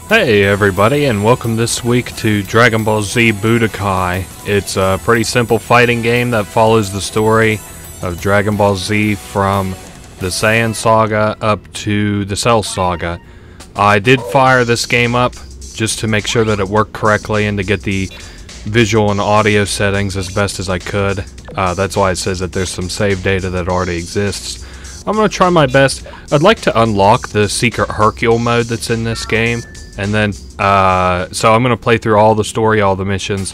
Hey everybody, and welcome this week to Dragon Ball Z Budokai. It's a pretty simple fighting game that follows the story of Dragon Ball Z from the Saiyan Saga up to the Cell Saga. I did fire this game up just to make sure that it worked correctly and to get the visual and audio settings as best as I could. That's why it says that there's some save data that already exists. I'm going to try my best. I'd like to unlock the secret Hercule mode that's in this game. And then, so I'm going to play through all the story, all the missions,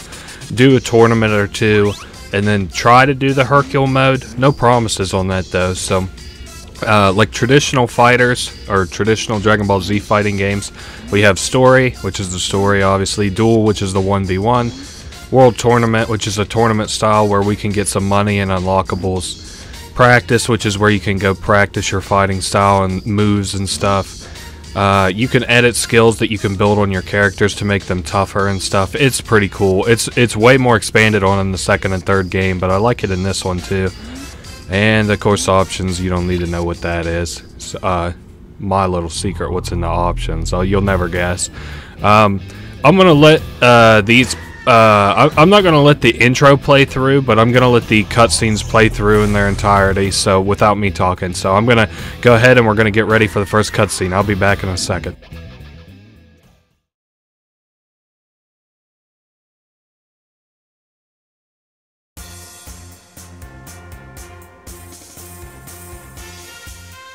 do a tournament or two, and then try to do the Hercule mode. No promises on that though. So, like traditional fighters, or traditional Dragon Ball Z fighting games, we have story, which is the story obviously, duel, which is the 1v1, world tournament, which is a tournament style where we can get some money and unlockables, practice, which is where you can go practice your fighting style and moves and stuff. You can edit skills that you can build on your characters to make them tougher and stuff. It's pretty cool. It's way more expanded on in the second and third game, but I like it in this one too. And of course, options, you don't need to know what that is. It's, my little secret, what's in the options. You'll never guess. I'm gonna let I'm not gonna let the intro play through, but I'm gonna let the cutscenes play through in their entirety, so without me talking. So I'm gonna go ahead and we're gonna get ready for the first cutscene. I'll be back in a second.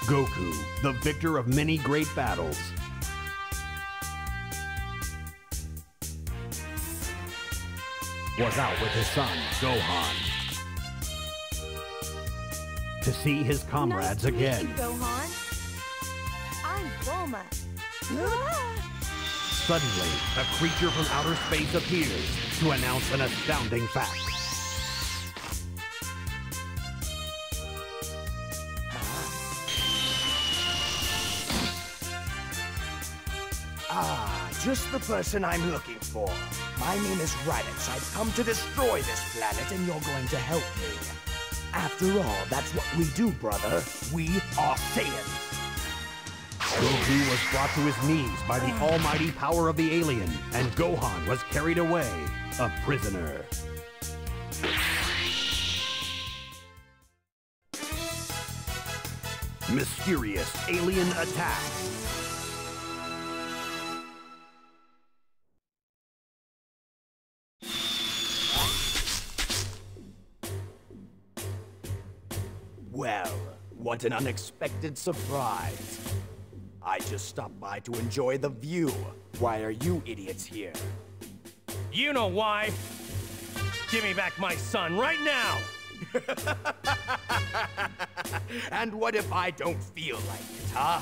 Goku, the victor of many great battles, was out with his son, Gohan, to see his comrades again. Nice to meet you, Gohan. I'm Bulma. Suddenly, a creature from outer space appears to announce an astounding fact. Just the person I'm looking for. My name is Raditz. I've come to destroy this planet, and you're going to help me. After all, that's what we do, brother. We are Saiyans. Goku was brought to his knees by the almighty power of the alien, and Gohan was carried away, a prisoner. Mysterious alien attack. Well, what an unexpected surprise. I just stopped by to enjoy the view. Why are you idiots here? You know why. Give me back my son right now! And what if I don't feel like it, huh?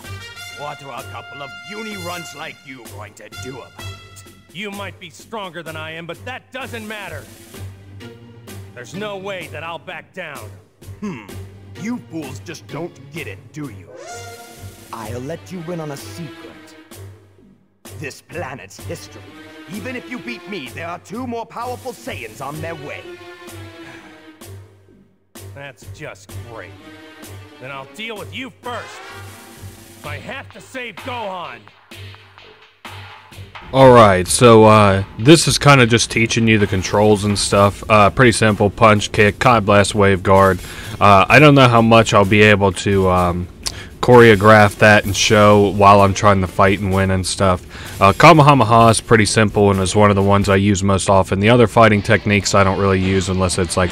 What are a couple of puny runts like you going to do about it? You might be stronger than I am, but that doesn't matter. There's no way that I'll back down. You fools just don't get it, do you? I'll let you in on a secret. This planet's history. Even if you beat me, there are two more powerful Saiyans on their way. That's just great. Then I'll deal with you first. I have to save Gohan. Alright, so this is kind of just teaching you the controls and stuff. Pretty simple: punch, kick, Kai Blast, wave guard. I don't know how much I'll be able to choreograph that and show while I'm trying to fight and win and stuff. Kamehameha is pretty simple and is one of the ones I use most often. The other fighting techniques I don't really use unless it's like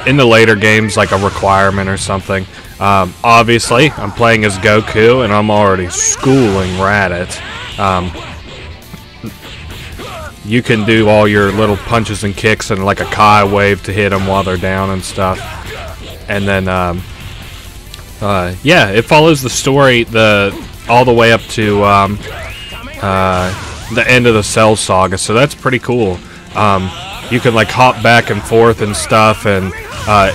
in the later games, like a requirement or something. Obviously, I'm playing as Goku and I'm already schooling Raditz. You can do all your little punches and kicks and like a Kai wave to hit them while they're down and stuff. And then, yeah, it follows the story all the way up to the end of the Cell Saga, so that's pretty cool. You can like hop back and forth and stuff, and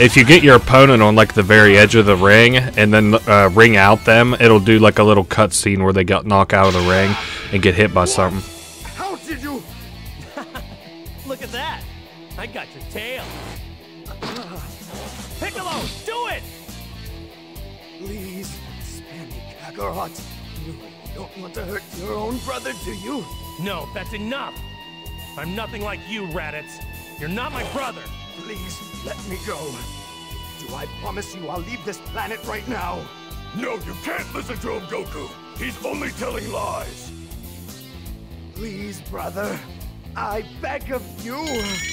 if you get your opponent on like the very edge of the ring and then ring out them, it'll do like a little cutscene where they got knocked out of the ring and get hit by something. How did you... Look at that! I got your tail. Piccolo, do it! Please, spare me, Kakarot. don't want to hurt your own brother, do you? No, that's enough! I'm nothing like you, Raditz. You're not my brother! Please, let me go. Do I promise you I'll leave this planet right now? No, you can't listen to him, Goku! He's only telling lies! Please, brother. I beg of you!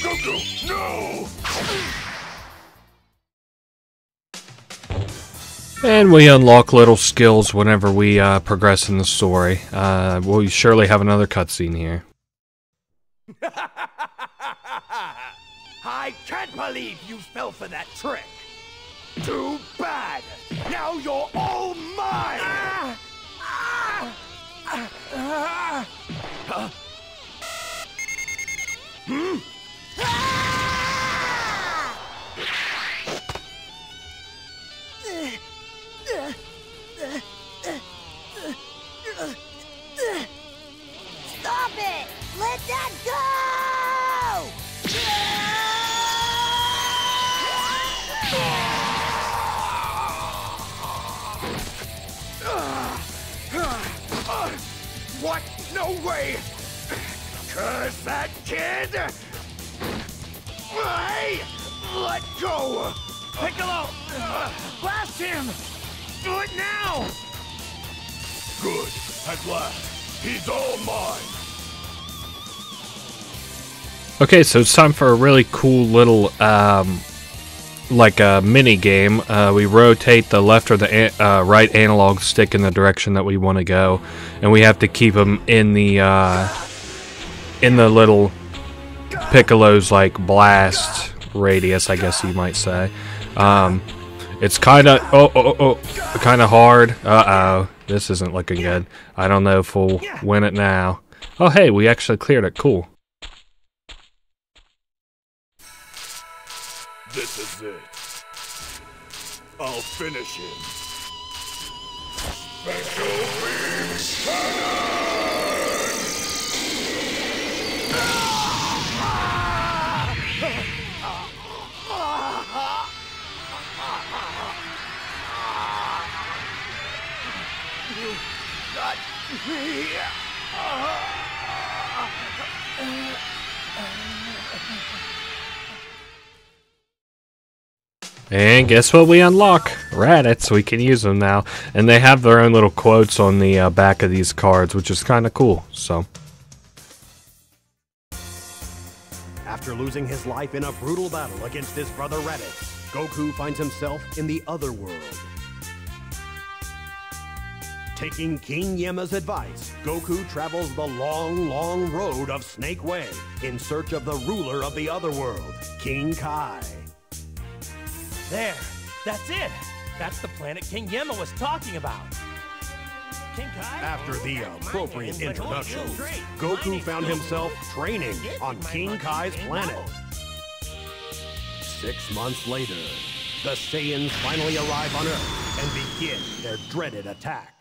Goku, no! And we unlock little skills whenever we progress in the story. We'll surely have another cutscene here. I can't believe you fell for that trick! Too bad! Now you're all mine! Stop it! Let that go! What? No way! Curse that kid! Hey! Let go! Piccolo! Blast him! Do it now! Good. At last. He's all mine. Okay, so it's time for a really cool little, like a mini game. We rotate the left or the right analog stick in the direction that we want to go, and we have to keep them in the little Piccolo's like blast radius, I guess you might say. It's kind of kind of hard. This isn't looking good. I don't know if we'll win it now. Oh, hey, we actually cleared it. Cool. This is it. I'll finish him. Special Beam Cannon! You got me. And guess what we unlock? Raditz. We can use them now. And they have their own little quotes on the back of these cards, which is kind of cool. So, After losing his life in a brutal battle against his brother Raditz, Goku finds himself in the other world. Taking King Yema's advice, Goku travels the long, long road of Snake Way in search of the ruler of the other world, King Kai. There! That's it! That's the planet King Yema was talking about! King Kai? After the appropriate introduction, Great. Goku found himself training on King Kai's planet. 6 months later, the Saiyans finally arrive on Earth and begin their dreaded attack.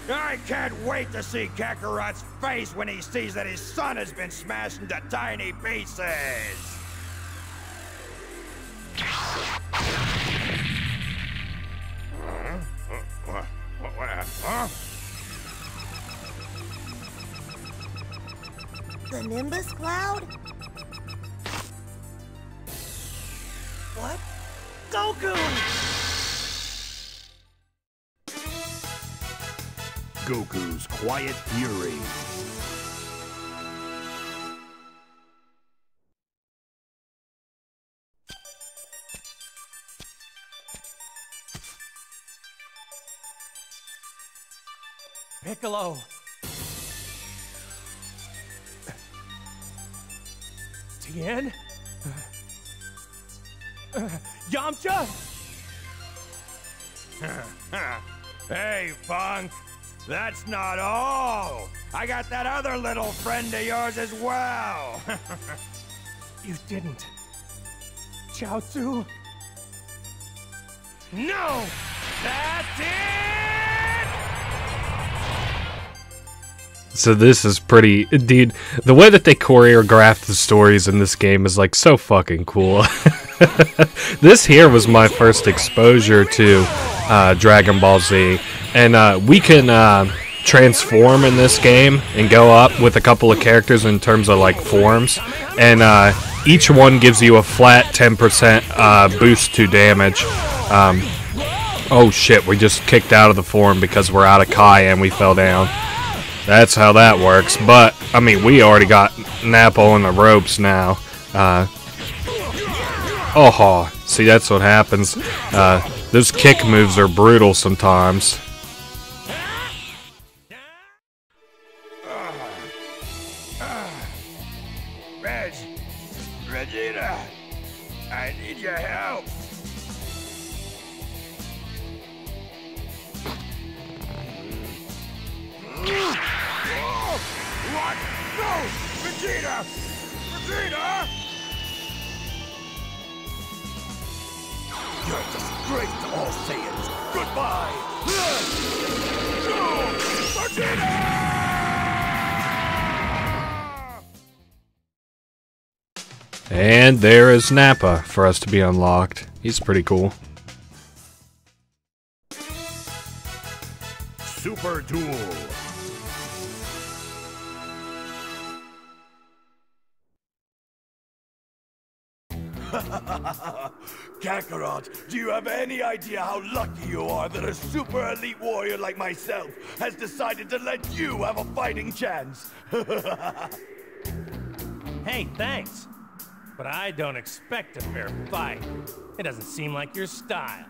I can't wait to see Kakarot's face when he sees that his son has been smashed into tiny pieces! Huh? The Nimbus Cloud? What? Goku! Goku's Quiet Fury. Piccolo! Tien? Yamcha? Hey, Punk! That's not all! I got that other little friend of yours as well! You didn't. Chaozu? No! That's it! So this is pretty, dude, the way that they choreographed the stories in this game is like so fucking cool. This here was my first exposure to Dragon Ball Z, and we can transform in this game and go up with a couple of characters in terms of like forms, and each one gives you a flat 10% boost to damage. Oh shit, we just kicked out of the form because we're out of Kai and we fell down. That's how that works, but I mean, we already got Nappa on the ropes now. Oh, see, that's what happens. Those kick moves are brutal sometimes. Vegeta, I need your help. What? No! Vegeta! Vegeta! You're a disgrace to all Saiyans. Goodbye! No! Vegeta! And there is Nappa for us to be unlocked. He's pretty cool. Super Duel. Kakarot, do you have any idea how lucky you are that a super elite warrior like myself has decided to let you have a fighting chance? Hey, thanks. But I don't expect a fair fight. It doesn't seem like your style.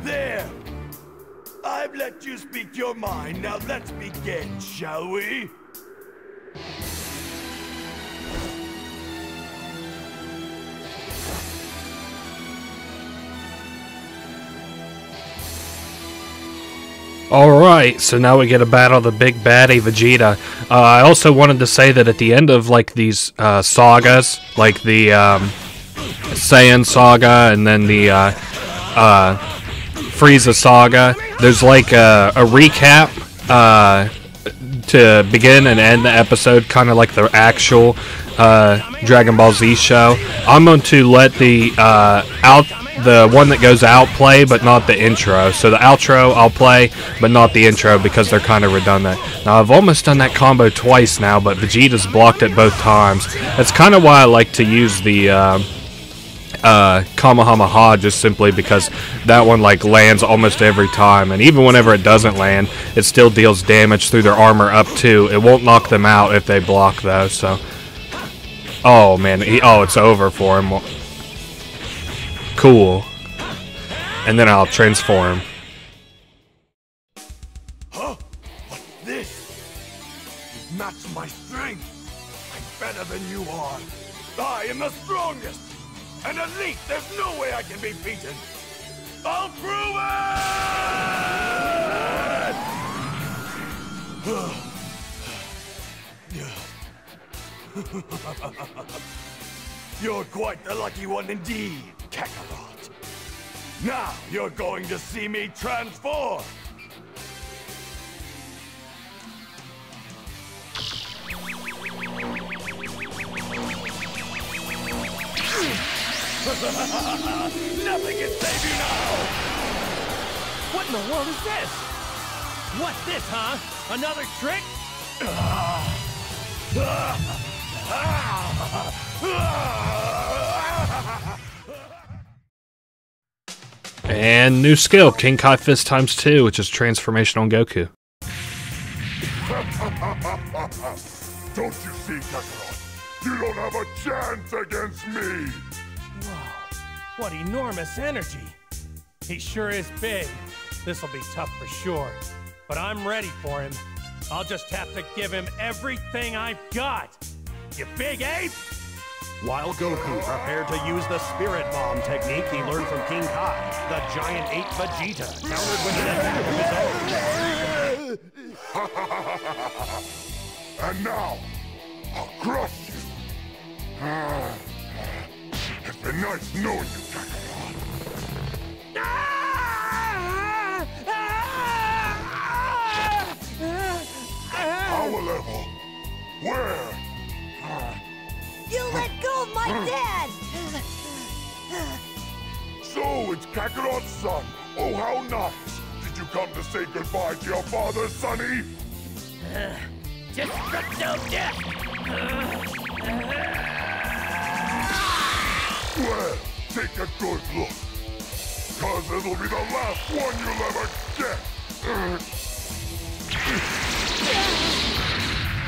There! I've let you speak your mind. Now let's begin, shall we? Alright, so now we get to battle the big baddie Vegeta. I also wanted to say that at the end of like these sagas, like the Saiyan saga and then the Frieza saga, there's like a recap to begin and end the episode, kind of like the actual Dragon Ball Z show. I'm going to let the one that goes out play, but not the intro. So the outro I'll play, but not the intro because they're kind of redundant. Now I've almost done that combo twice now, but Vegeta's blocked it both times. That's kind of why I like to use the Kamehameha, just simply because that one like lands almost every time, and even whenever it doesn't land, it still deals damage through their armor up too. It won't knock them out if they block though. So, oh man, it's over for him. Cool. And then I'll transform. Huh? What's this? You match my strength. I'm better than you are. I am the strongest. And at least there's no way I can be beaten. I'll prove it! You're quite the lucky one indeed, Kakarot. Now you're going to see me transform. Nothing can save you now! What in the world is this? What's this, huh? Another trick? And new skill, King Kai Fist ×2, which is transformation on Goku. Don't you see, Kakarot? You don't have a chance against me! Whoa, what enormous energy. He sure is big. This'll be tough for sure, but I'm ready for him. I'll just have to give him everything I've got. You big ape! While Goku prepared to use the Spirit Bomb technique he learned from King Kai, the giant ape Vegeta countered with an attack of his own. And now, I'll crush you! It's been nice knowing you, Kakarot. Power level. Where? You let go of my dad! So, it's Kakarot's son. Oh, how nice. Did you come to say goodbye to your father, Sonny? Destructo death! Well, take a good look. Cause it'll be the last one you'll ever get.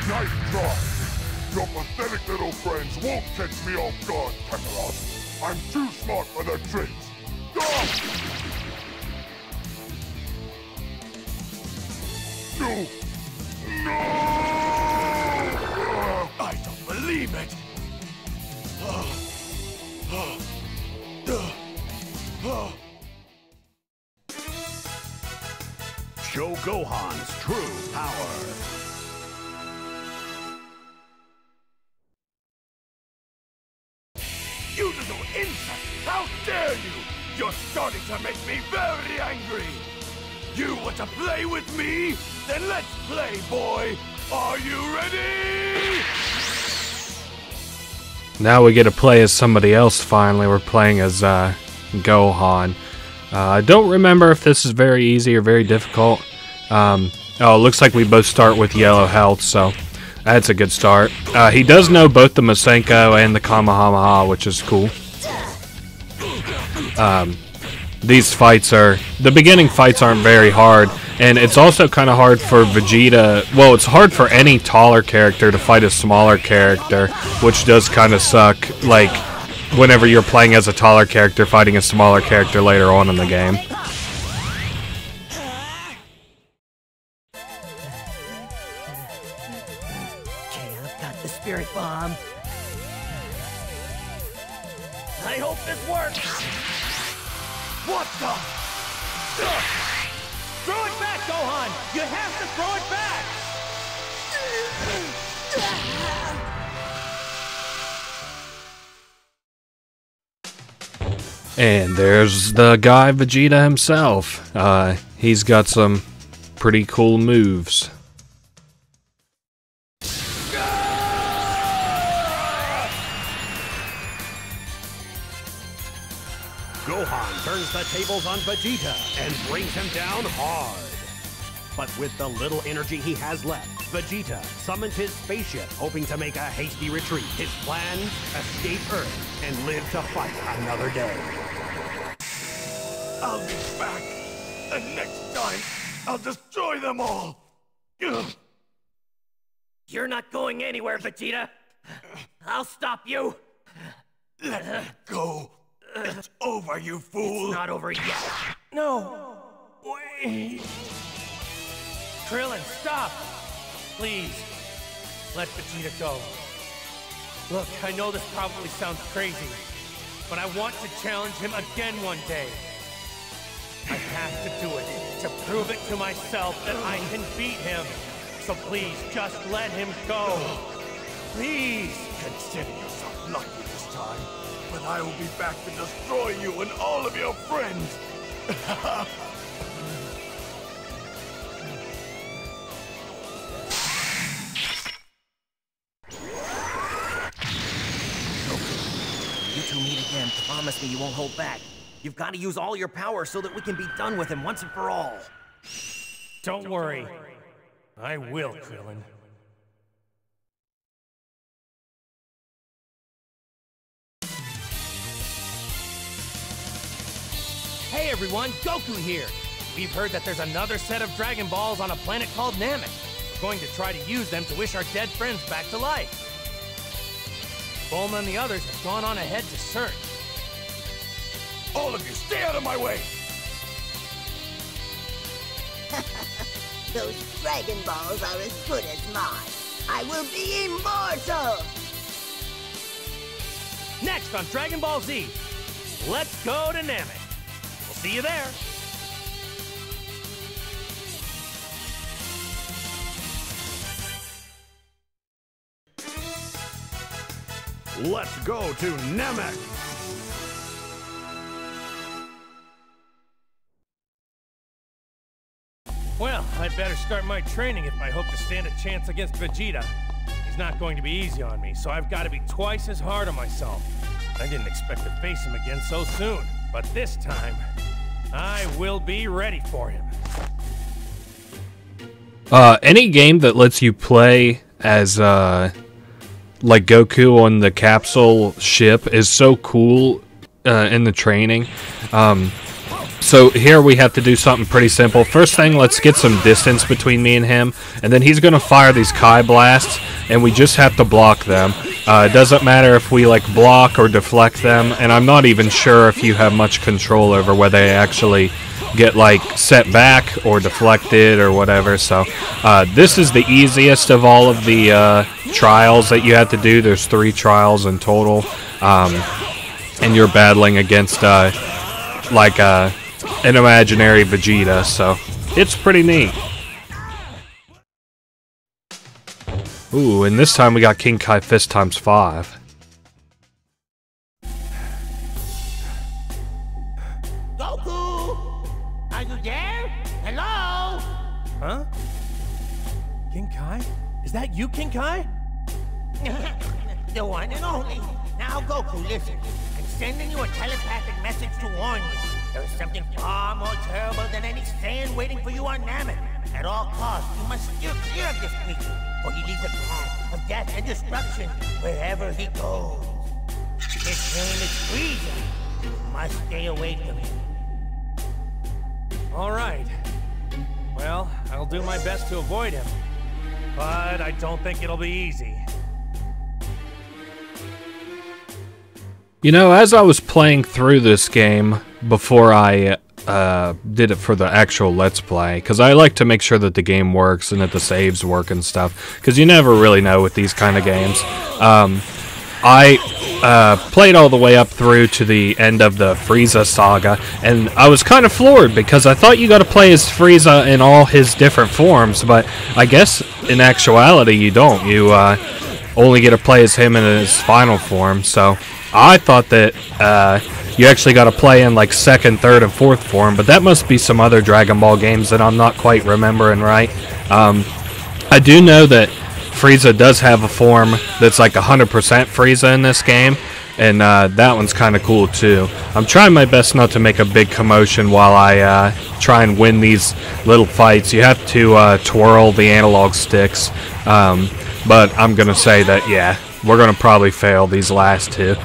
Nice try. Your pathetic little friends won't catch me off guard, Kakarot. I'm too smart for their tricks. No! No! I don't believe it! Show Gohan's true power. You little insect! How dare you! You're starting to make me very angry! You want to play with me? Then let's play, boy! Are you ready? Now we get to play as somebody else finally. We're playing as Gohan. I don't remember if this is very easy or very difficult. Oh, it looks like we both start with yellow health, so that's a good start. He does know both the Masenko and the Kamehameha, which is cool. These fights are... The beginning fights aren't very hard, and it's also kind of hard for Vegeta... Well, it's hard for any taller character to fight a smaller character, which does kind of suck, like, whenever you're playing as a taller character fighting a smaller character later on in the game. I've got the spirit bomb. I hope this works. What the? Throw it back, Gohan! You have to throw it back! And there's the guy Vegeta himself. He's got some pretty cool moves. Gohan turns the tables on Vegeta and brings him down hard. But with the little energy he has left, Vegeta summons his spaceship, hoping to make a hasty retreat. His plan? Escape Earth and live to fight another day. I'll be back, and next time, I'll destroy them all! Ugh. You're not going anywhere, Vegeta. I'll stop you. Let me go. It's over, you fool! It's not over yet. No. Wait. Krillin, stop. Please. Let Vegeta go. Look, I know this probably sounds crazy, but I want to challenge him again one day. I have to do it to prove it to myself that I can beat him. So please, just let him go. Please. Consider yourself lucky this time, but I will be back to destroy you and all of your friends. You two meet again. Promise me you won't hold back. You've got to use all your power so that we can be done with him once and for all. Don't worry. I will, Krillin. Hey everyone, Goku here! We've heard that there's another set of Dragon Balls on a planet called Namek. We're going to try to use them to wish our dead friends back to life. Bulma and the others have gone on ahead to search. All of you, stay out of my way! Those Dragon Balls are as good as mine. I will be immortal! Next on Dragon Ball Z, let's go to Namek. We'll see you there. Let's go to Namek! Well, I'd better start my training if I hope to stand a chance against Vegeta. He's not going to be easy on me, so I've got to be twice as hard on myself. I didn't expect to face him again so soon. But this time, I will be ready for him. Any game that lets you play as, like Goku on the capsule ship is so cool, in the training. So here we have to do something pretty simple. First thing, let's get some distance between me and him, and then he's gonna fire these Kai blasts, and we just have to block them. It doesn't matter if we like block or deflect them, and I'm not even sure if you have much control over whether they actually get like set back or deflected or whatever. So this is the easiest of all of the trials that you have to do. There's 3 trials in total, and you're battling against like an imaginary Vegeta, so it's pretty neat. Ooh, and this time we got King Kai Fist times 5. Goku! Are you there? Hello? Huh? King Kai? Is that you, King Kai? The one and only. Now, Goku, listen. I'm sending you a telepathic message to warn you. There is something far more terrible than any Saiyan waiting for you on Namek. At all costs, you must steer clear of this creature, for he leaves a path of death and destruction wherever he goes. His name is Frieza. You must stay away from him. All right. Well, I'll do my best to avoid him. But I don't think it'll be easy. You know, as I was playing through this game before I did it for the actual Let's Play, because I like to make sure that the game works and that the saves work and stuff, because you never really know with these kind of games. I played all the way up through to the end of the Frieza saga, and I was kind of floored because I thought you got to play as Frieza in all his different forms, but I guess in actuality you don't. You only get to play as him in his final form, so I thought that you actually got to play in like 2nd, 3rd, and 4th form, but that must be some other Dragon Ball games that I'm not quite remembering right. I do know that Frieza does have a form that's like 100% Frieza in this game, and that one's kind of cool too. I'm trying my best not to make a big commotion while I try and win these little fights. You have to twirl the analog sticks, but I'm going to say that, yeah, we're going to probably fail these last 2,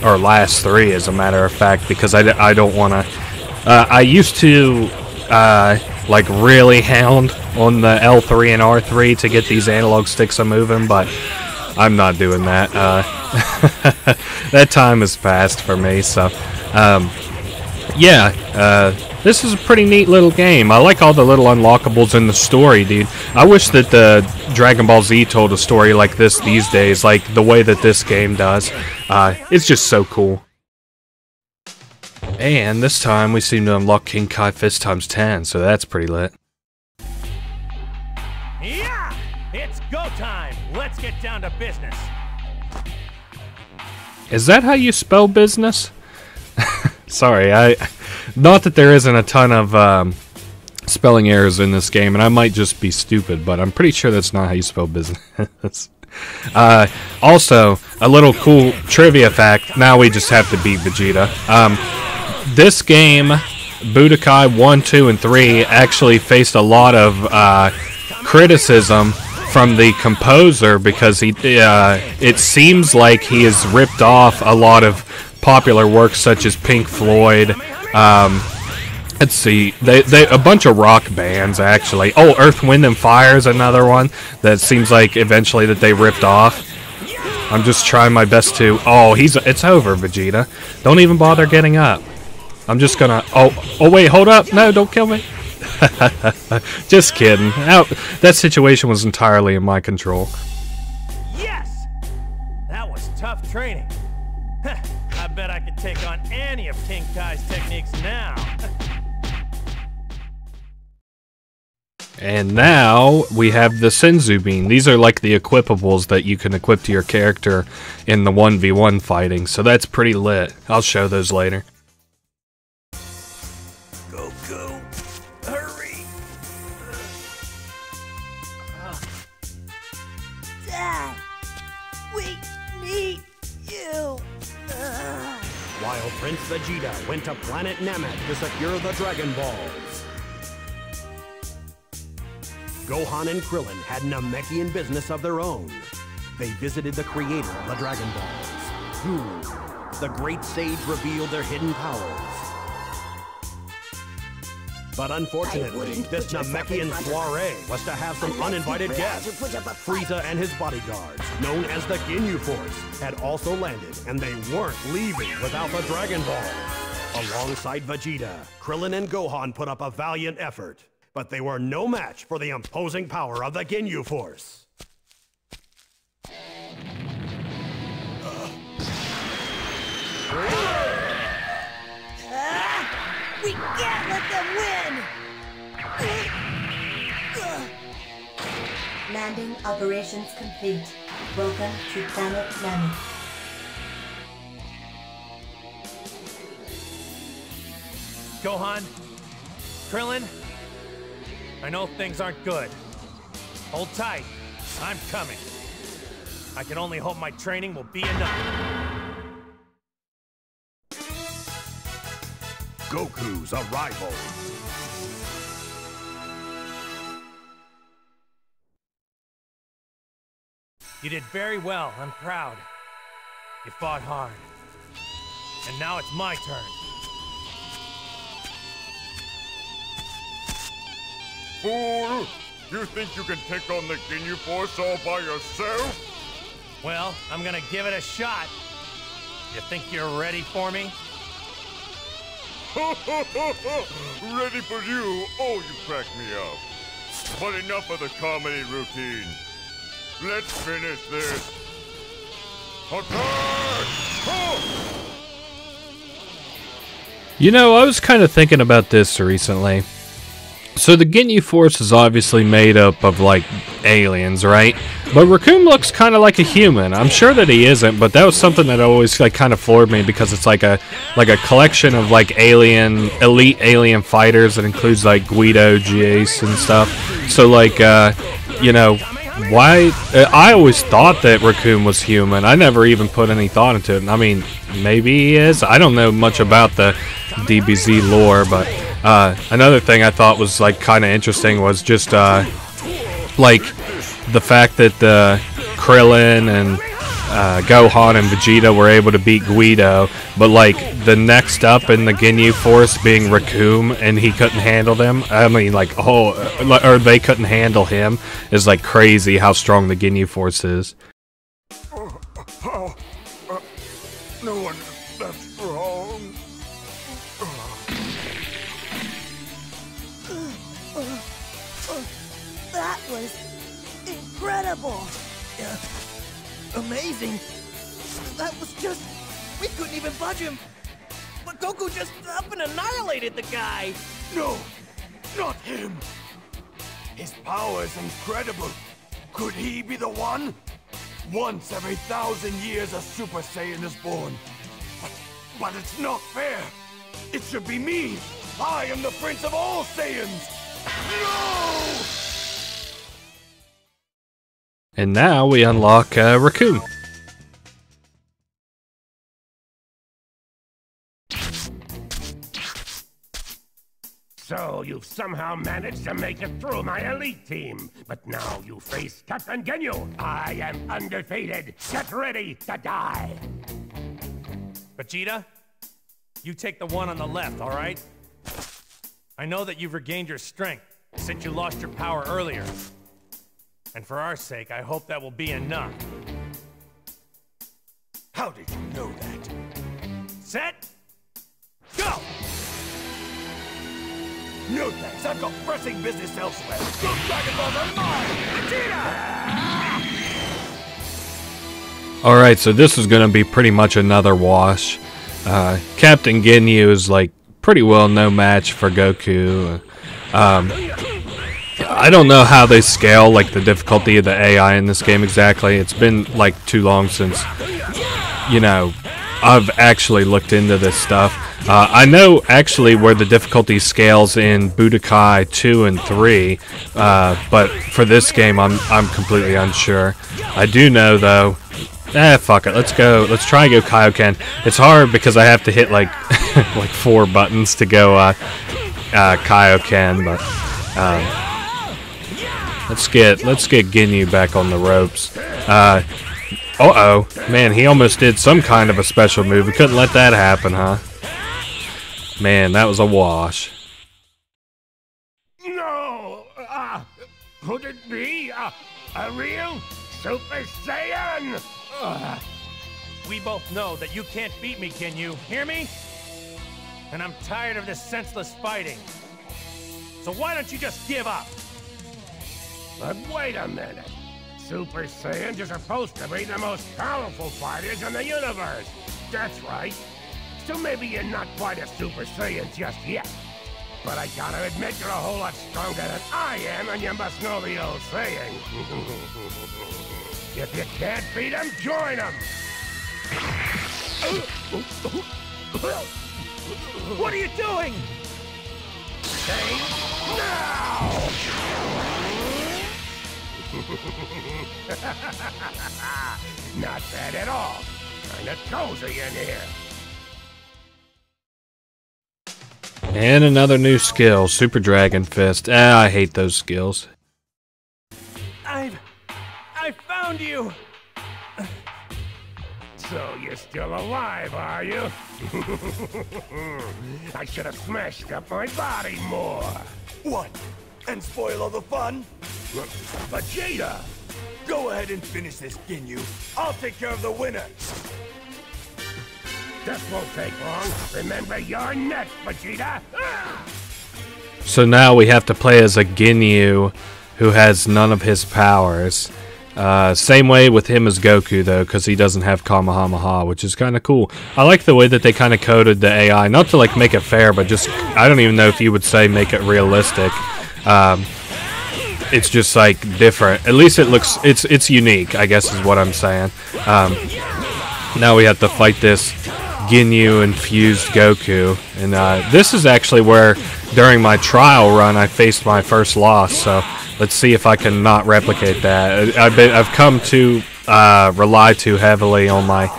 or last 3 as a matter of fact, because I don't want to... I used to like really hound on the L3 and R3 to get these analog sticks a-moving, but I'm not doing that. That time has passed for me, so... yeah, this is a pretty neat little game. I like all the little unlockables in the story, dude. I wish that the Dragon Ball Z told a story like this these days, like the way that this game does. It's just so cool. And this time we seem to unlock King Kai Fist times 10, so that's pretty lit. Yeah! It's go time! Let's get down to business. Is that how you spell business? Sorry, not that there isn't a ton of spelling errors in this game, and I might just be stupid, but I'm pretty sure that's not how you spell business. Also, a little cool trivia fact, now we just have to beat Vegeta. This game, Budokai 1, 2, and 3, actually faced a lot of criticism from the composer because it seems like he has ripped off a lot of popular works such as Pink Floyd. Let's see, a bunch of rock bands actually. Oh, Earth, Wind, and Fire is another one that seems like eventually that they ripped off. I'm just trying my best to. Oh, it's over, Vegeta. Don't even bother getting up. I'm just gonna. Oh wait, hold up! No, don't kill me. Just kidding. That situation was entirely in my control. Yes! That was tough training. I bet I could take on any of King Kai's techniques now. And now we have the Senzu Bean. These are like the equipables that you can equip to your character in the 1v1 fighting, so that's pretty lit. I'll show those later. Goku, hurry! Dad, we need you. While Meanwhile, Prince Vegeta went to planet Namek to secure the Dragon Balls. Gohan and Krillin had Namekian business of their own. They visited the creator of the Dragon Balls, who, the great sage, revealed their hidden powers. But unfortunately, this Namekian soiree was to have some uninvited guests. Frieza and his bodyguards, known as the Ginyu Force, had also landed, and they weren't leaving without the Dragon Ball. Alongside Vegeta, Krillin and Gohan put up a valiant effort, but they were no match for the imposing power of the Ginyu Force. We can't let them win! Landing operations complete. Welcome to Planet Namek. Gohan, Krillin, I know things aren't good. Hold tight, I'm coming. I can only hope my training will be enough. Goku's arrival. You did very well, I'm proud. You fought hard. And now it's my turn. Fool! You think you can take on the Ginyu Force all by yourself? Well, I'm gonna give it a shot. You think you're ready for me? Ready for you? Oh, you crack me up. But enough of the comedy routine. Let's finish this. Attack! Oh! You know, I was kind of thinking about this recently. So the Ginyu Force is obviously made up of, like, aliens, right? But Raccoon looks kind of like a human. I'm sure that he isn't, but that was something that always, like, kind of floored me because it's like a collection of, like, elite alien fighters that includes, like, Guido, Jace, and stuff. So, like, you know, why... I always thought that Raccoon was human. I never even put any thought into it. I mean, maybe he is. I don't know much about the DBZ lore, but... another thing I thought was, like, kind of interesting was just, like, the fact that Krillin and Gohan and Vegeta were able to beat Guido, but, like, the next up in the Ginyu Force being Raccoon, and he couldn't handle them. I mean, like, or they couldn't handle him, is, like, crazy how strong the Ginyu Force is. No one is that strong. That was incredible! Amazing! That was just... we couldn't even budge him! But Goku just up and annihilated the guy! No, not him. His power is incredible. Could he be the one? Once every 1,000 years a Super Saiyan is born. But it's not fair. It should be me. I am the Prince of all Saiyans. No! And now we unlock Raccoon. So you've somehow managed to make it through my elite team. But now you face Captain Ginyu. I am undefeated. Get ready to die. Vegeta, you take the one on the left, all right? I know that you've regained your strength since you lost your power earlier. And for our sake, I hope that will be enough. How did you know that? Set, go! No thanks, I've got pressing business elsewhere. Those Dragon Balls are mine! Vegeta! Alright, so this is going to be pretty much another wash. Captain Ginyu is, like, pretty well no match for Goku. I don't know how they scale, like, the difficulty of the AI in this game exactly. It's been, like, too long since, you know, I've actually looked into this stuff. I know, actually, where the difficulty scales in Budokai 2 and 3, but for this game, I'm completely unsure. I do know, though, Fuck it. Let's go. Let's try and go Kaioken. It's hard because I have to hit like like 4 buttons to go Kaioken, but let's get Ginyu back on the ropes. Uh-oh. Man, he almost did some kind of a special move. We couldn't let that happen, huh? Man, that was a wash. No! Could it be a real Super Saiyan? We both know that you can't beat me, Ginyu. Hear me? And I'm tired of this senseless fighting. So why don't you just give up? But wait a minute. Super Saiyans are supposed to be the most powerful fighters in the universe. That's right. So maybe you're not quite a Super Saiyan just yet. But I gotta admit you're a whole lot stronger than I am, and you must know the old saying. If you can't beat them, join them! What are you doing? Say now! Not bad at all. Kinda cozy in here. And another new skill, Super Dragon Fist. I hate those skills. I found you! So you're still alive, are you? I should have smashed up my body more. What? And spoil all the fun? Vegeta! Go ahead and finish this, Ginyu. I'll take care of the winner. This won't take long. Remember, you're next, Vegeta! So now we have to play as a Ginyu who has none of his powers. Same way with him as Goku, though, because he doesn't have Kamehameha, which is kind of cool. I like the way that they kind of coded the AI. Not to, like, make it fair, but just, I don't even know if you would say make it realistic. It's just, like, different. At least it looks, it's unique, I guess is what I'm saying. Now we have to fight this Ginyu-infused Goku. And this is actually where, during my trial run, I faced my first loss, so let's see if I can not replicate that. I've come to rely too heavily on my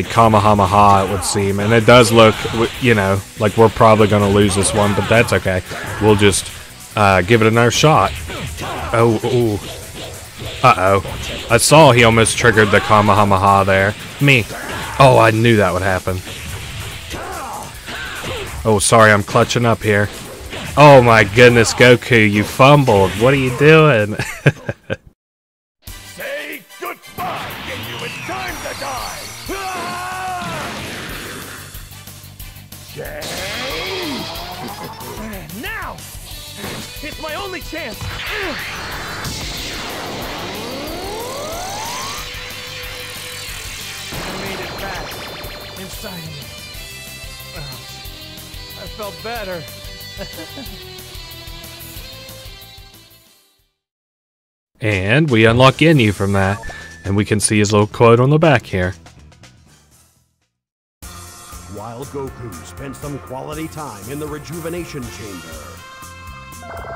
Kamehameha, it would seem, and it does look, you know, like we're probably going to lose this one, but that's okay. We'll just give it another shot. Oh, uh-oh. I saw he almost triggered the Kamehameha there. Me. Oh, I knew that would happen. Oh, sorry, I'm clutching up here. Oh my goodness, Goku, you fumbled. What are you doing? Say goodbye, Ginyu. It's time to die. Now! It's my only chance! I made it back. Inside me. I felt better. And we unlock Ginyu from that, and we can see his little quote on the back here. While Goku spent some quality time in the rejuvenation chamber,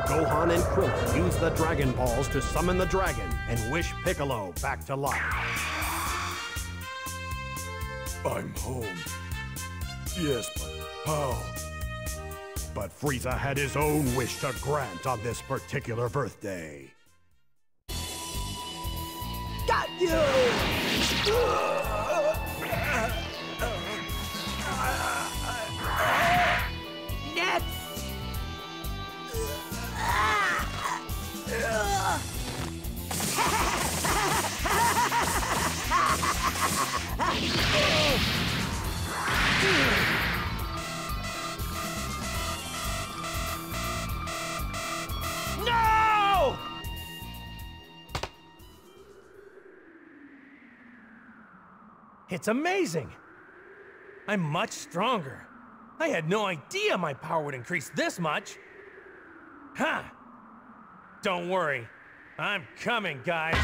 Gohan and Krillin use the Dragon Balls to summon the dragon and wish Piccolo back to life. I'm home. Yes, but how? But Frieza had his own wish to grant on this particular birthday. Got you! Next! No! It's amazing. I'm much stronger. I had no idea my power would increase this much. Huh. Don't worry. I'm coming, guys.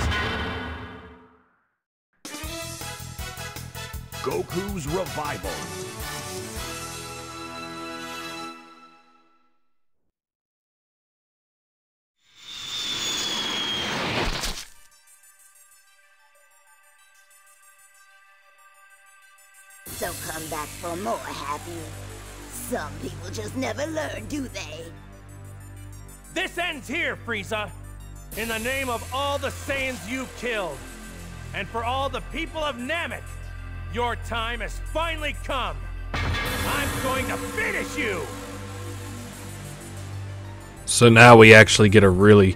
Goku's Revival. So come back for more, have you? Some people just never learn, do they? This ends here, Frieza! In the name of all the Saiyans you killed, and for all the people of Namek, your time has finally come! I'm going to finish you! So now we actually get a really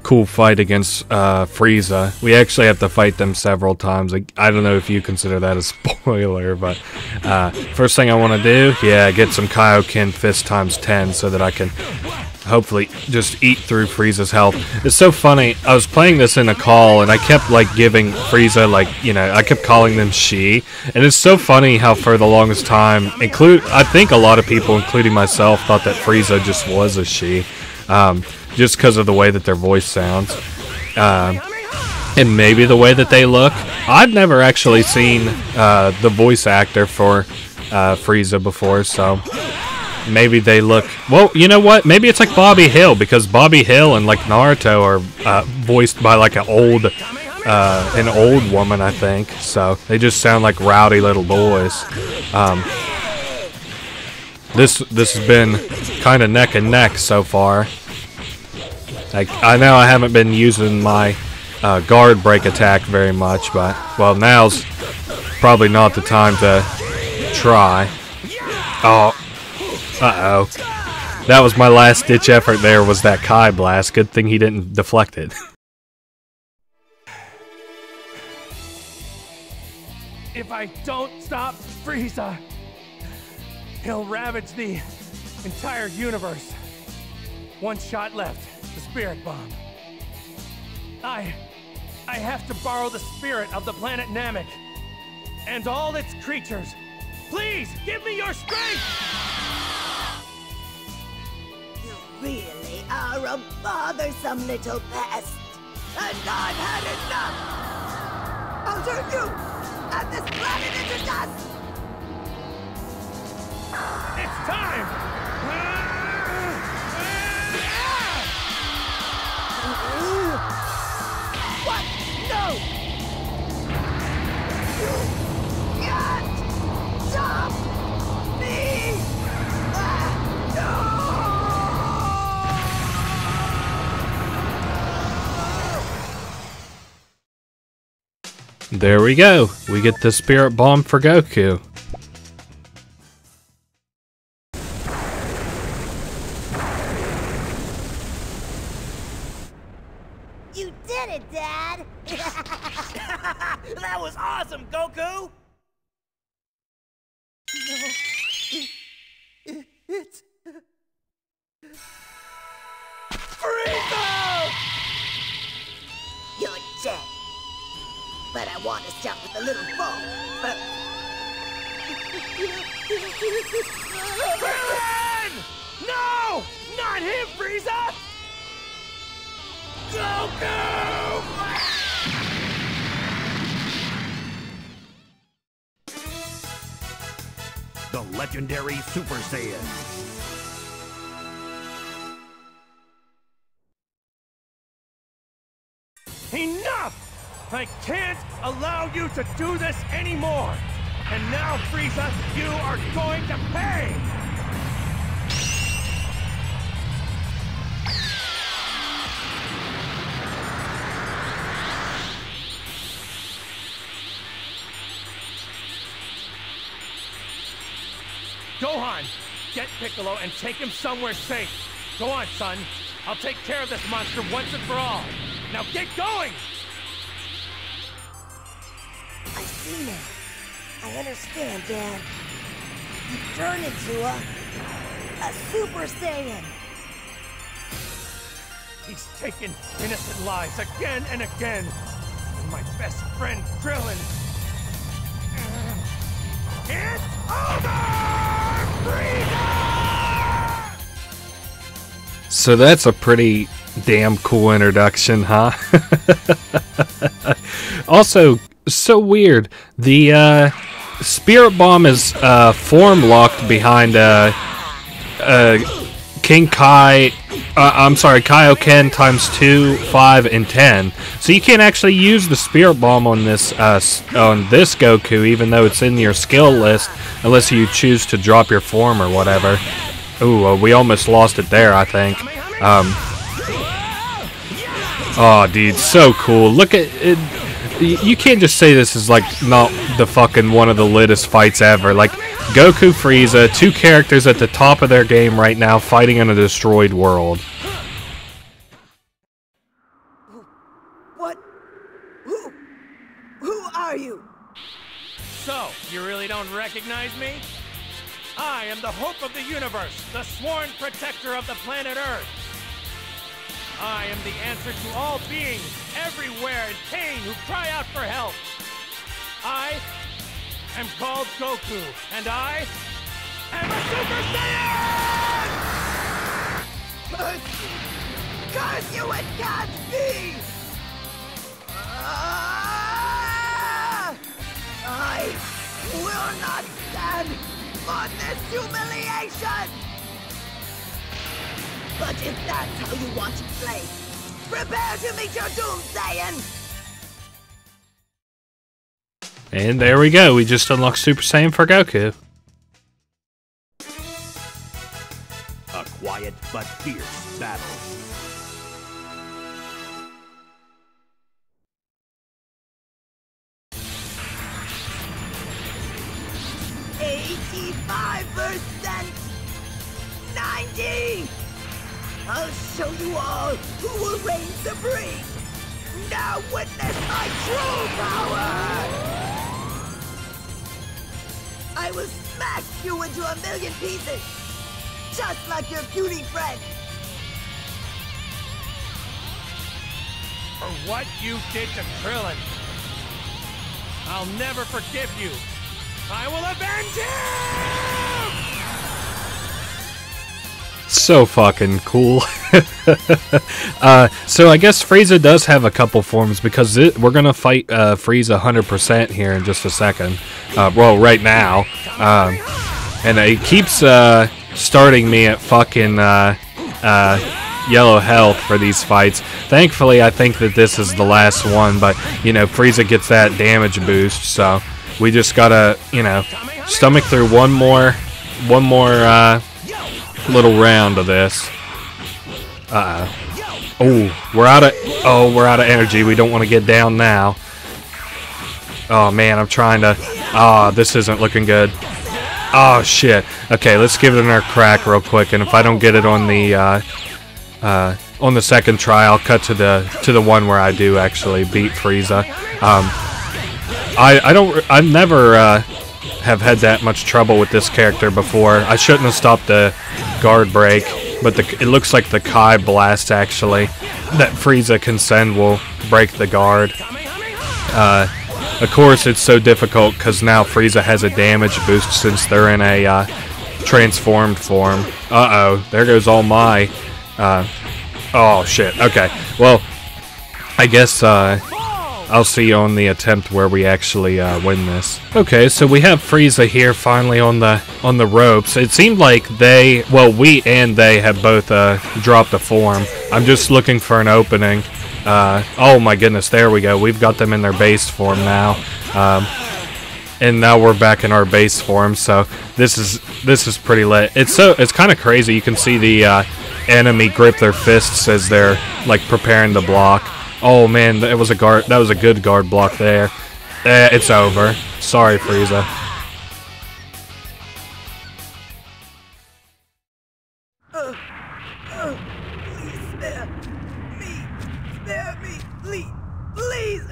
cool fight against Frieza. We actually have to fight them several times. I don't know if you consider that a spoiler, but first thing I want to do, yeah, get some Kaioken Fist times 10 so that I can hopefully just eat through Frieza's health. It's so funny, I was playing this in a call and I kept like giving Frieza like, you know, I kept calling them she, and it's so funny how for the longest time, I think a lot of people, including myself, thought that Frieza just was a she. Just because of the way that their voice sounds, and maybe the way that they look. I've never actually seen the voice actor for Frieza before, so maybe they look... Well, you know what? Maybe it's like Bobby Hill, because Bobby Hill and like Naruto are voiced by like an old woman, I think. So they just sound like rowdy little boys. This has been kind of neck and neck so far. Like, I know I haven't been using my guard break attack very much, but, well, now's probably not the time to try. Oh, uh-oh. That was my last-ditch effort there, was that Kai Blast. Good thing he didn't deflect it. If I don't stop Frieza, he'll ravage the entire universe. One shot left. The Spirit Bomb. I have to borrow the spirit of the planet Namek and all its creatures. Please, give me your strength! You really are a bothersome little pest, and I've had enough! I'll turn you and this planet into dust! It's time! What? No! You can't stop me! No! There we go. We get the Spirit Bomb for Goku. You did it, Dad! That was awesome, Goku! It's... Frieza! You're dead. But I want to start with a little ball first. Krillin! No! Not him, Frieza! Goku! The legendary Super Saiyan. Enough! I can't allow you to do this anymore! And now, Frieza, you are going to pay! Gohan, get Piccolo and take him somewhere safe. Go on, son. I'll take care of this monster once and for all. Now get going! I see now. I understand, Dad. You turn into a Super Saiyan. He's taken innocent lives again and again. And my best friend, Krillin. It's over! Frieza! So that's a pretty damn cool introduction, huh? Also, so weird. The Spirit Bomb is form locked behind King Kai, I'm sorry, Kaioken times 2, 5, and 10. So you can't actually use the Spirit Bomb on this Goku, even though it's in your skill list, unless you choose to drop your form or whatever. Ooh, we almost lost it there, I think. Oh, dude, so cool. Look at it. You can't just say this is, like, not the fucking one of the littest fights ever. Like, Goku, Frieza, two characters at the top of their game right now fighting in a destroyed world. What? Who are you? So, you really don't recognize me? I am the hope of the universe, the sworn protector of the planet Earth. I am the answer to all beings everywhere in pain who cry out for help. I am called Goku, and I am a Super Saiyan! Curse you, it can't be! I will not stand for this humiliation! But if that's how you want to play, prepare to meet your doom, Saiyan! And there we go, we just unlocked Super Saiyan for Goku. A quiet but fierce battle. %, 90! I'll show you all who will reign supreme! Now witness my true power! I will smash you into a million pieces! Just like your puny friend! For what you did to Krillin, I'll never forgive you! I will avenge you! So fucking cool. So I guess Frieza does have a couple forms, because we're gonna fight Frieza 100% here in just a second. Well, right now. And it keeps starting me at fucking yellow health for these fights. Thankfully, I think that this is the last one, but, you know, Frieza gets that damage boost, so we just gotta, you know, stomach through one more little round of this. Oh, we're out of energy. We don't want to get down now. Oh man, I'm trying to. This isn't looking good. Oh shit. Okay, let's give it another crack real quick, and if I don't get it on the second try, I'll cut to the one where I do actually beat Frieza. I've never have had that much trouble with this character before. I shouldn't have stopped the guard break, but it looks like the Kai blast actually that Frieza can send will break the guard. Of course, it's so difficult because now Frieza has a damage boost since they're in a transformed form. There goes all my. Oh shit. Okay. Well, I guess I'll see you on the attempt where we actually win this. Okay, so we have Frieza here finally on the ropes. It seemed like we and they have both dropped a form. I'm just looking for an opening. Oh my goodness, there we go. We've got them in their base form now. And now we're back in our base form, so this is pretty lit. It's kind of crazy. You can see the enemy grip their fists as they're like preparing to block. Oh man, that was a good guard block there. It's over. Sorry, Frieza. Please spare me. Spare me, please. Please.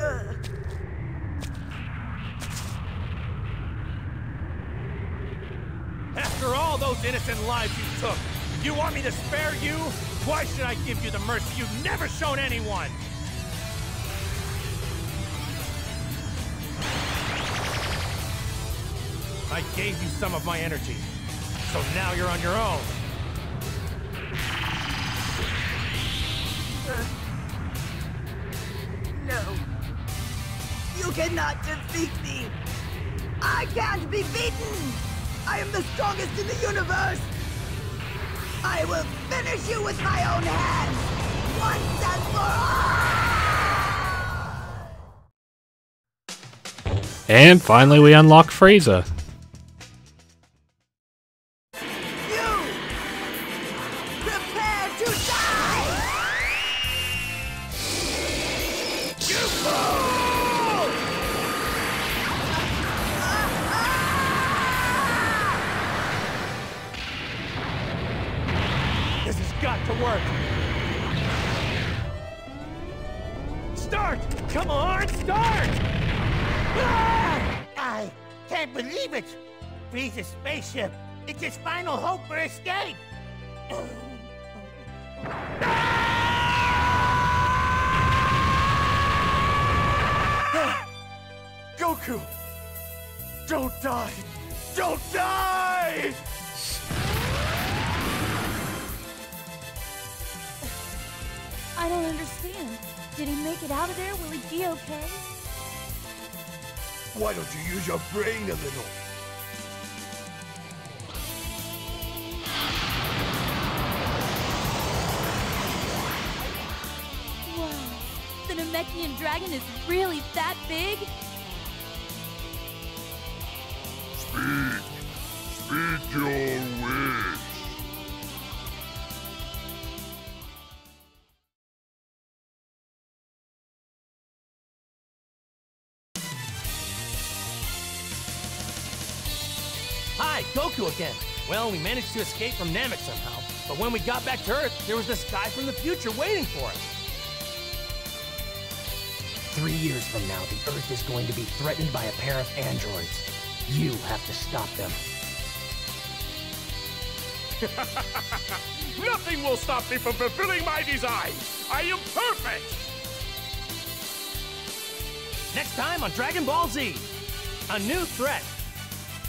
After all those innocent lives you took, you want me to spare you? Why should I give you the mercy you've never shown anyone? I gave you some of my energy, so now you're on your own. No. You cannot defeat me. I can't be beaten. I am the strongest in the universe. I will finish you with my own hands, once and for all! And finally we unlock Frieza. Prepare to die! You fool! This has got to work. Start! Come on, start! I can't believe it! Frieza's spaceship! It's his final hope for escape! Goku! Don't die! Don't die! I don't understand. Did he make it out of there? Will he be okay? Why don't you use your brain a little? Wow. The Namekian dragon is really that big? Speak your wish. Hi, Goku again. Well, we managed to escape from Namek somehow, but when we got back to Earth, there was this guy from the future waiting for us. 3 years from now, the Earth is going to be threatened by a pair of androids. You have to stop them. Nothing will stop me from fulfilling my design. I am perfect. Next time on Dragon Ball Z, a new threat.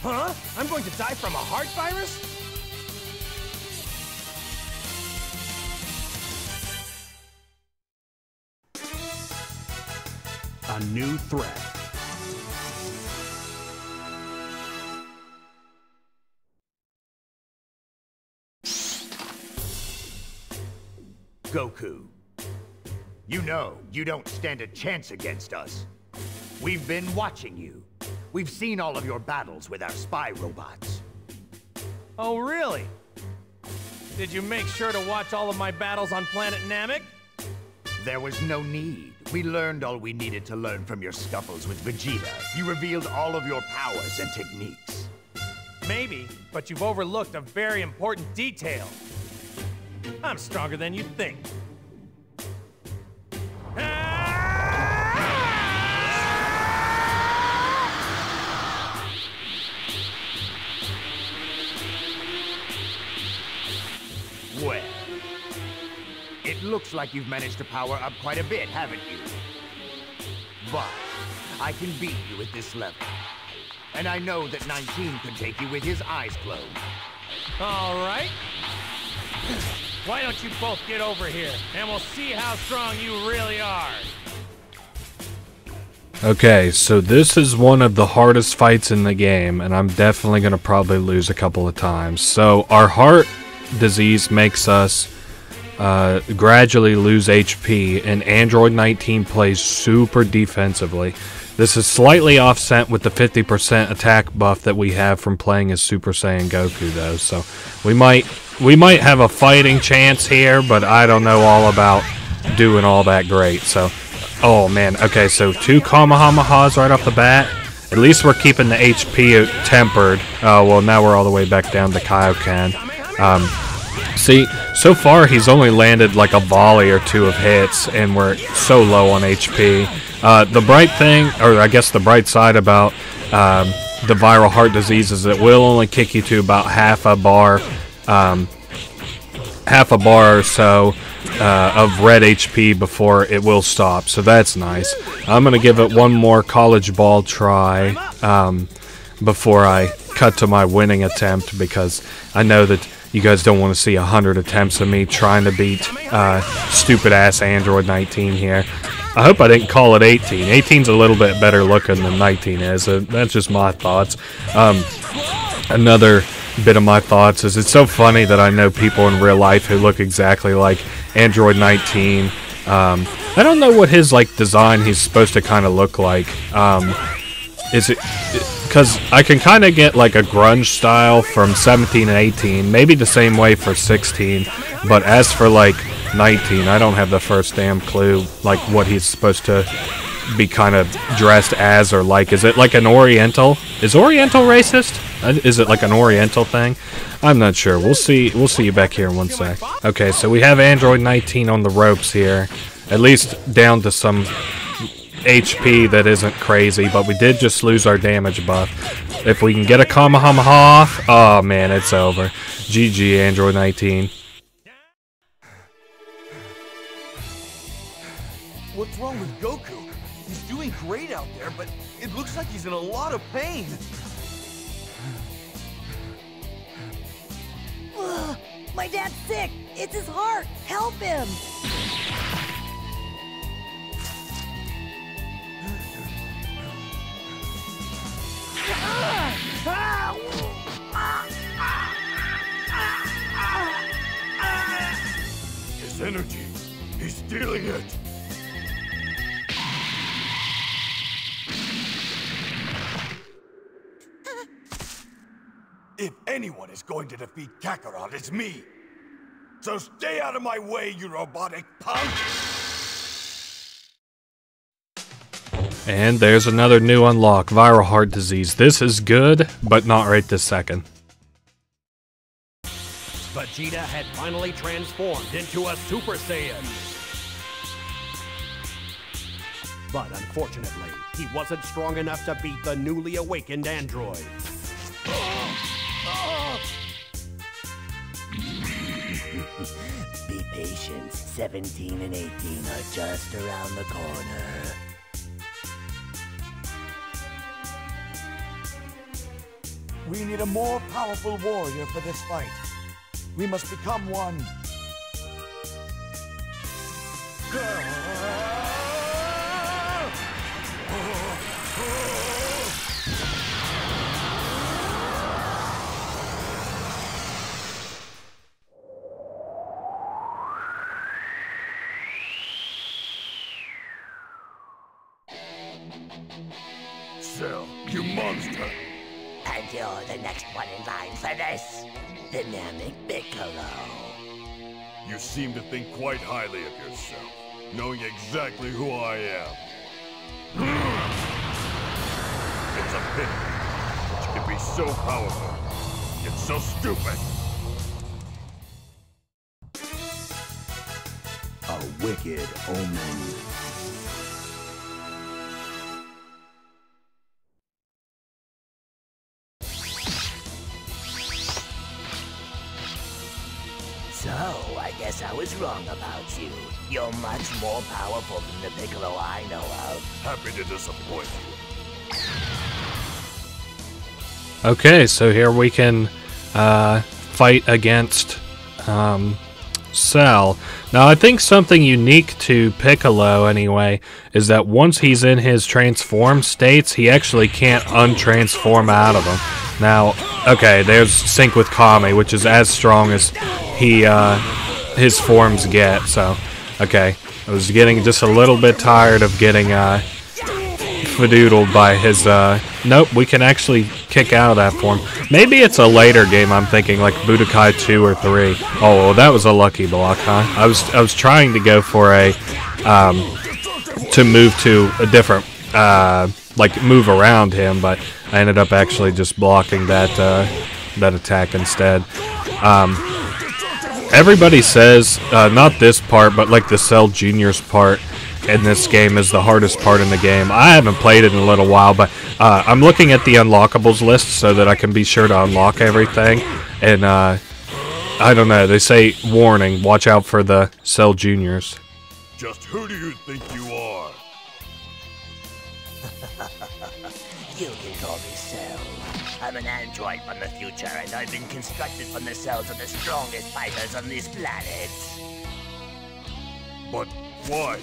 Huh? I'm going to die from a heart virus? A new threat. Goku, you know you don't stand a chance against us. We've been watching you. We've seen all of your battles with our spy robots. Oh, really? Did you make sure to watch all of my battles on planet Namek? There was no need. We learned all we needed to learn from your scuffles with Vegeta. You revealed all of your powers and techniques. Maybe, but you've overlooked a very important detail. I'm stronger than you think. Well, it looks like you've managed to power up quite a bit, haven't you? But I can beat you at this level. And I know that 19 could take you with his eyes closed. All right. Why don't you both get over here, and we'll see how strong you really are. Okay, so this is one of the hardest fights in the game, and I'm definitely going to probably lose a couple of times. So our heart disease makes us gradually lose HP, and Android 19 plays super defensively. This is slightly offset with the 50% attack buff that we have from playing as Super Saiyan Goku, though. So we might have a fighting chance here, but I don't know all about doing all that great. So, oh man, okay, so 2 Kamehamehas right off the bat. At least we're keeping the HP tempered. Well, now we're all the way back down to Kaioken. See, so far he's only landed like a volley or 2 of hits, and we're so low on HP. The bright thing, or I guess the bright side about the viral heart disease is it will only kick you to about half a bar or so of red HP before it will stop, so that's nice. I'm going to give it one more college ball try before I cut to my winning attempt, because I know that you guys don't want to see 100 attempts of me trying to beat stupid-ass Android 19 here. I hope I didn't call it 18. 18's a little bit better looking than 19 is. That's just my thoughts. Another bit of my thoughts is it's so funny that I know people in real life who look exactly like Android 19. I don't know what his like design he's supposed to kind of look like. Is it because I can kind of get like a grunge style from 17 and 18, maybe the same way for 16, but as for like 19, I don't have the first damn clue like what he's supposed to be kind of dressed as or like. Is it like an Oriental? Is Oriental racist? Is it like an Oriental thing? I'm not sure. We'll see you back here in one sec. Okay, so we have Android 19 on the ropes here, at least down to some HP that isn't crazy, but we did just lose our damage buff. If we can get a Kamehameha off, oh man, it's over. GG, Android 19. What's wrong with Goku? He's doing great out there, but it looks like he's in a lot of pain. Ugh, my dad's sick. It's his heart. Help him. His energy, he's stealing it. If anyone is going to defeat Kakarot, it's me. So stay out of my way, you robotic punk! And there's another new unlock, viral heart disease. This is good, but not right this second. Vegeta had finally transformed into a Super Saiyan. But unfortunately, he wasn't strong enough to beat the newly awakened android. Be patient. 17 and 18 are just around the corner. We need a more powerful warrior for this fight. We must become one. Cell, you monster! And you're the next one in line for this. Dynamic Piccolo. You seem to think quite highly of yourself, knowing exactly who I am. It's a pity that you can be so powerful, yet so stupid. A wicked omen. So, I guess I was wrong about you. You're much more powerful than the Piccolo I know of. Happy to disappoint you. Okay, so here we can fight against Cell. Now, I think something unique to Piccolo, anyway, is that once he's in his transform states, he actually can't untransform out of them. Now, okay, there's Sync with Kami, which is as strong as his forms get, so, okay. I was getting just a little bit tired of getting fadoodled by his, nope, we can actually kick out of that form. Maybe it's a later game, I'm thinking, like Budokai 2 or 3. Oh, well, that was a lucky block, huh? I was trying to go for a, to move to a different, like, move around him, but I ended up actually just blocking that, that attack instead. Everybody says, not this part, but like the Cell Juniors part in this game is the hardest part in the game. I haven't played it in a little while, but I'm looking at the unlockables list so that I can be sure to unlock everything. And I don't know, they say, warning, watch out for the Cell Juniors. Just who do you think you are? You can call me Cell. I'm an android from the future, and I've been constructed from the cells of the strongest fighters on this planet. But why?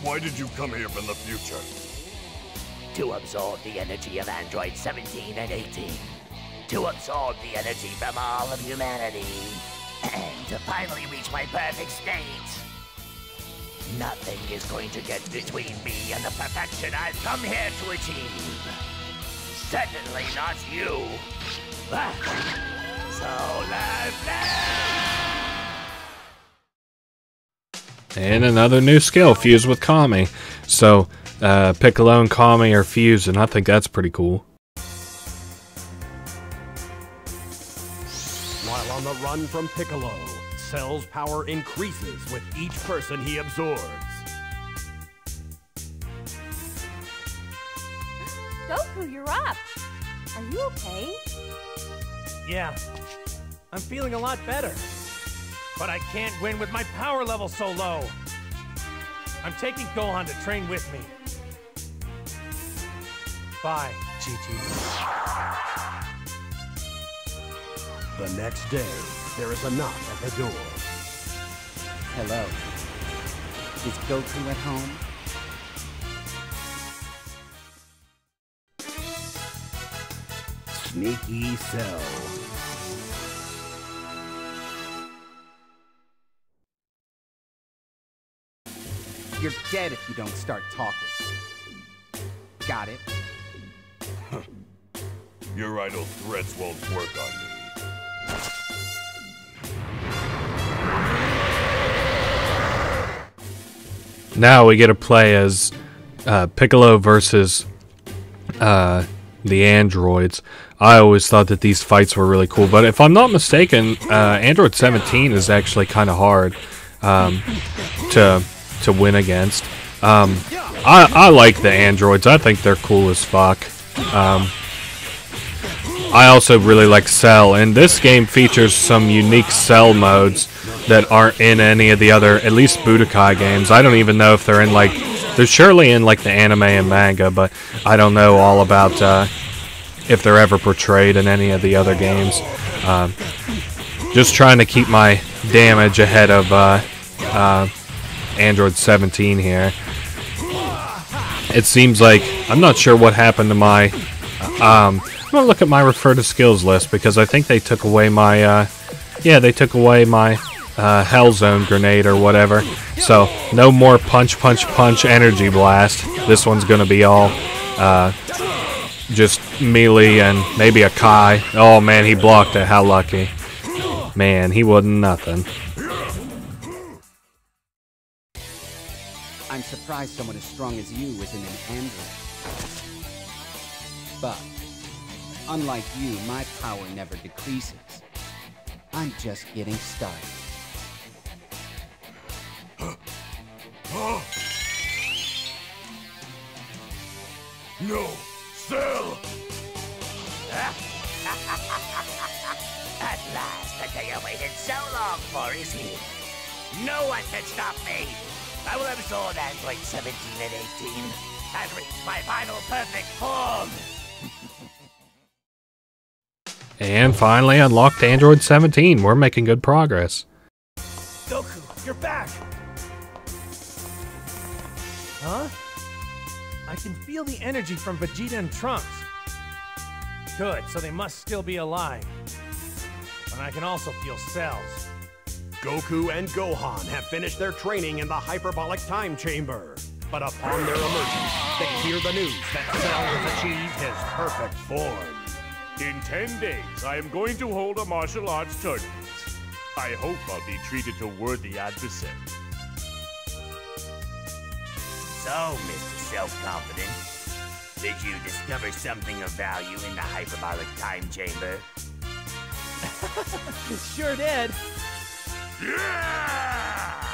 Why did you come here from the future? To absorb the energy of androids 17 and 18. to absorb the energy from all of humanity, and to finally reach my perfect state. Nothing is going to get between me and the perfection I've come here to achieve. Certainly not you. So let's And another new skill, fused with Kami. So, Piccolo and Kami are fused, and I think that's pretty cool. While on the run from Piccolo, Cell's power increases with each person he absorbs. Goku, you're up. Are you okay? Yeah, I'm feeling a lot better. But I can't win with my power level so low. I'm taking Gohan to train with me. Bye, Chi-Chi. The next day, there is a knock at the door. Hello. Is Goku at home? Sneaky Cell. You're dead if you don't start talking. Got it? Your idle threats won't work on me. Now we get to play as Piccolo versus the androids. I always thought that these fights were really cool, but if I'm not mistaken, Android 17 is actually kind of hard to win against. I like the androids. I think they're cool as fuck. I also really like Cell, and this game features some unique Cell modes that aren't in any of the other, at least Budokai games. I don't even know if they're in, like, they're surely in, like, the anime and manga, but I don't know all about if they're ever portrayed in any of the other games. Just trying to keep my damage ahead of Android 17 here. It seems like, I'm not sure what happened to my, I'm gonna look at my refer to skills list, because I think they took away my, yeah, they took away my Hell Zone grenade or whatever. So, no more punch, punch, punch energy blast. This one's gonna be all, just melee and maybe a Kai. Oh man, he blocked it, how lucky. Man, he wasn't nothing. I'm surprised someone as strong as you is in an android. But, unlike you, my power never decreases. I'm just getting started. No! Cell! At last, the day I waited so long for is here. No one can stop me. I will absorb Android 17 and 18 and reach my final perfect form. And finally unlocked Android 17. We're making good progress. Goku, you're back! Huh? I can feel the energy from Vegeta and Trunks. Good, so they must still be alive. But I can also feel cells. Goku and Gohan have finished their training in the hyperbolic time chamber. But upon their emergence, they hear the news that Cell has achieved his perfect form. In 10 days, I am going to hold a martial arts tournament. I hope I'll be treated to worthy adversary. So, Mr. Self-Confident, did you discover something of value in the hyperbolic time chamber? Sure did. Yeah!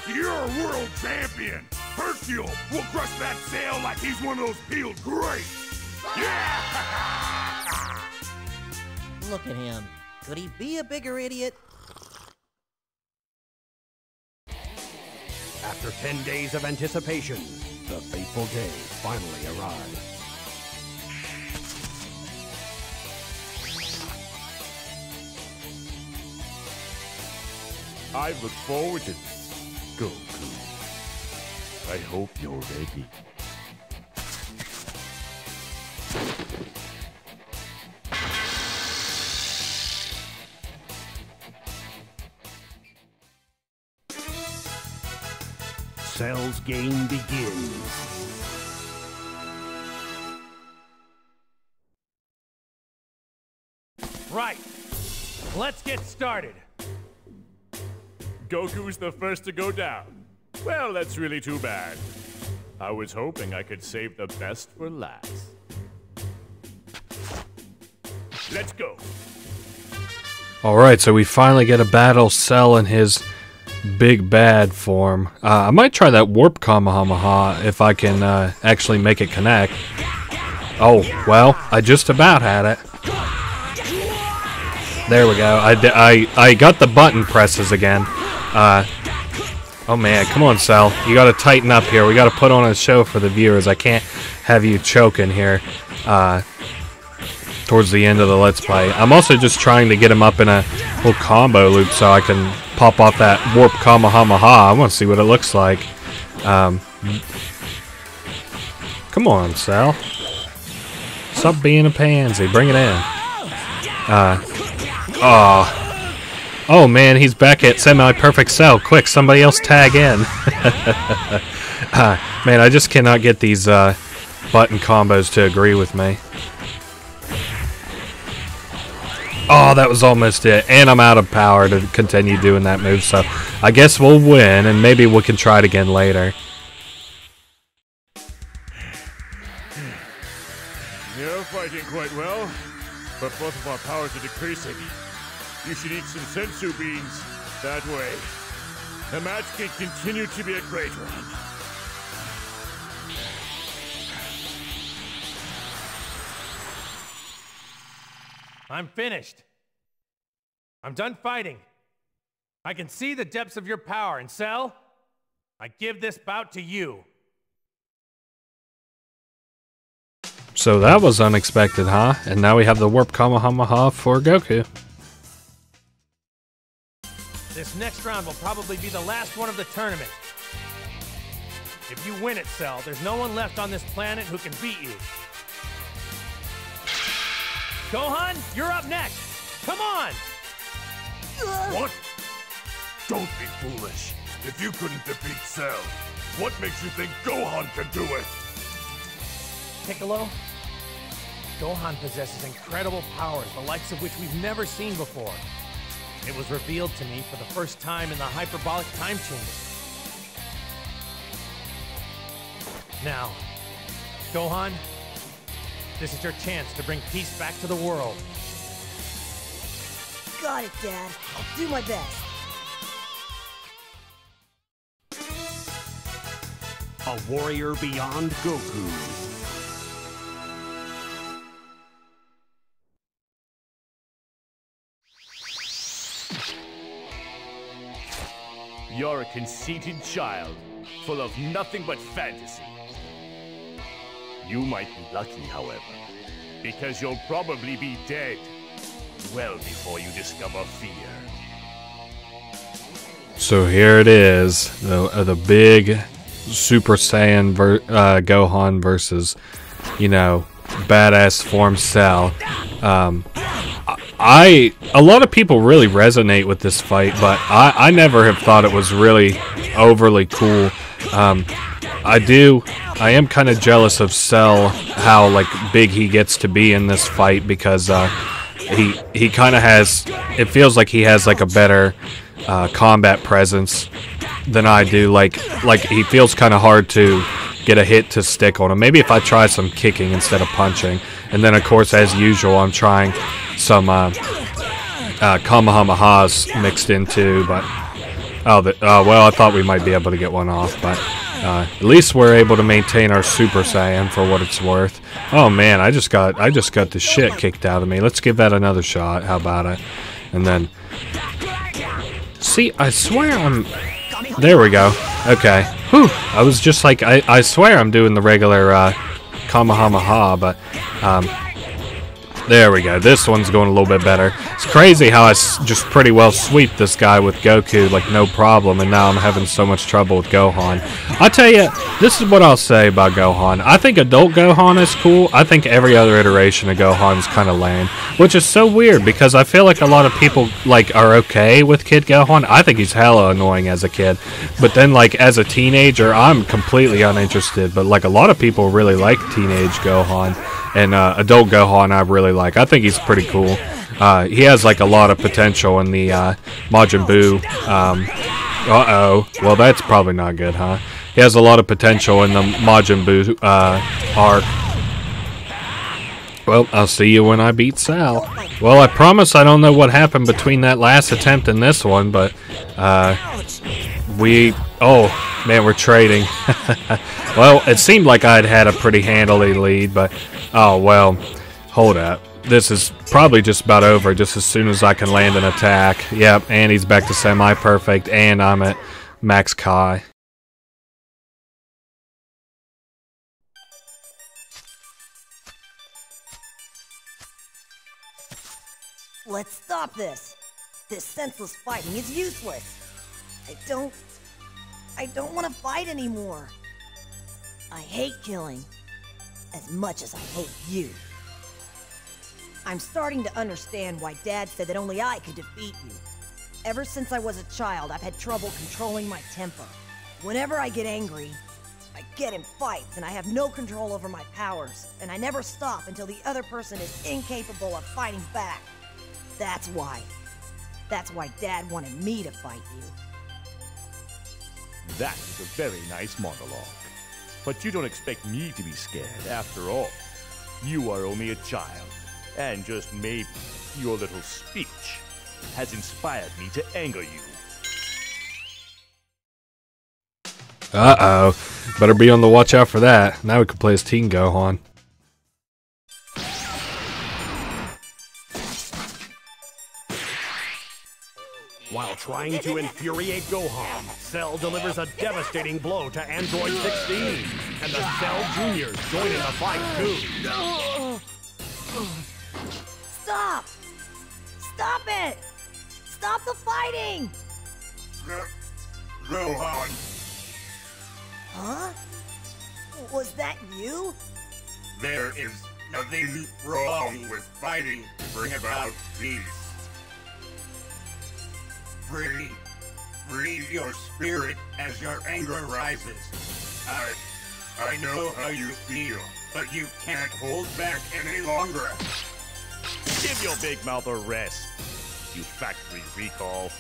You're a world champion! Hercule will crush that Cell like he's one of those peeled grapes! Yeah! Look at him. Could he be a bigger idiot? After 10 days of anticipation, the fateful day finally arrives. I've looked forward to this, Goku. I hope you're ready. Cell's game begins. Right. Let's get started. Goku's the first to go down. Well, that's really too bad. I was hoping I could save the best for last. Let's go. Alright, so we finally get a battle Cell in his big bad form. I might try that Warp Kamehameha if I can actually make it connect. Oh, well, I just about had it. There we go. I got the button presses again. Oh man, come on, Cell. You gotta tighten up here. We gotta put on a show for the viewers. I can't have you choking here towards the end of the Let's Play. I'm also just trying to get him up in a little combo loop so I can pop off that Warp Kamehameha. I want to see what it looks like. Come on, Cell. Stop being a pansy. Bring it in. Oh man, he's back at semi-perfect Cell. Quick, somebody else tag in. Man, I just cannot get these button combos to agree with me. Oh, that was almost it. And I'm out of power to continue doing that move, so I guess we'll win, and maybe we can try it again later. You're fighting quite well, but both of our powers are decreasing. You should eat some sensu beans. That way, the match can continue to be a great one. I'm finished. I'm done fighting. I can see the depths of your power, and Cell, I give this bout to you. So that was unexpected, huh? And now we have the Warp Kamehameha for Goku. This next round will probably be the last one of the tournament. If you win it, Cell, there's no one left on this planet who can beat you. Gohan, you're up next. Come on! What? Don't be foolish. If you couldn't defeat Cell, what makes you think Gohan can do it? Piccolo, Gohan possesses incredible powers, the likes of which we've never seen before. It was revealed to me for the first time in the hyperbolic time chamber. Now, Gohan, this is your chance to bring peace back to the world. Got it, Dad. I'll do my best. A warrior beyond Goku. You're a conceited child, full of nothing but fantasy. You might be lucky, however, because you'll probably be dead well before you discover fear. So here it is, the big Super Saiyan Gohan versus, you know, badass form Cell. A lot of people really resonate with this fight, but I never have thought it was really overly cool. I am kind of jealous of Cell, how like big he gets to be in this fight, because he kind of has, it feels like he has like a better combat presence than I do. Like he feels kind of hard to get a hit to stick on him. Maybe if I try some kicking instead of punching, and then of course as usual I'm trying some Kamehamehas mixed into, but well, I thought we might be able to get one off, but at least we're able to maintain our Super Saiyan for what it's worth. Oh man, I just got the shit kicked out of me. Let's give that another shot. How about it? And then, see, I swear I'm. There we go. Okay. Whew. I was just like, I swear I'm doing the regular Kamehameha, but There we go. This one's going a little bit better. It's crazy how I just pretty well sweep this guy with Goku, like, no problem, and now I'm having so much trouble with Gohan. I'll tell you, this is what I'll say about Gohan. I think adult Gohan is cool. I think every other iteration of Gohan is kind of lame, which is so weird because I feel like a lot of people, like, are okay with Kid Gohan. I think he's hella annoying as a kid, but then, like, as a teenager, I'm completely uninterested, but, like, a lot of people really like teenage Gohan. And adult Gohan I really like. I think he's pretty cool. He has like a lot of potential in the Majin Buu. Uh-oh. Well, that's probably not good, huh? He has a lot of potential in the Majin Buu arc. Well, I'll see you when I beat Sal. Well, I promise I don't know what happened between that last attempt and this one, but oh, man, we're trading. Well, it seemed like I'd had a pretty handily lead, but oh, well, hold up. This is probably just about over just as soon as I can land an attack. Yep, and he's back to semi-perfect, and I'm at max Kai. Let's stop this. This senseless fighting is useless. I don't want to fight anymore. I hate killing as much as I hate you. I'm starting to understand why Dad said that only I could defeat you. Ever since I was a child, I've had trouble controlling my temper. Whenever I get angry, I get in fights and I have no control over my powers, and I never stop until the other person is incapable of fighting back. That's why Dad wanted me to fight you. That is a very nice monologue. But you don't expect me to be scared, after all. You are only a child, and just maybe your little speech has inspired me to anger you. Uh-oh. Better be on the watch out for that. Now we can play as Teen Gohan. While trying to infuriate Gohan, Cell delivers a devastating blow to Android 16, and the Cell Juniors join in the fight too. Stop! Stop it! Stop the fighting! Gohan! Huh? Was that you? There is nothing wrong with fighting to bring about peace. Free your spirit as your anger rises. I know how you feel, but you can't hold back any longer. Give your big mouth a rest, you factory recall.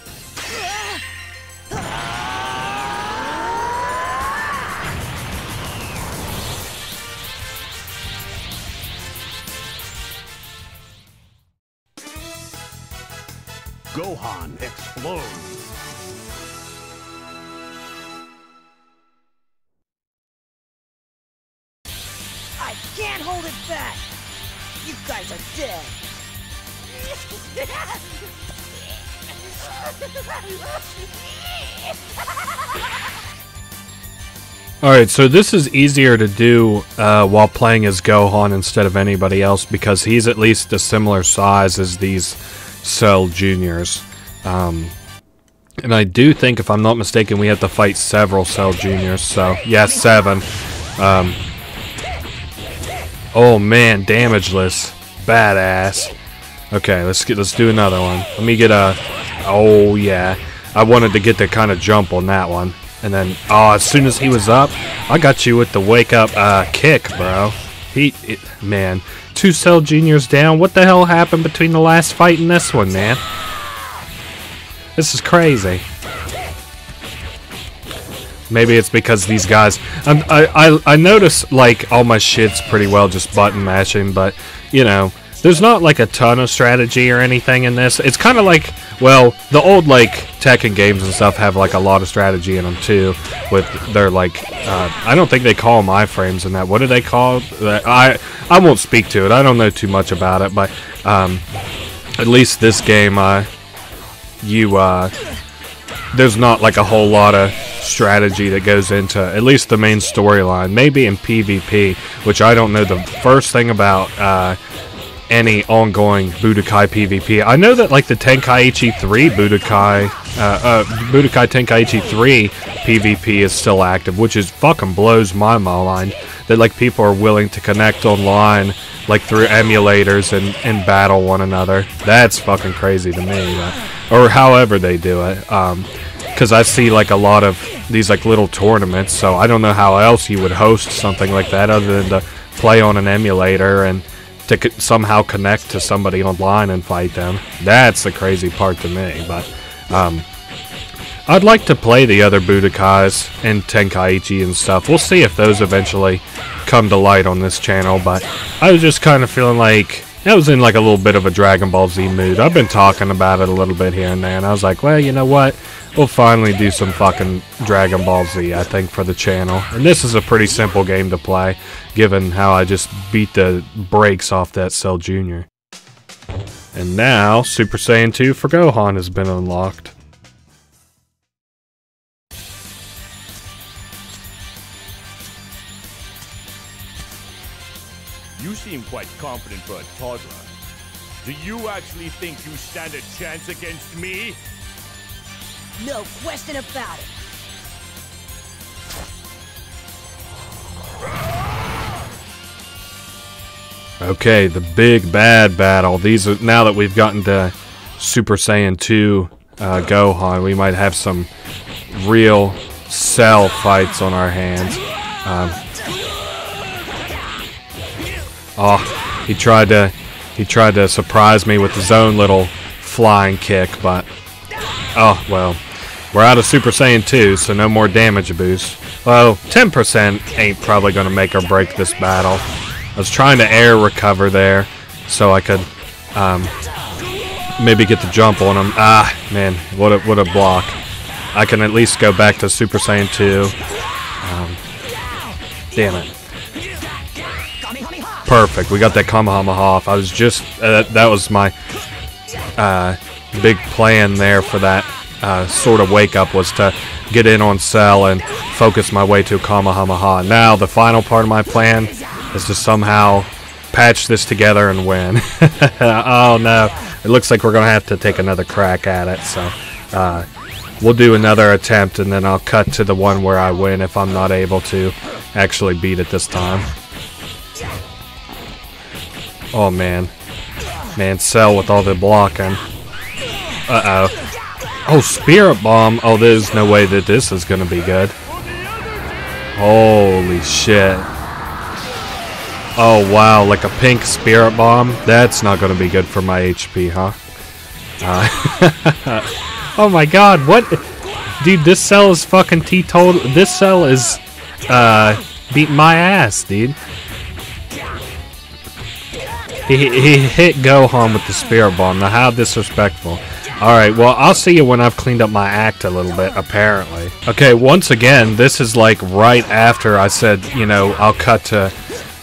Gohan explodes. I can't hold it back! You guys are dead! Alright, so this is easier to do while playing as Gohan instead of anybody else because he's at least a similar size as these Cell Juniors. And I do think, if I'm not mistaken, we have to fight several Cell Juniors, so yeah, 7. Oh man, damageless. Badass. Okay, let's do another one. Let me get a... Oh yeah. I wanted to get the kind of jump on that one. And then, oh, as soon as he was up, I got you with the wake up kick, bro. Man, 2 Cell Juniors down. What the hell happened between the last fight and this one, man? This is crazy. Maybe it's because these guys... I notice, like, all my shit's pretty well just button mashing, but, you know, there's not, like, a ton of strategy or anything in this. It's kind of like, well, the old, like, Tekken games and stuff have, like, a lot of strategy in them, too, with their, like, I don't think they call them iframes in that. What do they call it? I won't speak to it. I don't know too much about it, but, at least this game, there's not, like, a whole lot of strategy that goes into at least the main storyline. Maybe in PvP, which I don't know the first thing about. any ongoing Budokai PvP. I know that like the Tenkaichi 3 Budokai Tenkaichi 3 PvP is still active, which is fucking blows my mind that like people are willing to connect online like through emulators and battle one another. That's fucking crazy to me, or however they do it. Because I see like a lot of these like little tournaments, so I don't know how else you would host something like that other than to play on an emulator and to somehow connect to somebody online and fight them. That's the crazy part to me. But I'd like to play the other Budokais and Tenkaichi and stuff. We'll see if those eventually come to light on this channel, but I was just kind of feeling like I was in like a little bit of a Dragon Ball Z mood. I've been talking about it a little bit here and there, and I was like, well, you know what? We'll finally do some fucking Dragon Ball Z, I think, for the channel. And this is a pretty simple game to play, given how I just beat the brakes off that Cell Jr. And now, Super Saiyan 2 for Gohan has been unlocked. You seem quite confident for a toddler. Do you actually think you stand a chance against me? No question about it. Okay, the big bad battle. These are, now that we've gotten to Super Saiyan 2 Gohan, we might have some real Cell fights on our hands. Oh, he tried to surprise me with his own little flying kick, but oh well. We're out of Super Saiyan 2, so no more damage boost. Well, 10% ain't probably gonna make or break this battle. I was trying to air recover there, so I could maybe get the jump on him. Ah, man, what a block! I can at least go back to Super Saiyan 2. Damn it. Perfect, we got that Kamehameha off. I was just, that was my big plan there for that sort of wake-up, was to get in on Cell and focus my way to Kamehameha. Now, the final part of my plan is to somehow patch this together and win. Oh no, it looks like we're going to have to take another crack at it, so we'll do another attempt and then I'll cut to the one where I win if I'm not able to actually beat it this time. Oh man. Man, Cell with all the blocking. Uh-oh. Oh, Spirit Bomb. Oh, there's no way that this is gonna be good. Holy shit. Oh wow, like a pink Spirit Bomb? That's not gonna be good for my HP, huh? Oh my god, what? Dude, this Cell is fucking teetotal. This Cell is beating my ass, dude. He hit Gohan with the Spirit Bomb. Now, how disrespectful. Alright, well, I'll see you when I've cleaned up my act a little bit, apparently. Okay, once again, this is like right after I said, you know, I'll cut to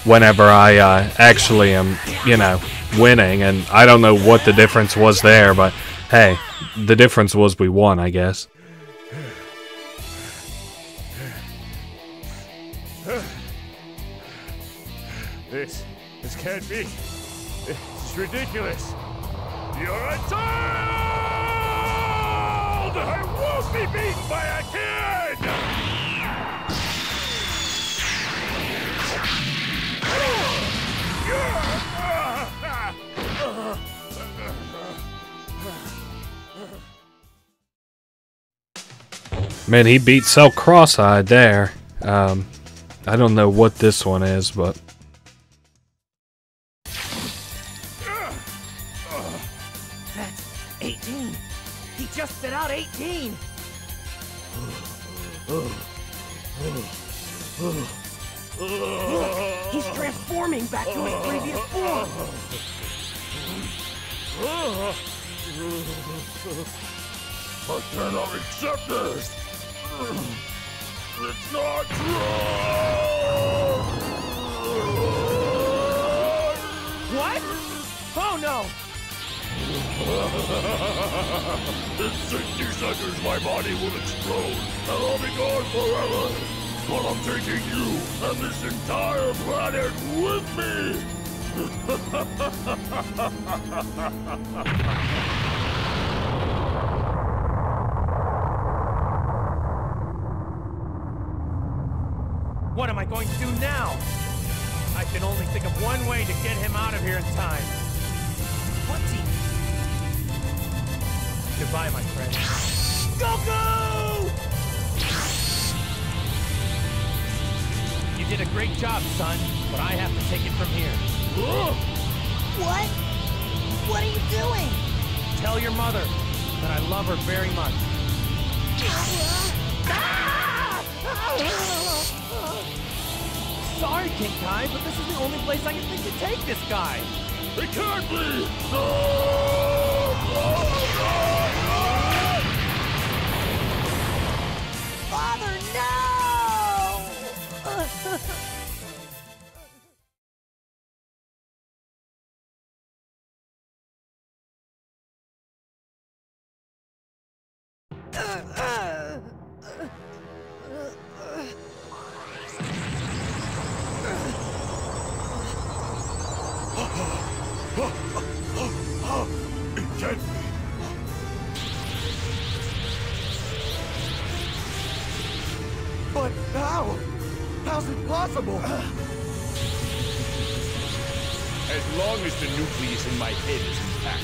whenever I actually am, you know, winning. And I don't know what the difference was there, but hey, the difference was we won, I guess. This can't be. This is ridiculous. You're a child! I won't be beaten by a kid! Man, he beat Cell cross-eyed there. I don't know what this one is, but... That's 18. He just spit out 18. He's transforming back to his previous form. I cannot accept this. It's not true. What? Oh no! In 60 seconds, my body will explode, and I'll be gone forever. But I'm taking you and this entire planet with me. What am I going to do now? I can only think of one way to get him out of here in time. What's he? Goodbye, my friend. Goku! You did a great job, son, but I have to take it from here. What? What are you doing? Tell your mother that I love her very much. Sorry, King Kai, but this is the only place I can think to take this guy. It can't be! Father, no! It can't be. But how? How's it possible? As long as the nucleus in my head is intact,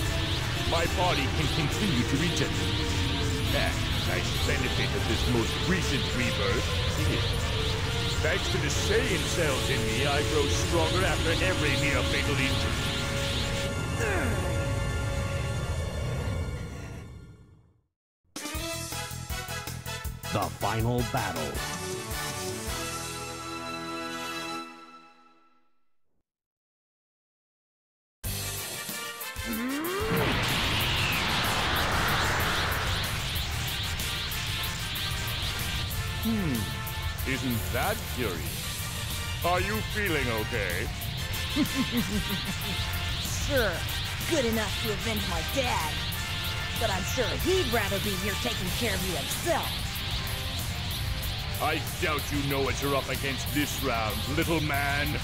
my body can continue to regenerate. And nice benefit of this most recent rebirth is, thanks to the Saiyan cells in me, I grow stronger after every near-fatal injury. The final battle. Isn't that curious? Are you feeling okay? Sure, good enough to avenge my dad. But I'm sure he'd rather be here taking care of you himself. I doubt you know what you're up against this round, little man.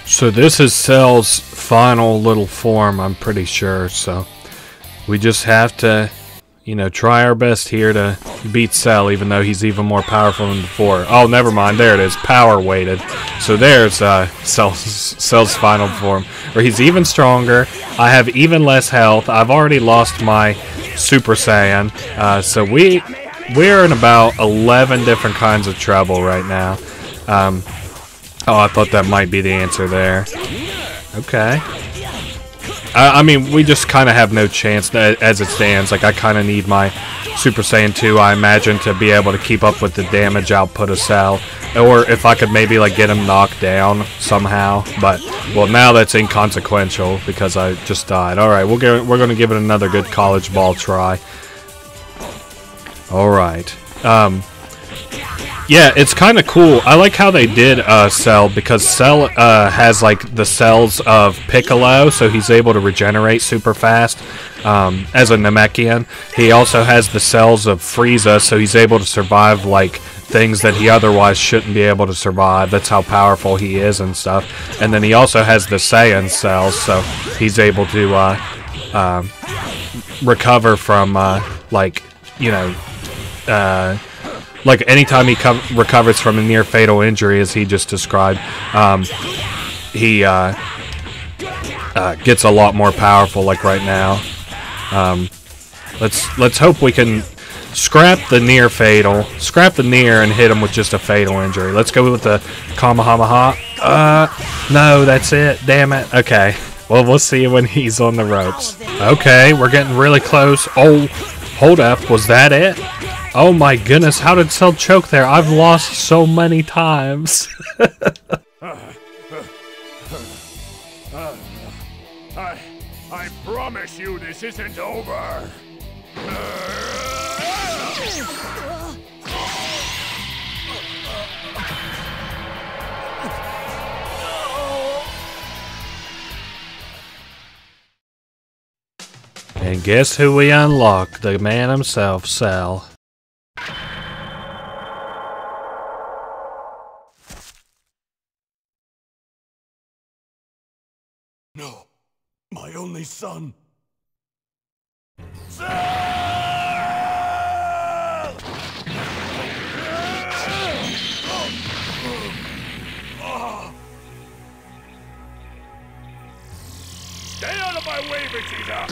So this is Cell's final little form, I'm pretty sure, so we just have to, you know, try our best here to beat Cell, even though he's even more powerful than before. Oh, never mind, there it is, power weighted. So there's Cell's final form, where he's even stronger, I have even less health, I've already lost my Super Saiyan, so we're in about 11 different kinds of trouble right now. Oh, I thought that might be the answer there. Okay. I mean, we just kind of have no chance as it stands. Like, I kind of need my Super Saiyan 2, I imagine, to be able to keep up with the damage output of Cell. Or if I could maybe, like, get him knocked down somehow. But, well, now that's inconsequential because I just died. Alright, we're going to give it another good college ball try. Alright. Yeah, it's kind of cool. I like how they did Cell, because Cell has like the cells of Piccolo, so he's able to regenerate super fast as a Namekian. He also has the cells of Frieza, so he's able to survive like things that he otherwise shouldn't be able to survive. That's how powerful he is and stuff. And then he also has the Saiyan cells, so he's able to recover from like, you know, like anytime he recovers from a near fatal injury, as he just described, he gets a lot more powerful. Like right now, let's hope we can scrap the near fatal, and hit him with just a fatal injury. Let's go with the Kamehameha. No, that's it. Damn it. Okay. Well, we'll see when he's on the ropes. Okay, we're getting really close. Oh, hold up. Was that it? Oh my goodness, how did Cell choke there? I've lost so many times. I promise you this isn't over. And guess who we unlock? The man himself, Cell. My only son. Stay out of my way, Vegeta!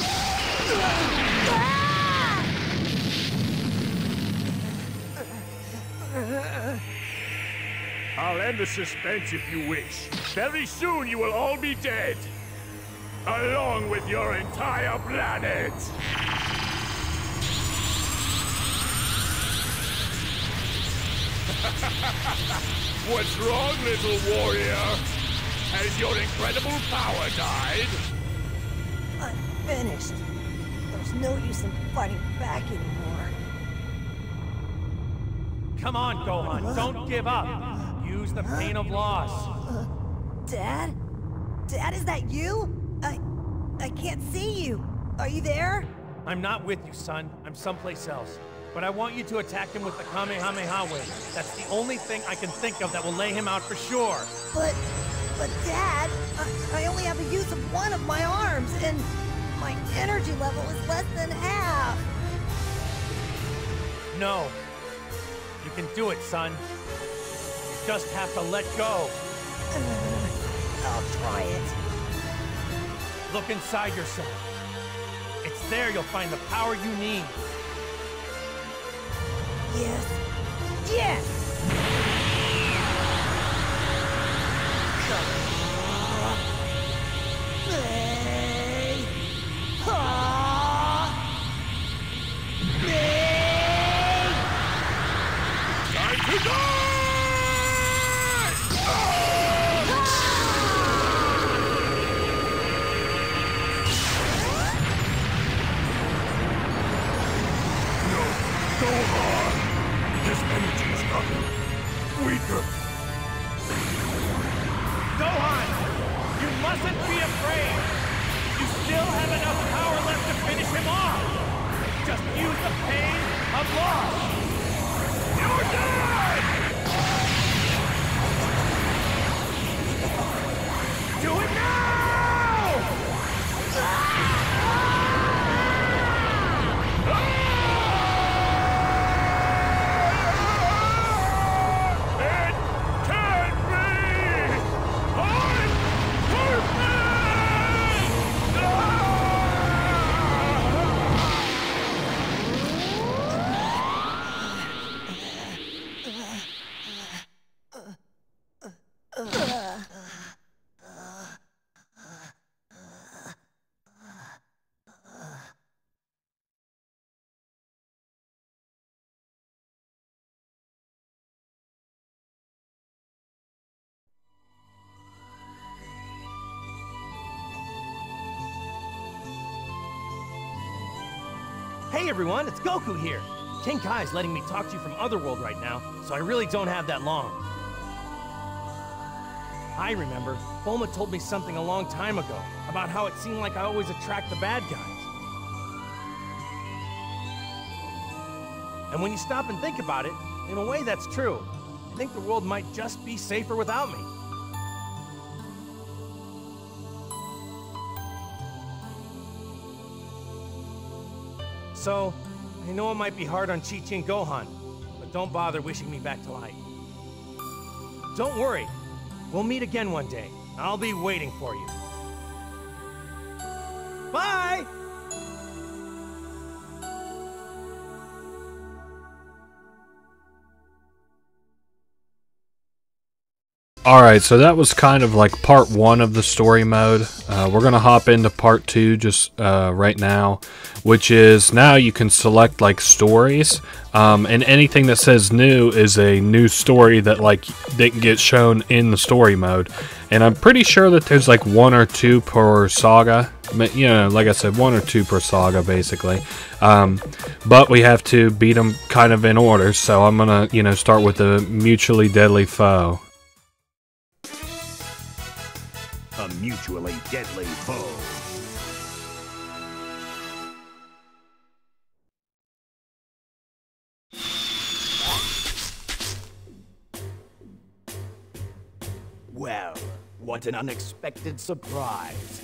I'll end the suspense if you wish. Very soon you will all be dead. Along with your entire planet! What's wrong, little warrior? Has your incredible power died? I'm finished. There's no use in fighting back anymore. Come on, Gohan, don't give up. Use the pain of loss. Dad? Dad, is that you? I can't see you. Are you there? I'm not with you, son. I'm someplace else. But I want you to attack him with the Kamehameha wave. That's the only thing I can think of that will lay him out for sure. But Dad, I only have a use of one of my arms, and my energy level is less than half. No. You can do it, son. You just have to let go. I'll try it. Look inside yourself. It's there you'll find the power you need. Yes. Yes! Time to die! Gohan! His energy is gotten weaker. Gohan! You mustn't be afraid! You still have enough power left to finish him off! Just use the pain of loss! You're dead! Do it now! Hey everyone, it's Goku here! King Kai's letting me talk to you from Otherworld right now, so I really don't have that long. I remember, Bulma told me something a long time ago, about how it seemed like I always attract the bad guys. And when you stop and think about it, in a way that's true. I think the world might just be safer without me. So, I know it might be hard on Chi-Chi and Gohan, but don't bother wishing me back to life. Don't worry, we'll meet again one day. I'll be waiting for you. Bye! Alright, so that was kind of like part 1 of the story mode. We're going to hop into part 2 just right now, which is now you can select like stories, and anything that says new is a new story that like didn't get shown in the story mode. And I'm pretty sure that there's like 1 or 2 per saga, you know, like I said, 1 or 2 per saga basically. But we have to beat them kind of in order, so I'm going to, you know, start with the mutually deadly foe. A mutually deadly foe. Well, what an unexpected surprise.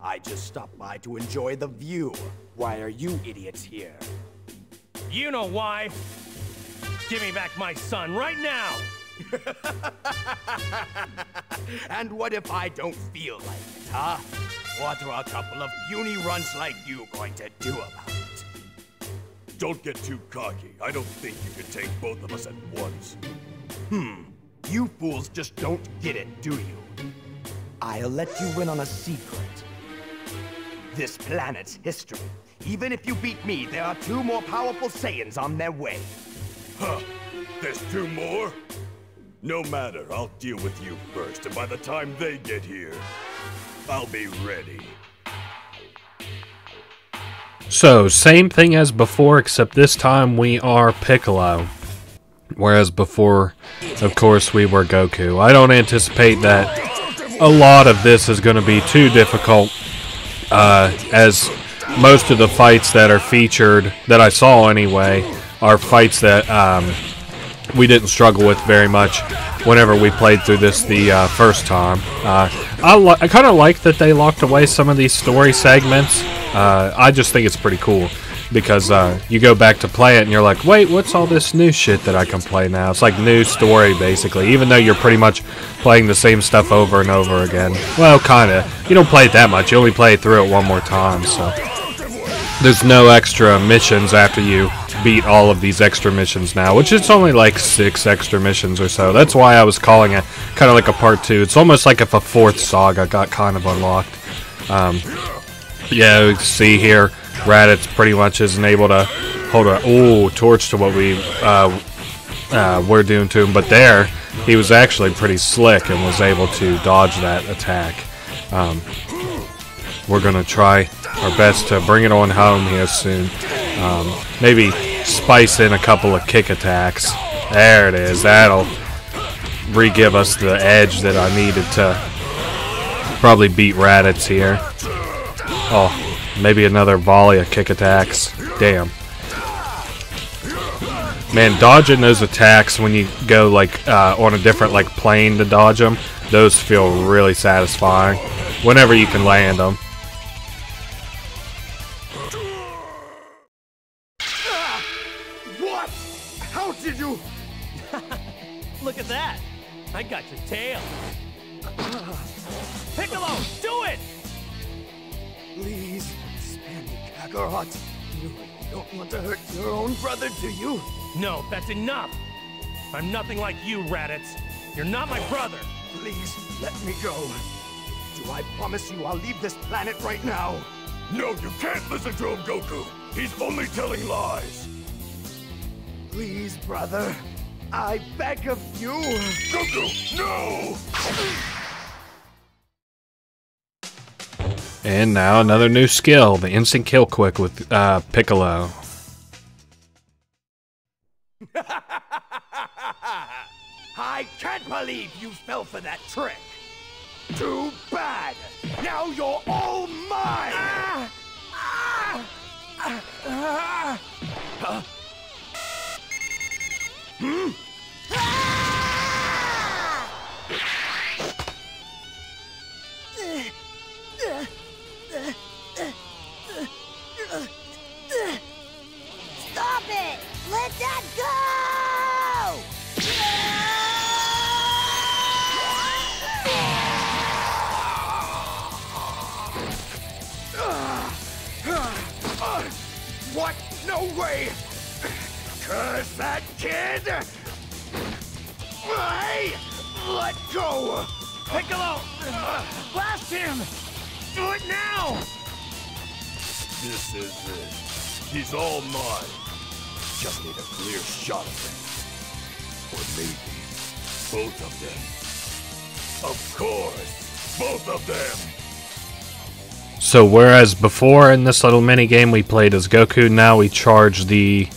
I just stopped by to enjoy the view. Why are you idiots here? You know why. Give me back my son right now! And what if I don't feel like it, huh? What are a couple of puny runts like you going to do about it? Don't get too cocky. I don't think you can take both of us at once. You fools just don't get it, do you? I'll let you in on a secret. This planet's history. Even if you beat me, there are 2 more powerful Saiyans on their way. Huh? There's 2 more? No matter, I'll deal with you first, and by the time they get here, I'll be ready. So, same thing as before, except this time we are Piccolo. Whereas before, of course, we were Goku. I don't anticipate that a lot of this is going to be too difficult, as most of the fights that are featured, that I saw anyway, are fights that we didn't struggle with very much whenever we played through this the first time. I kind of like that they locked away some of these story segments. I just think it's pretty cool because you go back to play it and you're like, wait, what's all this new shit that I can play now? It's like new story basically, even though you're pretty much playing the same stuff over and over again. Well, kind of. You don't play it that much. You only play through it one more time, so there's no extra missions after you beat all of these extra missions now, which is only like 6 extra missions or so. That's why I was calling it kind of like a part 2. It's almost like if a 4th saga got kind of unlocked. Yeah, you can see here, Raditz pretty much isn't able to hold a torch to what we're doing to him, but there, he was actually pretty slick and was able to dodge that attack. We're going to try our best to bring it on home here soon. Maybe spice in a couple of kick attacks. There it is. That'll re-give us the edge that I needed to probably beat Raditz here. Oh, maybe another volley of kick attacks. Damn. Man, dodging those attacks when you go like on a different like plane to dodge them, those feel really satisfying whenever you can land them. What? How did you? Look at that! I got your tail! Piccolo, do it! Please, spare me, Kakarot. You don't want to hurt your own brother, do you? No, that's enough! I'm nothing like you, Raditz. You're not my brother! Please, let me go. Do I promise you I'll leave this planet right now? No, you can't listen to him, Goku! He's only telling lies! Please, brother. I beg of you. Goku, no! And now another new skill, the instant kill quick with Piccolo. I can't believe you fell for that trick. Too bad. Now you're all mine. Huh? Stop it! Let that go! What? No way! Curse that kid! Hey! Let go! Piccolo! Blast him! Do it now! This is it. He's all mine. Just need a clear shot of him. Or maybe both of them. Of course! Both of them! So whereas before in this little mini game we played as Goku, now we charge the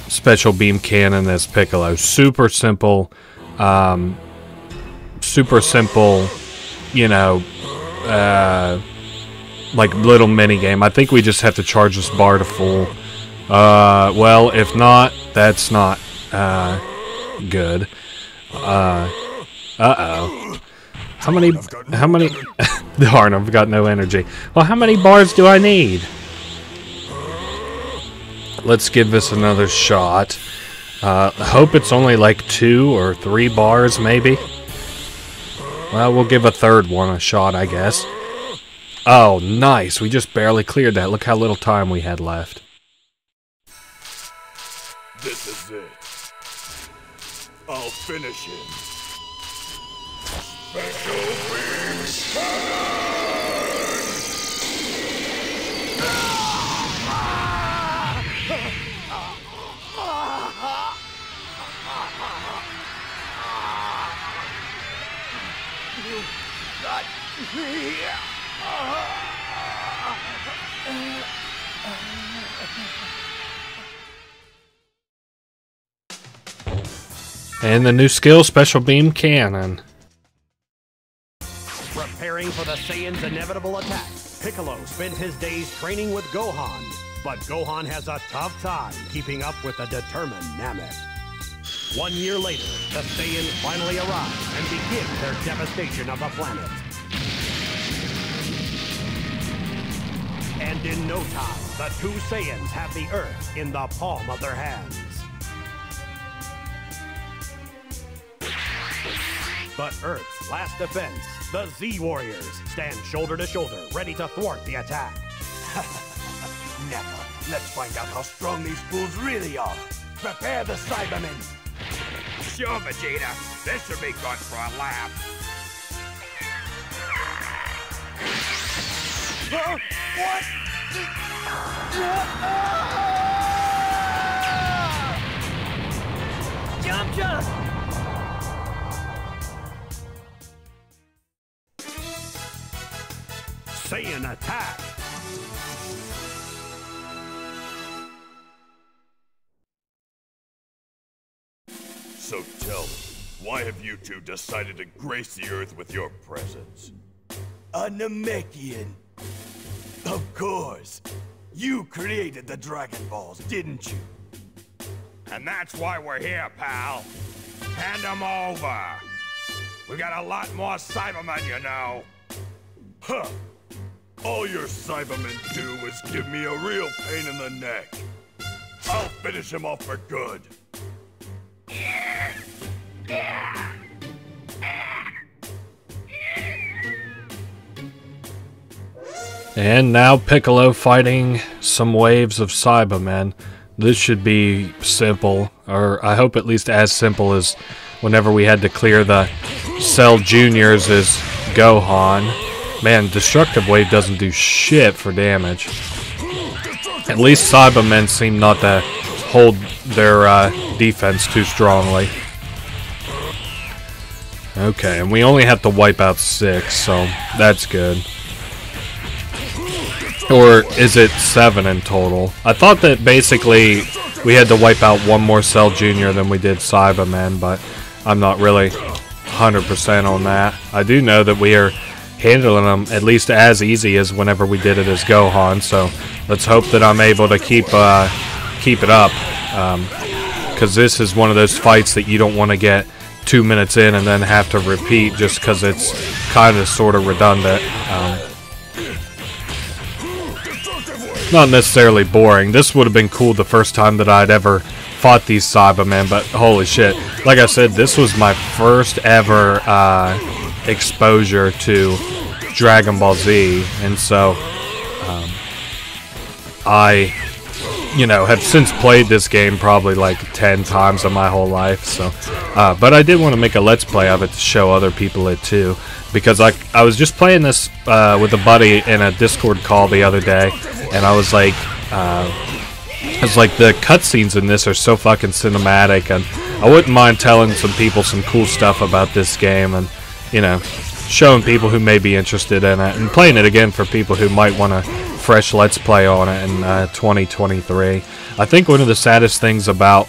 special beam cannon as Piccolo. Super simple, you know, like little mini game. I think we just have to charge this bar to full. Well, if not, that's not good. Uh-oh. How many, darn, I've got no energy. Well, how many bars do I need? Let's give this another shot. I hope it's only like 2 or 3 bars, maybe. Well, we'll give a third one a shot, I guess. Oh, nice. We just barely cleared that. Look how little time we had left. This is it. I'll finish him. Special Beam You got me. And the new skill, Special Beam Cannon. Preparing for the Saiyan's inevitable attack, Piccolo spent his days training with Gohan, but Gohan has a tough time keeping up with the determined Namek. 1 year later, the Saiyans finally arrive and begin their devastation of the planet. And in no time, the 2 Saiyans have the Earth in the palm of their hands. But Earth's last defense, the Z-Warriors, stand shoulder to shoulder, ready to thwart the attack. Never. Let's find out how strong these fools really are. Prepare the Cybermen. Sure, Vegeta. This should be good for a laugh. Huh? What? Jump, jump! Saiyan attack! So tell me, why have you two decided to grace the Earth with your presence? A Namekian. Of course. You created the Dragon Balls, didn't you? And that's why we're here, pal. Hand them over. We got a lot more Cybermen, you know. Huh. All your Cybermen do is give me a real pain in the neck. I'll finish him off for good. And now Piccolo fighting some waves of Cybermen. This should be simple, or I hope at least as simple as whenever we had to clear the Cell Juniors as Gohan. Man, Destructive Wave doesn't do shit for damage. At least Cybermen seem not to hold their defense too strongly. Okay, and we only have to wipe out 6, so that's good. Or is it 7 in total? I thought that basically we had to wipe out 1 more Cell Junior than we did Cybermen, but I'm not really 100% on that. I do know that we are handling them at least as easy as whenever we did it as Gohan, so let's hope that I'm able to keep it up, because this is one of those fights that you don't want to get 2 minutes in and then have to repeat just because it's kind of sort of redundant. Not necessarily boring. This would have been cool the first time that I'd ever fought these Cybermen, but holy shit. Like I said, this was my first ever exposure to Dragon Ball Z, and so I, have since played this game probably like 10 times in my whole life, so but I did want to make a Let's Play of it to show other people it too, because I was just playing this with a buddy in a Discord call the other day, and I was like, the cutscenes in this are so fucking cinematic, and I wouldn't mind telling some people some cool stuff about this game, and showing people who may be interested in it, and playing it again for people who might want a fresh Let's Play on it in 2023. I think one of the saddest things about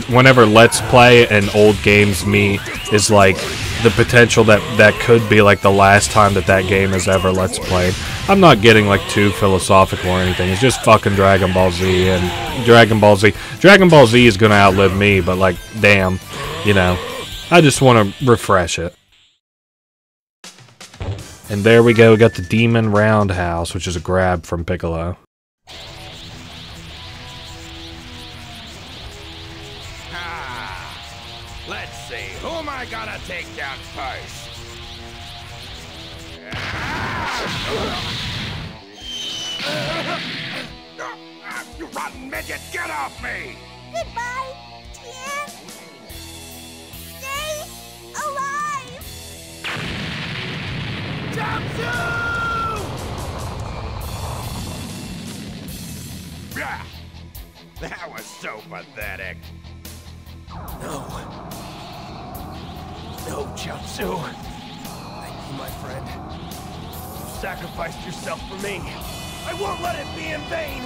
whenever Let's Play and old games meet is like the potential that could be like the last time that game is ever Let's Played. I'm not getting like too philosophical or anything. It's just fucking Dragon Ball Z, and Dragon Ball Z is gonna outlive me, but like damn, I just want to refresh it. And there we go, we got the Demon Roundhouse, which is a grab from Piccolo. Let's see, who am I gonna take down first? You rotten midget, get off me! Goodbye, Tien. Stay alive. Yeah, that was so pathetic. No. No, Jutsu. Thank you, my friend. You sacrificed yourself for me. I won't let it be in vain.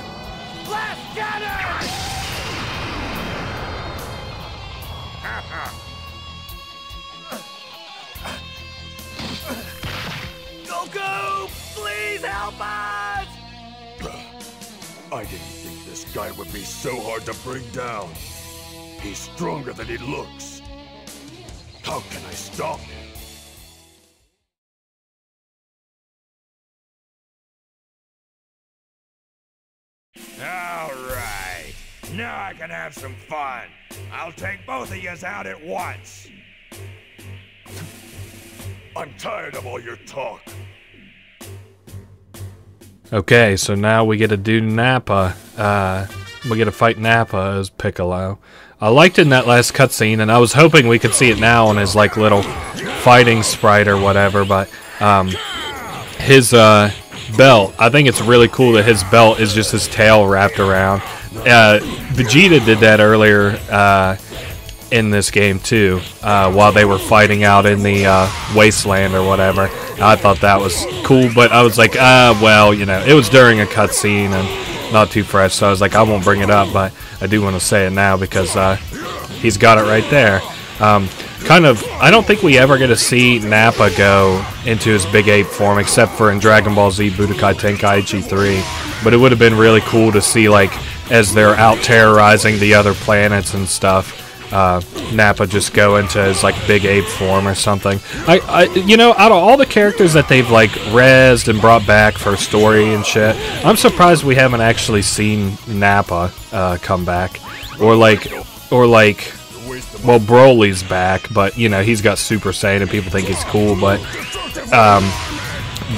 Blast cannon! Goku, please help us! I didn't think this guy would be so hard to bring down. He's stronger than he looks. How can I stop him? All right. Now I can have some fun. I'll take both of yous out at once. I'm tired of all your talk. Okay, so now we get to do Nappa. We get to fight Nappa as Piccolo. I liked it in that last cutscene, and I was hoping we could see it now on his like little fighting sprite or whatever. But his belt, I think it's really cool that his belt is just his tail wrapped around. Vegeta did that earlier in this game too, while they were fighting out in the wasteland or whatever. I thought that was cool, but I was like, well, you know, it was during a cutscene and not too fresh, so I was like, I won't bring it up, but I do want to say it now because he's got it right there. I don't think we ever get to see Nappa go into his big ape form, except for in Dragon Ball Z Budokai Tenkaichi 3, but it would have been really cool to see, like, as they're out terrorizing the other planets and stuff, Nappa just go into his like big ape form or something. You know, out of all the characters that they've like rezzed and brought back for story and shit, I'm surprised we haven't actually seen Nappa come back, or like, well, Broly's back, but you know he's got Super Saiyan and people think he's cool, but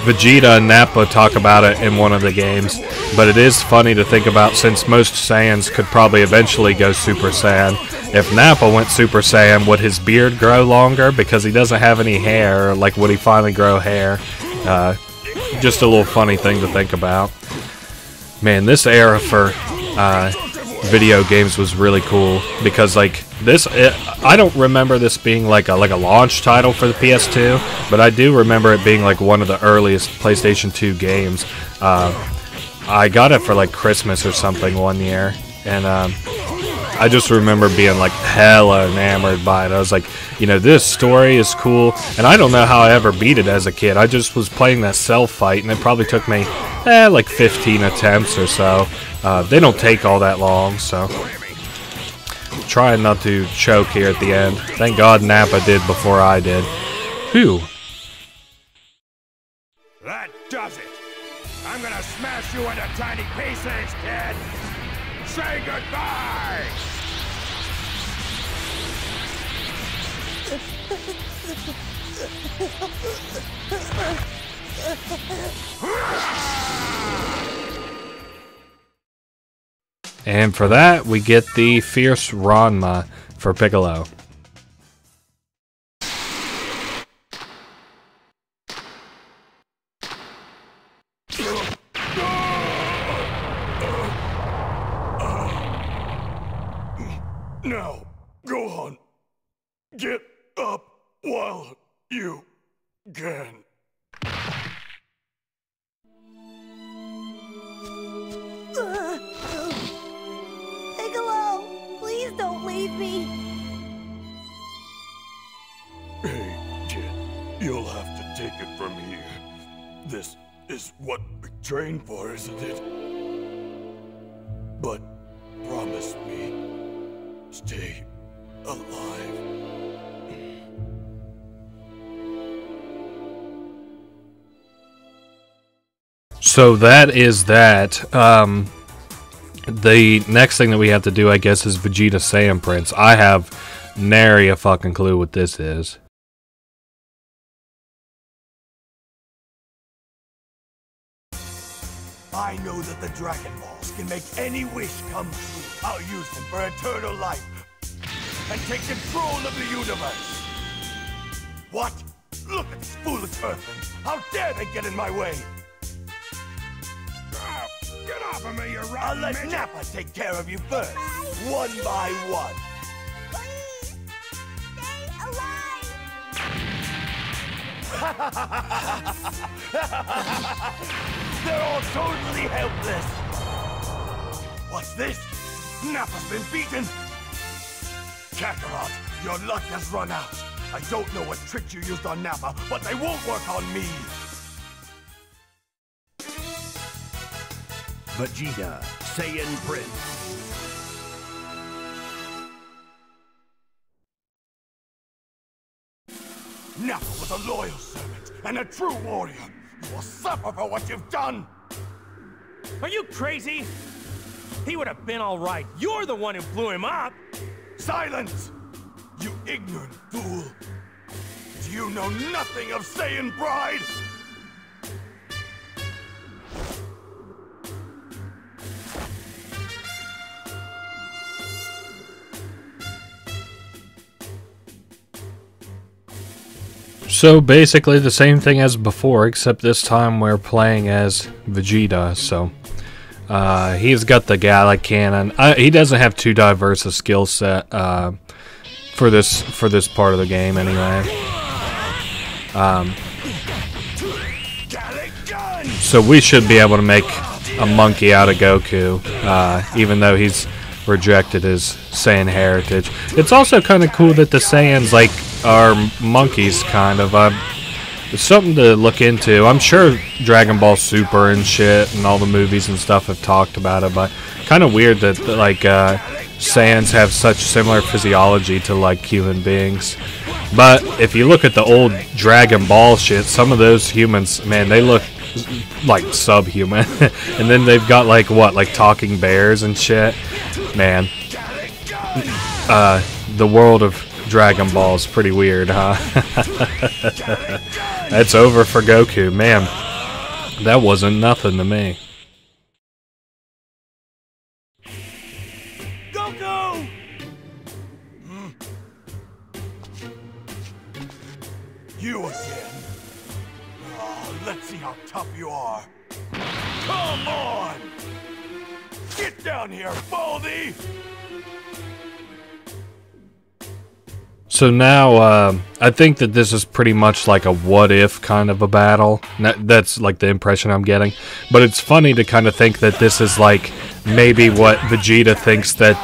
Vegeta and Nappa talk about it in one of the games. But it is funny to think about, since most Saiyans could probably eventually go Super Saiyan. If Nappa went Super Saiyan, would his beard grow longer because he doesn't have any hair? Like, would he finally grow hair? Just a little funny thing to think about. Man, this era for video games was really cool because, like, I don't remember this being like a launch title for the PS2, but I do remember it being like one of the earliest PlayStation 2 games. I got it for like Christmas or something one year, and I just remember being like hella enamored by it. I was like, you know, this story is cool, and I don't know how I ever beat it as a kid. I just was playing that self fight, and it probably took me like 15 attempts or so. They don't take all that long, so trying not to choke here at the end. Thank God Nappa did before I did. Phew. That does it. I'm gonna smash you into tiny pieces, kid. Say goodbye. And for that, we get the Fierce Ranma for Piccolo. Now, Gohan, get up while you can. Piccolo, please don't leave me. Hey, kid, you'll have to take it from here. This is what we train for, isn't it? But promise me, stay alive. So that is that. The next thing that we have to do, I guess, is Vegeta Saiyan Prince. I have nary a fucking clue what this is. I know that the Dragon Balls can make any wish come true. I'll use them for eternal life and take control of the universe. What? Look at these foolish Earthlings. How dare they get in my way? Get off of me, you rotten I'll let midget. Nappa take care of you first, one by one. Please, stay alive. They're all totally helpless. What's this? Nappa's been beaten. Kakarot, your luck has run out. I don't know what tricks you used on Nappa, but they won't work on me. Vegeta, Saiyan Prince. Nappa was a loyal servant and a true warrior. You will suffer for what you've done. Are you crazy? He would have been all right. You're the one who blew him up. Silence! You ignorant fool. Do you know nothing of Saiyan pride? So basically the same thing as before, except this time we're playing as Vegeta. So he's got the Gallic cannon. He doesn't have too diverse a skill set for this part of the game anyway. So we should be able to make a monkey out of Goku, even though he's rejected his Saiyan heritage. It's also kind of cool that the Saiyans are monkeys, kind of. It's something to look into. I'm sure Dragon Ball Super and shit and all the movies and stuff have talked about it, but kind of weird that Saiyans have such similar physiology to human beings. But if you look at the old Dragon Ball shit, some of those humans, man, they look like subhuman. And then they've got talking bears and shit. Man, the world of Dragon Ball is pretty weird, huh? It's over for Goku. Man, that wasn't nothing to me. Goku! You again? Oh, let's see how tough you are. Come on! Get down here, Baldy! So now, I think that this is pretty much like a what-if kind of a battle. That's the impression I'm getting. But it's funny to kind of think that this is maybe what Vegeta thinks that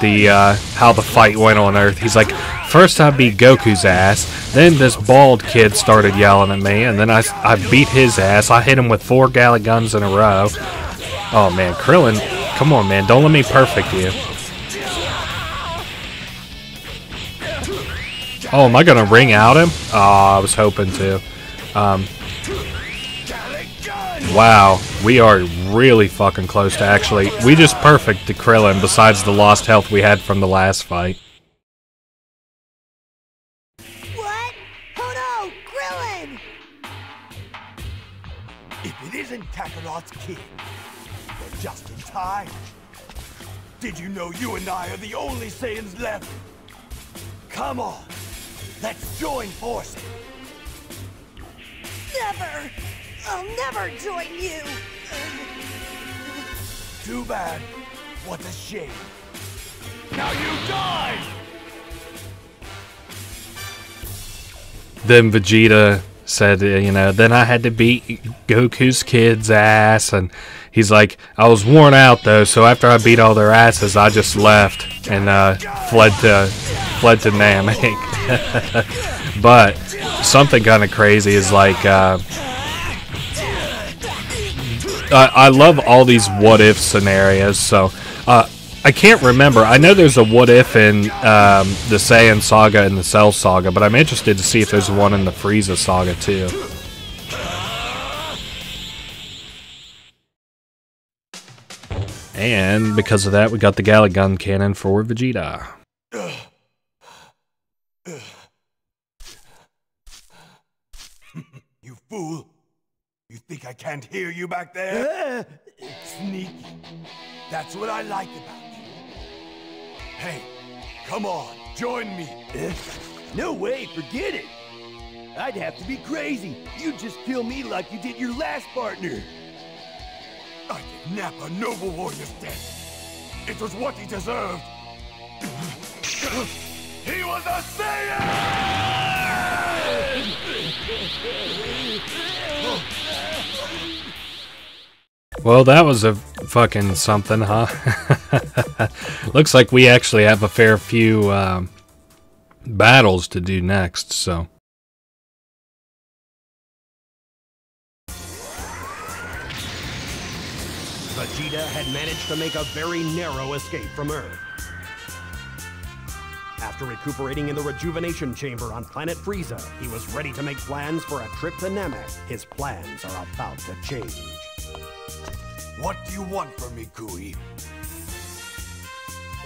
how the fight went on Earth. He's like, first I beat Goku's ass, then this bald kid started yelling at me, and then I beat his ass. I hit him with 4 Gallic guns in a row. Oh man, Krillin, come on man, don't let me perfect you. Oh, am I gonna ring out him? Oh, I was hoping to. Wow, we are really fucking close to actually. We just perfected Krillin besides the lost health we had from the last fight. What? Oh no, Krillin! If it isn't Kakarot's kid, you're just in time. Did you know you and I are the only Saiyans left? Come on. Let's join forces. Never! I'll never join you! Too bad. What a shame. Now you die! Then Vegeta said, then I had to beat Goku's kid's ass, and he's like, I was worn out though, so after I beat all their asses, I just left and fled to Namek. But something kind of crazy is I love all these what-if scenarios. So I can't remember. I know there's a what-if in the Saiyan Saga and the Cell Saga, but I'm interested to see if there's one in the Frieza Saga too. And because of that, we got the Galick Gun Cannon for Vegeta. You fool! You think I can't hear you back there? Sneaky. That's what I like about you. Hey, come on, join me. No way, forget it. I'd have to be crazy. You'd just kill me like you did your last partner. I kidnap a noble warrior's death. It was what he deserved. He was a Saiyan! Well, that was a fucking something, huh? Looks like we actually have a fair few battles to do next, so. Vegeta had managed to make a very narrow escape from Earth. After recuperating in the rejuvenation chamber on planet Frieza, he was ready to make plans for a trip to Namek. His plans are about to change. What do you want from me, Kui?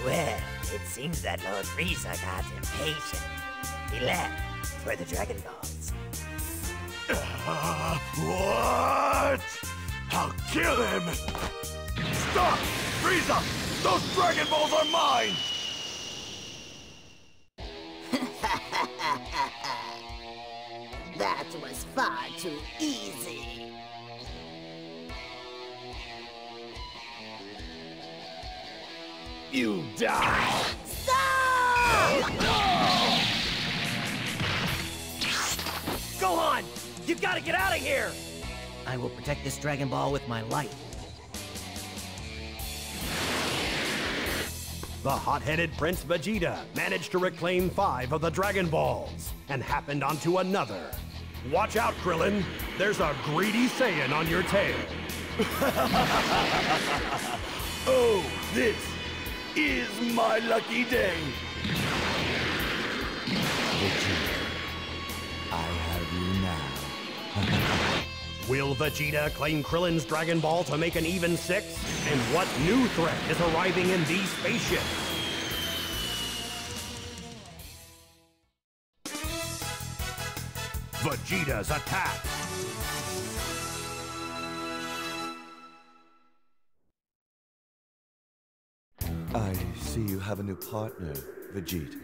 Well, it seems that Lord Frieza got impatient. He left for the Dragon Balls. What? I'll kill him! Stop! Frieza! Those Dragon Balls are mine! That was far too easy. You die! Stop! Gohan! You've got to get out of here! I will protect this Dragon Ball with my life. The hot-headed Prince Vegeta managed to reclaim 5 of the Dragon Balls and happened onto another. Watch out, Krillin. There's a greedy Saiyan on your tail. Oh, this is my lucky day. I have you now. Will Vegeta claim Krillin's Dragon Ball to make an even 6? And what new threat is arriving in these spaceships? Vegeta's attack! I see you have a new partner, Vegeta.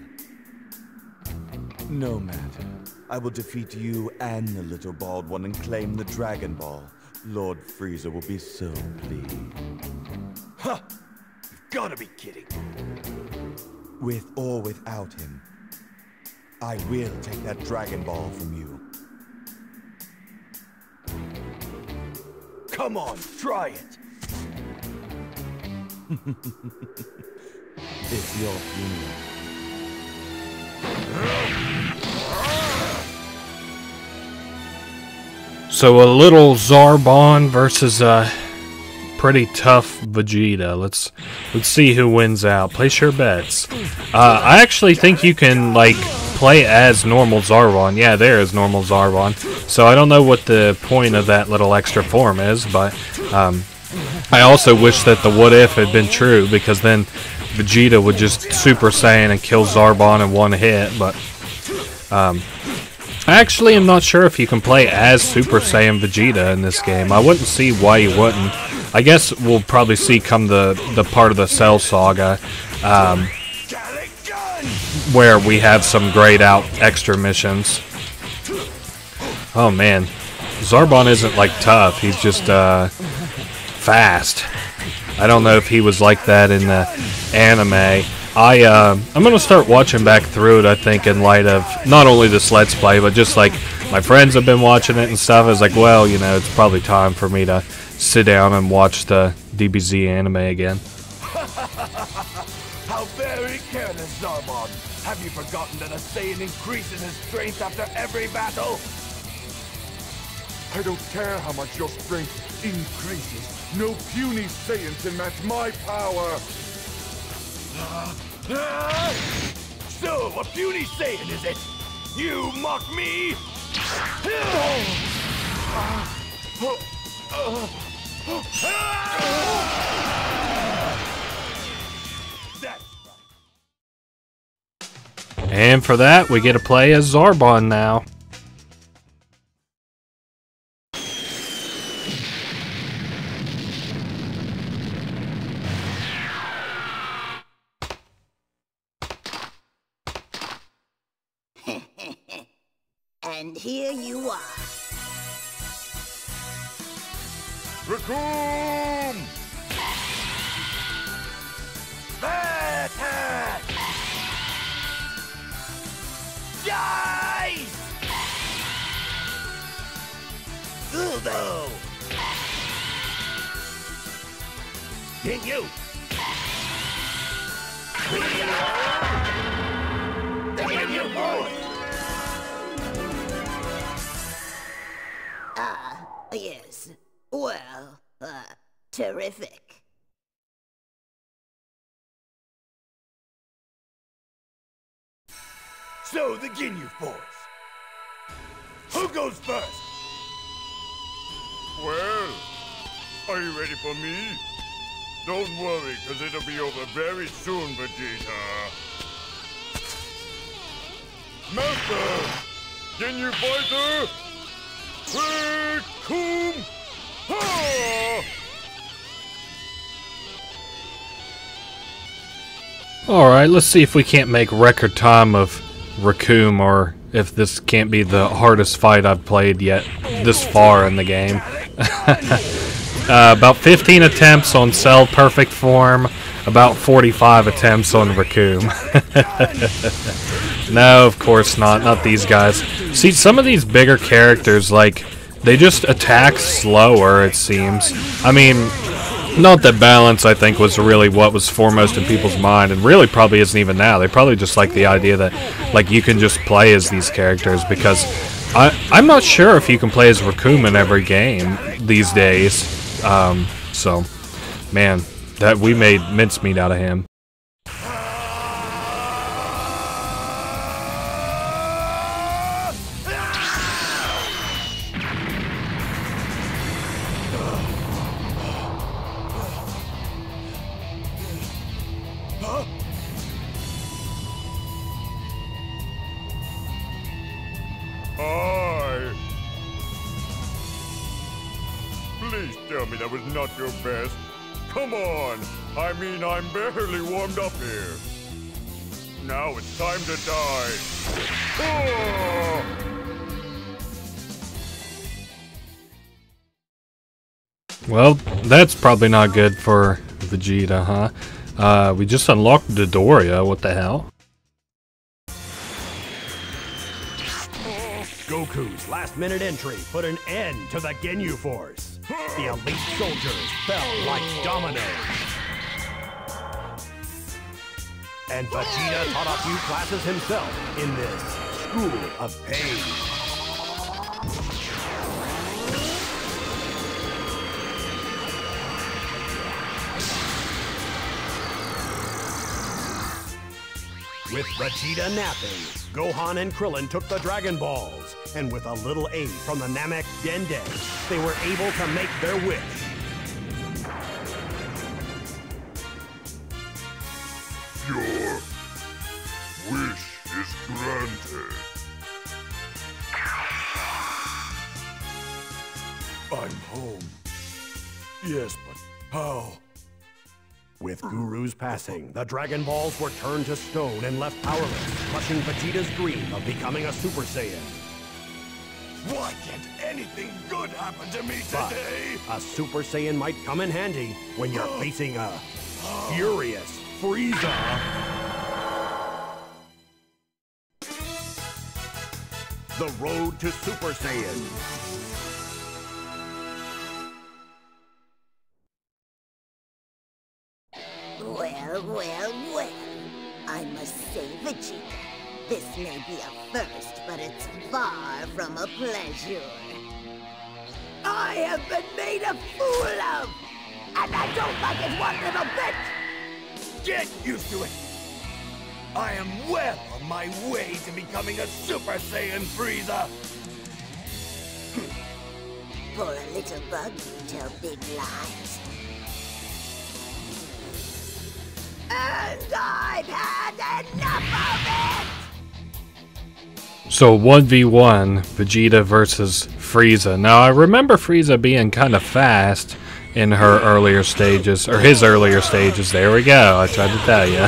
No matter. I will defeat you and the little bald one and claim the Dragon Ball. Lord Frieza will be so pleased. Huh! You've gotta be kidding. With or without him, I will take that Dragon Ball from you. Come on, try it. It's your funeral. So a little Zarbon versus a pretty tough Vegeta. Let's see who wins out. Place your bets. I actually think you can like play as normal Zarbon. Yeah, there is normal Zarbon. So I don't know what the point of that little extra form is, but I also wish that the what if had been true, because then Vegeta would just Super Saiyan and kill Zarbon in one hit. But I actually am not sure if you can play as Super Saiyan Vegeta in this game. I wouldn't see why you wouldn't. I guess we'll probably see come the part of the Cell Saga where we have some grayed out extra missions. Oh man, Zarbon isn't like tough, he's just fast. I don't know if he was like that in the anime. I'm gonna start watching back through it, I think, in light of not only this Let's Play, but just like my friends have been watching it and stuff. I was like, well, you know, it's probably time for me to sit down and watch the DBZ anime again. How very careless, Zarbon. Have you forgotten that a Saiyan increases his strength after every battle? I don't care how much your strength increases. No puny Saiyan can match my power. So, a puny Saiyan, is it? You mock me? And for that, we get to play as Zarbon now. And here you are. Raccoon! Attack! Dice! Budo! Get you! Get you, boy! Yes. Well, terrific. So, the Ginyu Force. Who goes first? Well, are you ready for me? Don't worry, because it'll be over very soon, Vegeta. Master! Ginyu Fighter! Raccoon! Ha! Alright, let's see if we can't make record time of Raccoon, or if this can't be the hardest fight I've played yet this far in the game. About 15 attempts on Cell Perfect form, about 45 attempts on Raccoon. No, of course not. Not these guys. See, some of these bigger characters, like, they just attack slower, it seems. I mean, not that balance, I think, was really what was foremost in people's mind, and really probably isn't even now. They probably just like the idea that, like, you can just play as these characters, because I'm not sure if you can play as Raccoon in every game these days. So, man, that we made mincemeat out of him. Please tell me that was not your best. Come on! I mean, I'm barely warmed up here. Now it's time to die. Oh! Well, that's probably not good for Vegeta, huh? We just unlocked Dodoria, what the hell? Goku's last-minute entry put an end to the Ginyu Force. The elite soldiers fell like dominoes. And Vegeta taught a few classes himself in this school of pain. With Vegeta napping, Gohan and Krillin took the Dragon Balls, and with a little aid from the Namek Dende, they were able to make their wish. Your wish is granted. I'm home. Yes, but how? With Guru's passing, the Dragon Balls were turned to stone and left powerless, crushing Vegeta's dream of becoming a Super Saiyan. Why can't anything good happen to me But today? a Super Saiyan might come in handy when you're facing a furious Frieza. The road to Super Saiyan. Well. I must say, Vegeta, this may be a first, but it's far from a pleasure. I have been made a fool of, and I don't like it one little bit. Get used to it. I am well on my way to becoming a Super Saiyan Frieza. For a little bug, you tell big lies. And I've had enough of it! So 1v1, Vegeta versus Frieza. Now I remember Frieza being kind of fast in her earlier stages, or his earlier stages. There we go, I tried to tell you.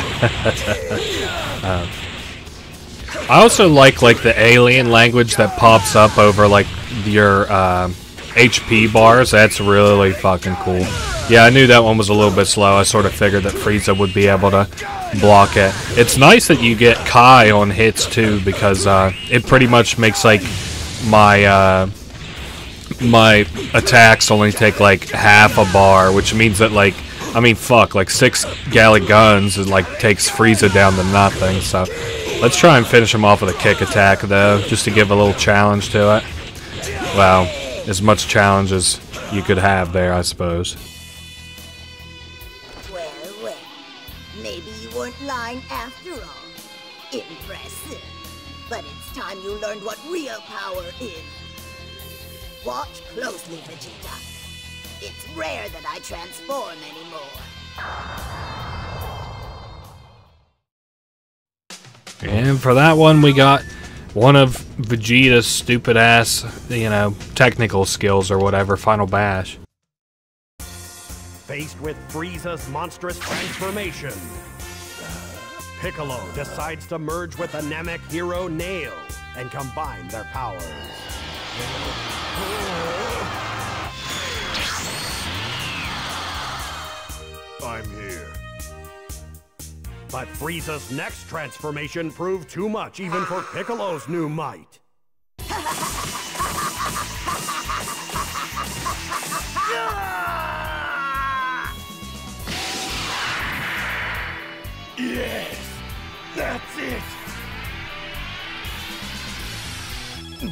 I also like the alien language that pops up over like your HP bars. That's really fucking cool. Yeah, I knew that one was a little bit slow. I sort of figured that Frieza would be able to block it. It's nice that you get Kai on hits too, because it pretty much makes like my my attacks only take like half a bar, which means that like, I mean fuck, like 6 Gallic guns it like takes Frieza down to nothing. So let's try and finish him off with a kick attack though, just to give a little challenge to it. Well, as much challenge as you could have there, I suppose. Well, maybe you weren't lying after all. Impressive. But it's time you learned what real power is. Watch closely, Vegeta. It's rare that I transform anymore. And for that one, we got one of Vegeta's stupid ass, you know, technical skills or whatever, Final Bash. Faced with Frieza's monstrous transformation, Piccolo decides to merge with the Namek hero Nail and combine their powers. I'm here. But Frieza's next transformation proved too much even for Piccolo's new might. Yes! That's it!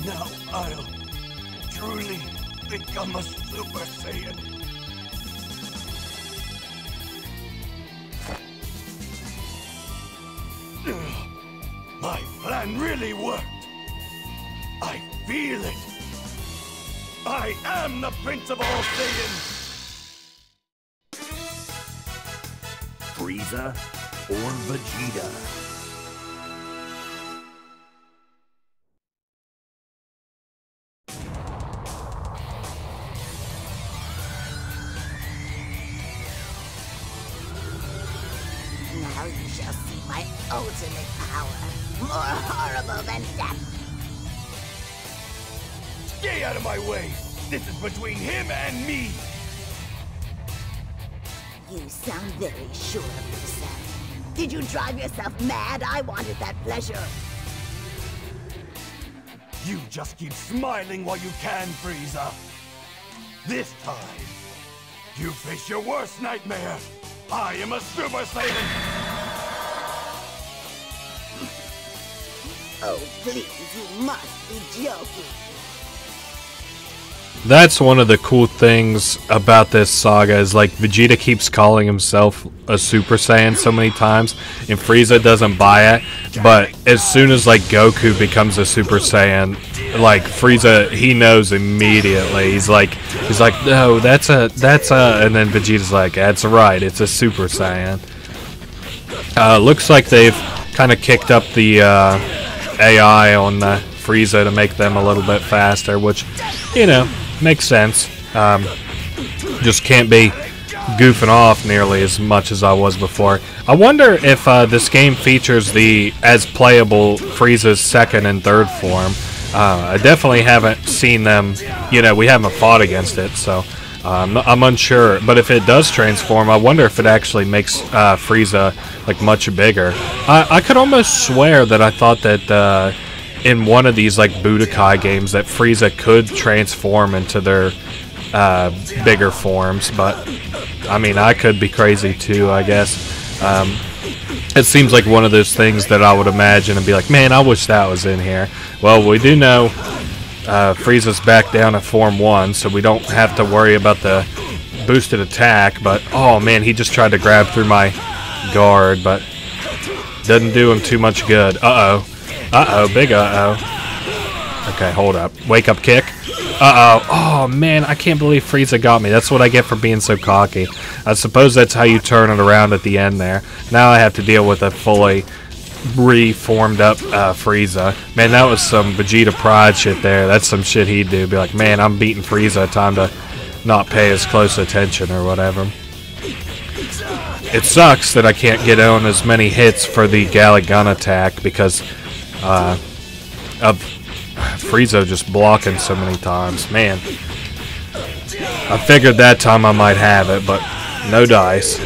Now I'll truly become a Super Saiyan. My plan really worked. I feel it. I am the Prince of all Saiyans. Frieza or Vegeta? Now you shall see my ultimate power. More horrible than death. Stay out of my way. This is between him and me. You sound very sure of yourself. Did you drive yourself mad? I wanted that pleasure. You just keep smiling while you can, Frieza. This time, you face your worst nightmare. I am a Super Saiyan. Oh, please, you must be joking. That's one of the cool things about this saga, is like Vegeta keeps calling himself a Super Saiyan so many times, and Frieza doesn't buy it. But as soon as like Goku becomes a Super Saiyan, like Frieza, he knows immediately. He's like, no, that's a, and then Vegeta's like, that's right, it's a Super Saiyan. Looks like they've kind of kicked up the AI on Frieza to make them a little bit faster, which, you know, makes sense. Just can't be goofing off nearly as much as I was before. I wonder if this game features the as playable Frieza's second and third form. I definitely haven't seen them. You know, we haven't fought against it, so I'm unsure. But if it does transform, I wonder if it actually makes Frieza like much bigger. I could almost swear that I thought that in one of these like Budokai games that Frieza could transform into their bigger forms, but I mean, I could be crazy too, I guess. It seems like one of those things that I would imagine and be like, man, I wish that was in here. Well, we do know Frieza's back down at Form 1, so we don't have to worry about the boosted attack, but oh man, he just tried to grab through my guard, but doesn't do him too much good. Uh-oh. Uh-oh, big uh-oh. Okay, hold up. Wake up kick. Uh-oh. Oh, man, I can't believe Frieza got me. That's what I get for being so cocky. I suppose that's how you turn it around at the end there. Now I have to deal with a fully reformed up Frieza. Man, that was some Vegeta pride shit there. That's some shit he'd do. Be like, man, I'm beating Frieza. Time to not pay as close attention or whatever. It sucks that I can't get on as many hits for the Gallic Gun attack because of Frieza just blocking so many times. Man, I figured that time I might have it, but no dice.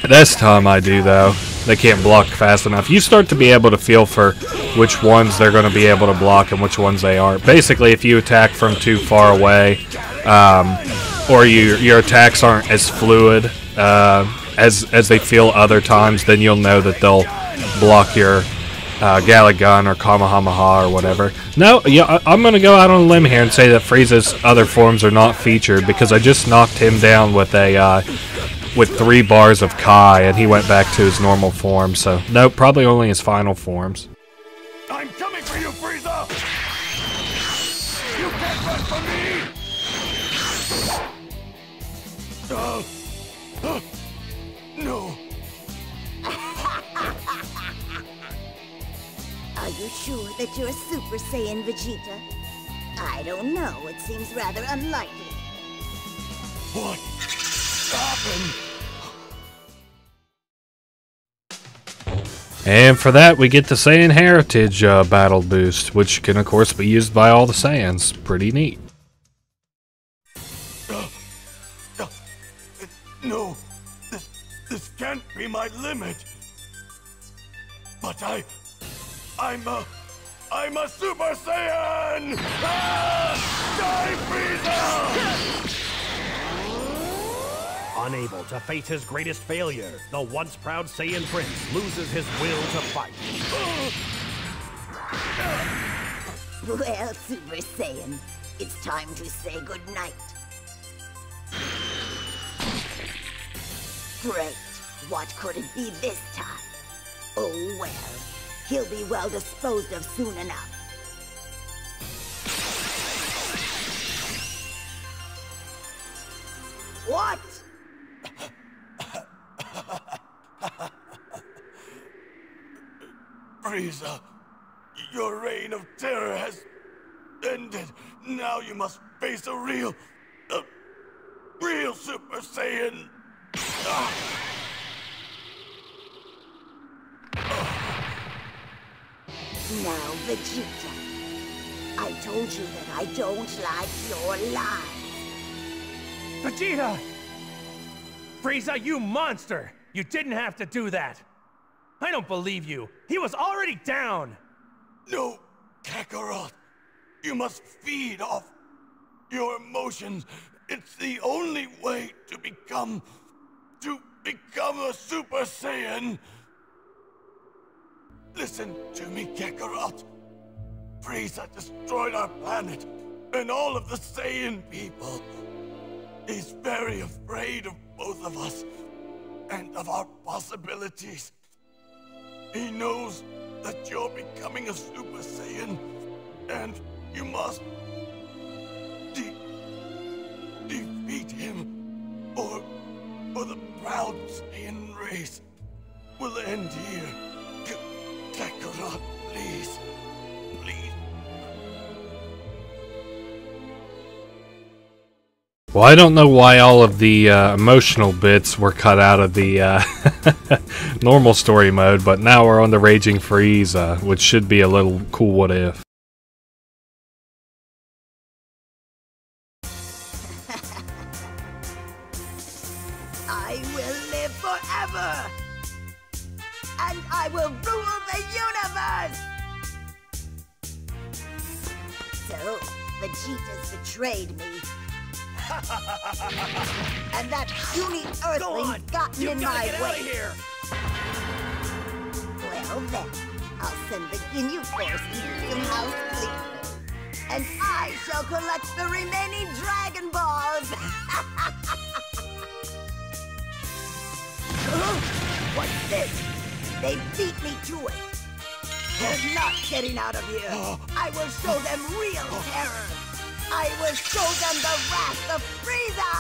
This time I do, though. They can't block fast enough. You start to be able to feel for which ones they're going to be able to block and which ones they aren't. Basically, if you attack from too far away, or your attacks aren't as fluid as they feel other times, then you'll know that they'll block your Gallic Gun or Kamehameha or whatever. No, yeah, I'm going to go out on a limb here and say that Frieza's other forms are not featured because I just knocked him down with a with 3 bars of Kai, and he went back to his normal form. So, no, probably only his final forms. I'm coming for you, Frieza! You can't run from me! No. Are you sure that you're a Super Saiyan, Vegeta? I don't know. It seems rather unlikely. What happened? And for that, we get the Saiyan Heritage battle boost, which can, of course, be used by all the Saiyans. Pretty neat. No, this can't be my limit. But I'm a Super Saiyan! Die, Frieza! Unable to face his greatest failure, the once proud Saiyan Prince loses his will to fight. Well, Super Saiyan, it's time to say goodnight. Great. What could it be this time? Oh well, he'll be well disposed of soon enough. What? Frieza, your reign of terror has ended. Now you must face a real Super Saiyan. Now, Vegeta, I told you that I don't like your lies. Vegeta! Frieza, you monster! You didn't have to do that! I don't believe you! He was already down! No, Kakarot. You must feed off your emotions. It's the only way to become a Super Saiyan. Listen to me, Kakarot. Frieza destroyed our planet and all of the Saiyan people. He's very afraid of both of us and of our possibilities. He knows that you're becoming a Super Saiyan, and you must defeat him, or the proud Saiyan race will end here. Kakarot, please. Please. Well, I don't know why all of the emotional bits were cut out of the normal story mode, but now we're on the Raging Frieza, which should be a little cool what if. I will live forever! And I will rule the universe! So, Vegeta's betrayed me. And that puny earthling's gotten in my way. Well then, I'll send the Ginyu Force Eaters some house cleaning. And I shall collect the remaining Dragon Balls! What's this? They beat me to it. They're not getting out of here. I will show them real terror. I will show them the wrath of Frieza!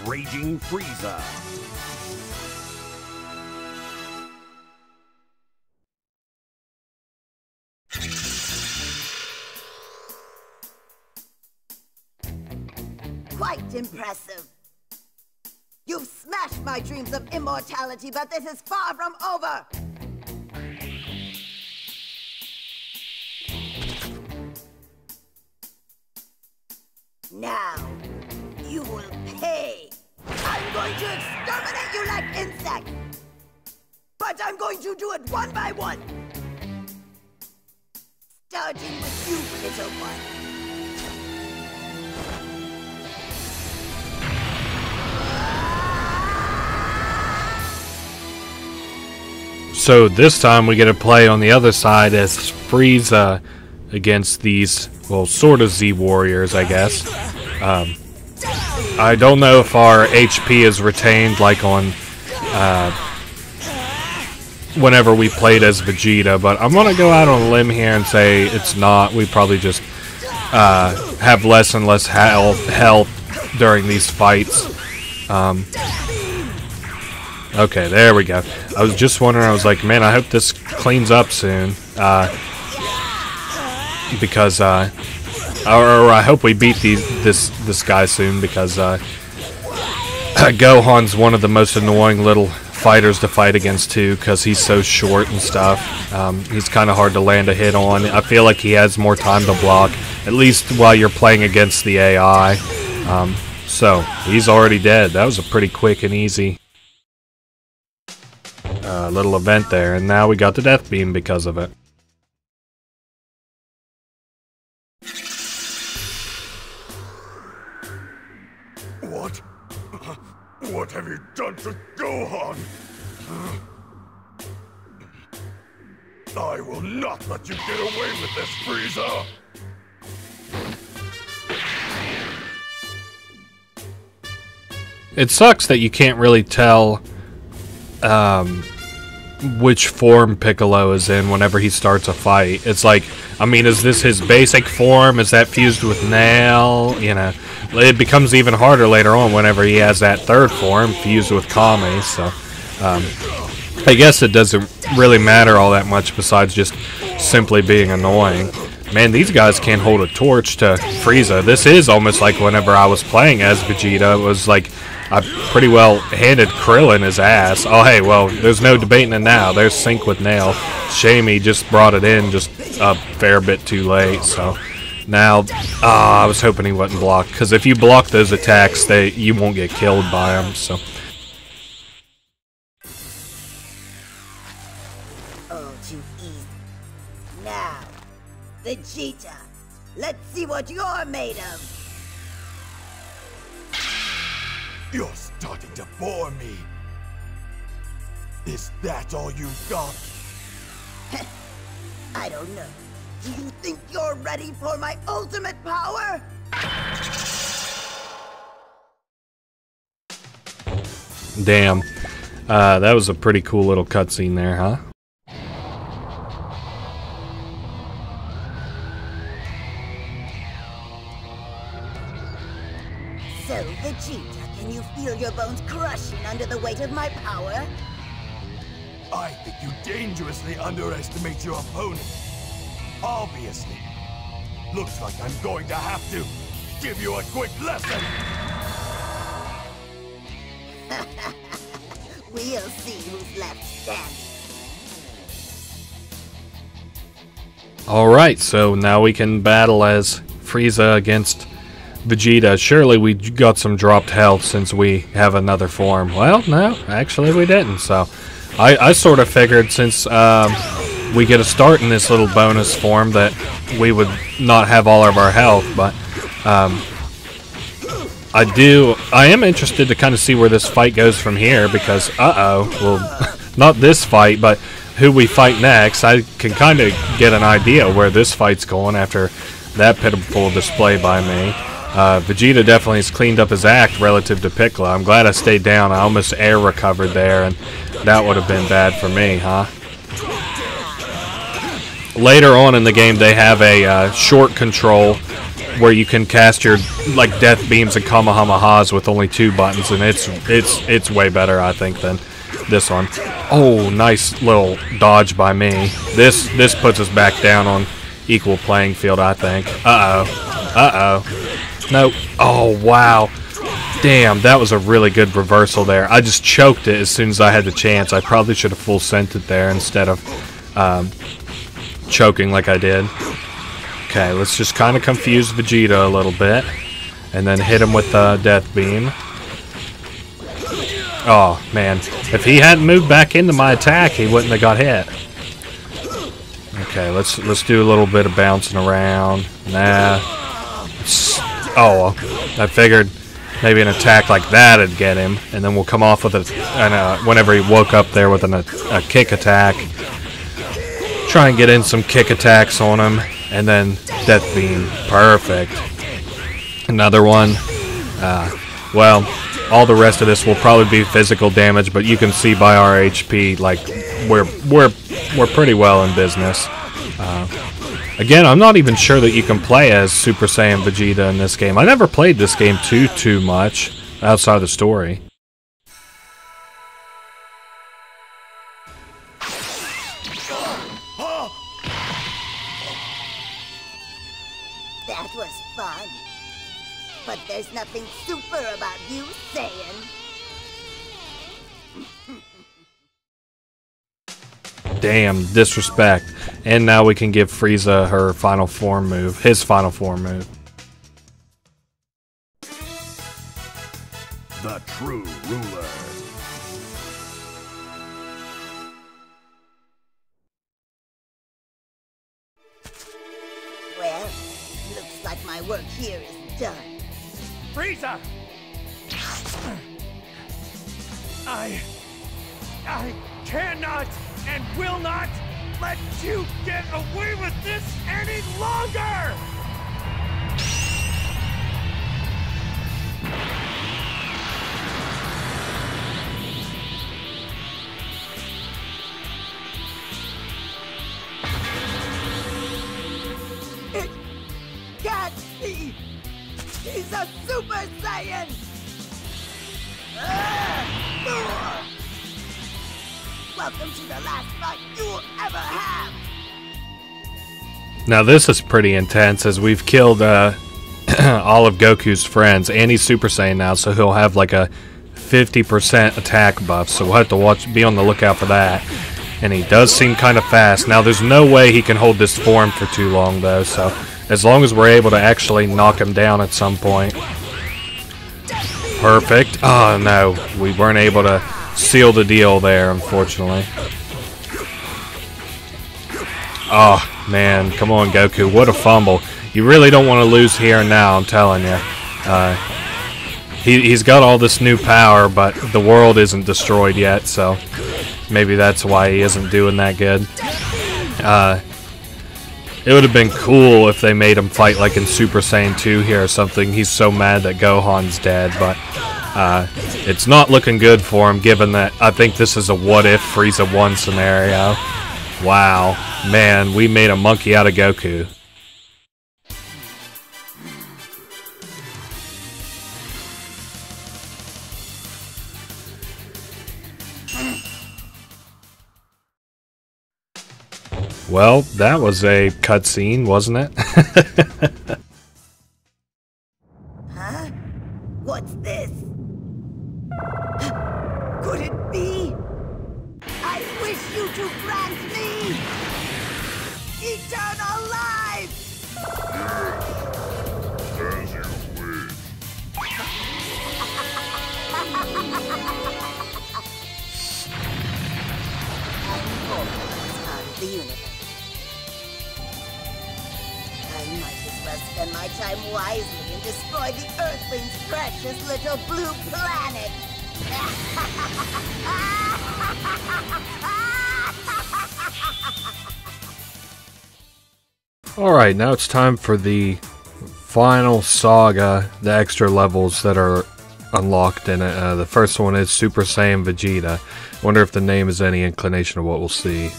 Raging Frieza. Quite impressive. You've smashed my dreams of immortality, but this is far from over. Now, you will pay. I'm going to exterminate you like insects. But I'm going to do it one by one. Starting with you, little one. So this time we get to play on the other side as Frieza against these, well, sort of Z Warriors, I guess. I don't know if our HP is retained like on whenever we played as Vegeta, but I'm gonna go out on a limb here and say it's not. We probably just have less and less health during these fights. Okay, there we go. I was just wondering, I was like, man, I hope this cleans up soon. Because, or I hope we beat this guy soon, because Gohan's one of the most annoying little fighters to fight against, too, because he's so short and stuff. He's kind of hard to land a hit on. I feel like he has more time to block, at least while you're playing against the AI. So, he's already dead. That was a pretty quick and easy little event there, and now we got the death beam because of it. What? What have you done to Gohan? I will not let you get away with this, Frieza! It sucks that you can't really tell which form Piccolo is in whenever he starts a fight. It's like, I mean, is this his basic form? Is that fused with Nail? You know, it becomes even harder later on whenever he has that third form fused with Kami. So, I guess it doesn't really matter all that much besides just simply being annoying. Man, these guys can't hold a torch to Frieza. This is almost like whenever I was playing as Vegeta. It was like I pretty well handed Krillin his ass. Oh, hey, well, there's no debating it now. There's Sync with Nail. Shame he just brought it in just a fair bit too late. So now, I was hoping he wouldn't block, because if you block those attacks, you won't get killed by them. So. Oh, too easy. Now, Vegeta, let's see what you're made of. You're starting to bore me. Is that all you got? I don't know. Do you think you're ready for my ultimate power? Damn. That was a pretty cool little cutscene there, huh? So, Vegeta, can you feel your bones crushing under the weight of my power? I think you dangerously underestimate your opponent. Obviously. Looks like I'm going to have to give you a quick lesson. We'll see who's left standing. Alright, so now we can battle as Frieza against Vegeta. Surely we got some dropped health since we have another form. Well, no, actually we didn't. So I sort of figured since we get a start in this little bonus form that we would not have all of our health, but I am interested to kind of see where this fight goes from here, because well, not this fight, but who we fight next. I can kind of get an idea where this fight's going after that pitiful display by me. Vegeta definitely has cleaned up his act relative to Piccolo. I'm glad I stayed down. I almost air recovered there, and that would have been bad for me, huh? Later on in the game, they have a short control where you can cast your like death beams and kamehamehas with only 2 buttons, and it's way better, I think, than this one. Oh, nice little dodge by me. This puts us back down on equal playing field, I think. Nope. Oh, wow. Damn, that was a really good reversal there. I just choked it as soon as I had the chance. I probably should have full sent it there instead of choking like I did. Okay, let's just kind of confuse Vegeta a little bit, and then hit him with the death beam. Oh, man. If he hadn't moved back into my attack, he wouldn't have got hit. Okay, let's do a little bit of bouncing around. Nah. Oh, I figured maybe an attack like that would get him, and then we'll come off with whenever he woke up there with a kick attack. Try and get in some kick attacks on him, and then death beam. Perfect. Another one. Well, all the rest of this will probably be physical damage, but you can see by our HP, like we're pretty well in business. Again, I'm not even sure that you can play as Super Saiyan Vegeta in this game. I never played this game too much outside of the story. That was fun. But there's nothing super about you, Saiyan. Damn, disrespect. And now we can give Frieza her final form move. His final form move. The true ruler. Well, looks like my work here is done. Frieza! I cannot and will not let you get away with this any longer! It can't be! He's a Super Saiyan! Welcome to the last fight you'll ever have! Now this is pretty intense, as we've killed all of Goku's friends, and he's Super Saiyan now, so he'll have like a 50% attack buff, so we'll have to be on the lookout for that. And he does seem kind of fast. Now there's no way he can hold this form for too long though, so as long as we're able to actually knock him down at some point. Perfect. Oh no, we weren't able to seal the deal there, unfortunately. Oh man, come on Goku, what a fumble. You really don't want to lose here and now, I'm telling you. He's got all this new power, but the world isn't destroyed yet, so maybe that's why he isn't doing that good. It would have been cool if they made him fight like in Super Saiyan 2 here or something. He's so mad that Gohan's dead, but it's not looking good for him, given that I think this is a what-if Frieza 1 scenario. Wow. Man, we made a monkey out of Goku. Well, that was a cutscene, wasn't it? Huh? What's this? Could it be? I wish you to grant me eternal life! As you wish. I'm always out of the universe. I might as well spend my time wisely and destroy the Earthlings' precious little blue planet. Alright, now it's time for the final saga, the extra levels that are unlocked in it. The first one is Super Saiyan Vegeta. Wonder if the name is any inclination of what we'll see.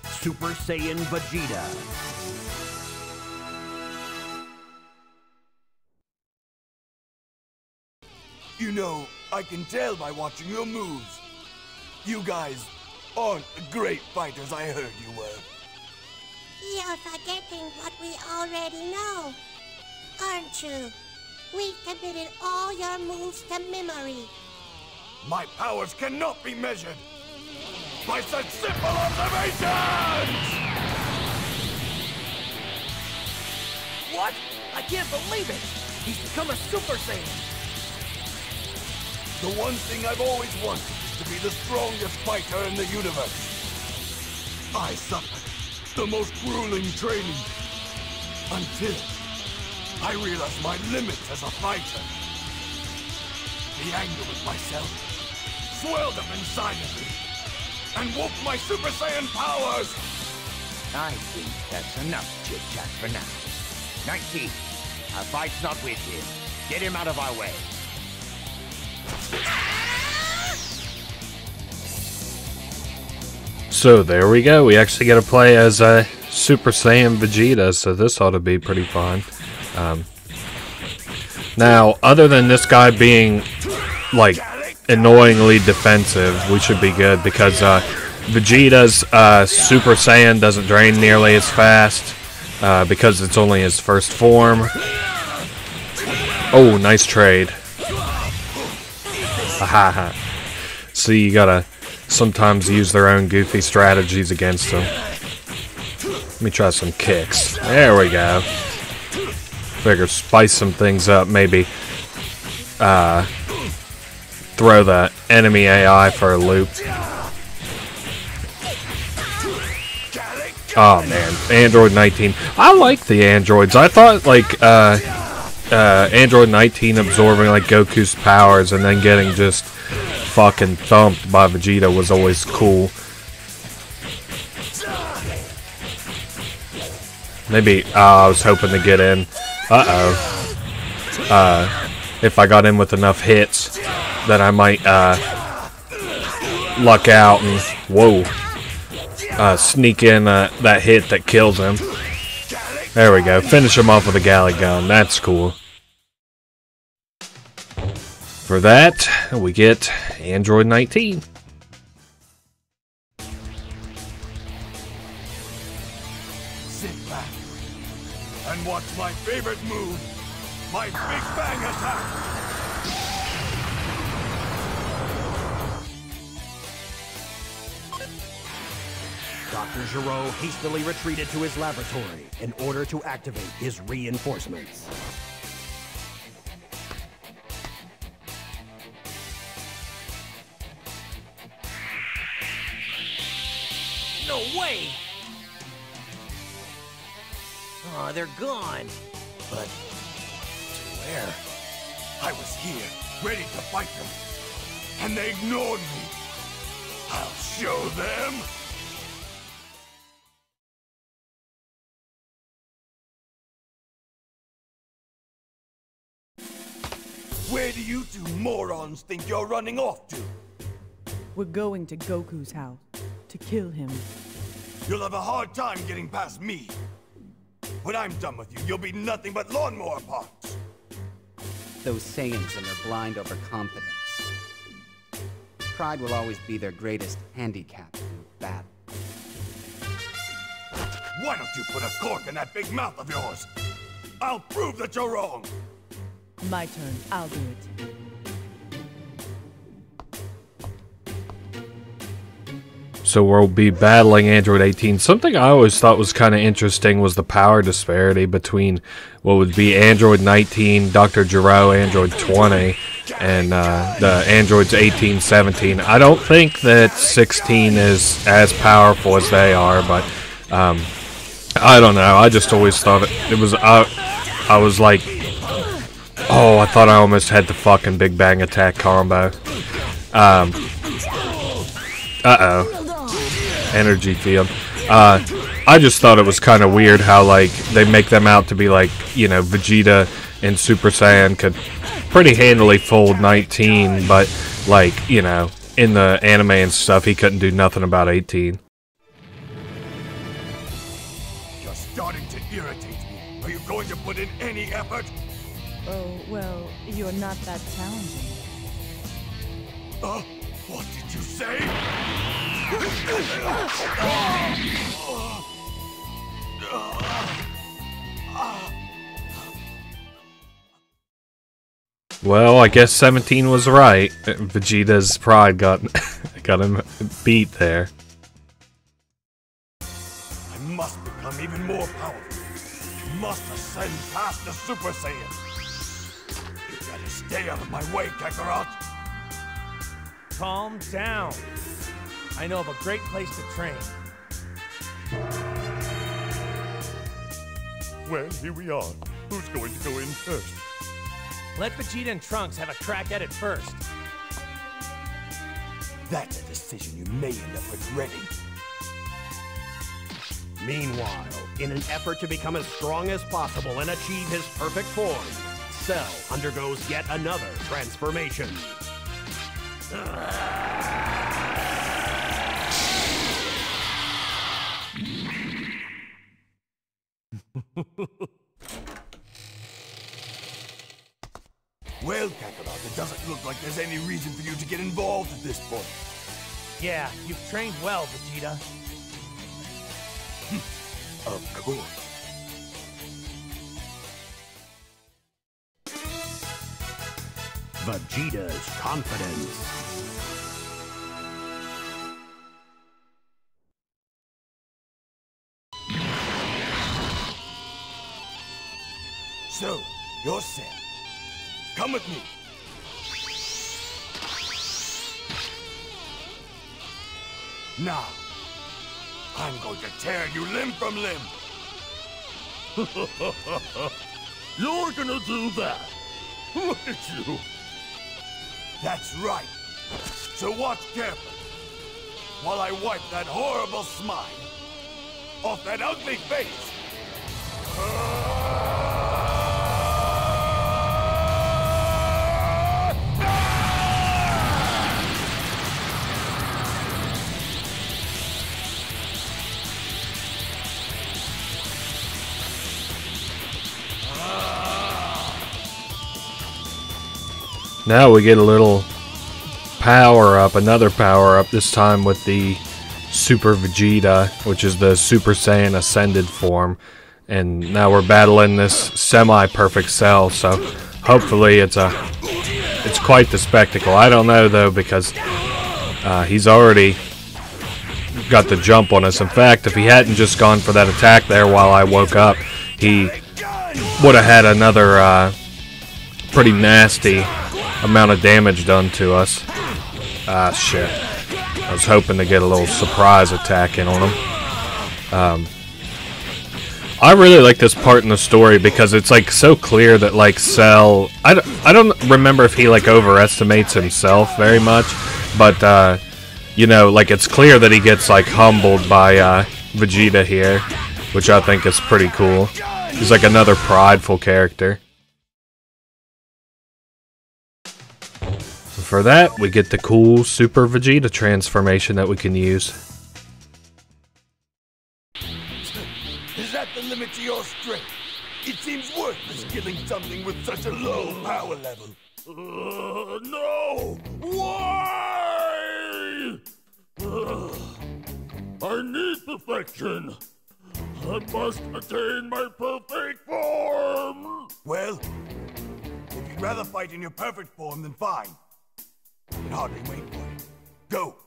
Super Saiyan Vegeta. You know, I can tell by watching your moves. You guys aren't the great fighters I heard you were. You're forgetting what we already know, aren't you? We've committed all your moves to memory. My powers cannot be measured by such simple observations! What? I can't believe it! He's become a Super Saiyan! The one thing I've always wanted is to be the strongest fighter in the universe. I suffered the most grueling training until I realized my limits as a fighter. The anger with myself swelled up inside of me and woke my Super Saiyan powers! I think that's enough chit-chat for now. 19, our fight's not with him. Get him out of our way. So there we go. We actually get to play as a Super Saiyan Vegeta, so this ought to be pretty fun. Now, other than this guy being, like, annoyingly defensive, we should be good because Vegeta's Super Saiyan doesn't drain nearly as fast because it's only his first form. Oh, nice trade. Haha. See, you gotta sometimes use their own goofy strategies against them. Let me try some kicks. There we go. Figure spice some things up, maybe throw the enemy AI for a loop. Oh man, Android 19. I like the androids. I thought like Android 19 absorbing like Goku's powers and then getting just fucking thumped by Vegeta was always cool. Maybe I was hoping to get in. If I got in with enough hits, then I might luck out and sneak in that hit that kills him. There we go. Finish him off with a galley gun. That's cool. For that, we get Android 19. Sit back and watch my favorite move, my Big Bang attack! Dr. Gero hastily retreated to his laboratory in order to activate his reinforcements. No way! Oh, they're gone. But to where? I was here, ready to fight them, and they ignored me. I'll show them! Where do you two morons think you're running off to? We're going to Goku's house to kill him. You'll have a hard time getting past me. When I'm done with you, you'll be nothing but lawnmower parts. Those Saiyans and their blind overconfidence. Pride will always be their greatest handicap in battle. Why don't you put a cork in that big mouth of yours? I'll prove that you're wrong. My turn. I'll do it. So we'll be battling Android 18. Something I always thought was kind of interesting was the power disparity between what would be Android 19, Dr. Gero, Android 20, and the Androids 18, 17. I don't think that 16 is as powerful as they are, but I don't know. I just always thought it was. I was like, oh, I thought I almost had the fucking Big Bang attack combo. Energy field. I just thought it was kind of weird how like they make them out to be like, you know, Vegeta and Super Saiyan could pretty handily fold 19, but like, you know, in the anime and stuff he couldn't do nothing about 18. You're starting to irritate me. Are you going to put in any effort? Oh, well, you're not that challenging. What did you say? Well, I guess 17 was right. Vegeta's pride got him beat there. I must become even more powerful. Must ascend past the Super Saiyan. You gotta stay out of my way, Kakarot. Calm down. I know of a great place to train. Well, here we are. Who's going to go in first? Let Vegeta and Trunks have a crack at it first. That's a decision you may end up regretting. Meanwhile, in an effort to become as strong as possible and achieve his perfect form, Cell undergoes yet another transformation. Well, Kakarot, it doesn't look like there's any reason for you to get involved at this point. Yeah, you've trained well, Vegeta. Of course. Vegeta's confidence. So, you're set. Come with me. Now, I'm going to tear you limb from limb. You're gonna do that. Look at you. That's right. So watch carefully while I wipe that horrible smile off that ugly face. Now we get a little power up, another power up, this time with the Super Vegeta, which is the Super Saiyan Ascended form. And now we're battling this semi-perfect Cell, so hopefully it's quite the spectacle. I don't know though, because he's already got the jump on us. In fact, if he hadn't just gone for that attack there while I woke up, he would have had another pretty nasty amount of damage done to us. Ah, shit. I was hoping to get a little surprise attack in on him. I really like this part in the story because it's like so clear that like Cell, I don't remember if he like overestimates himself very much, but you know, like it's clear that he gets like humbled by Vegeta here, which I think is pretty cool. He's like another prideful character. For that, we get the cool Super Vegeta transformation that we can use. Is that the limit to your strength? It seems worthless killing something with such a low power level. No! Why? I need perfection. I must attain my perfect form. Well, if you'd rather fight in your perfect form, then fine. I can hardly wait for it. Go!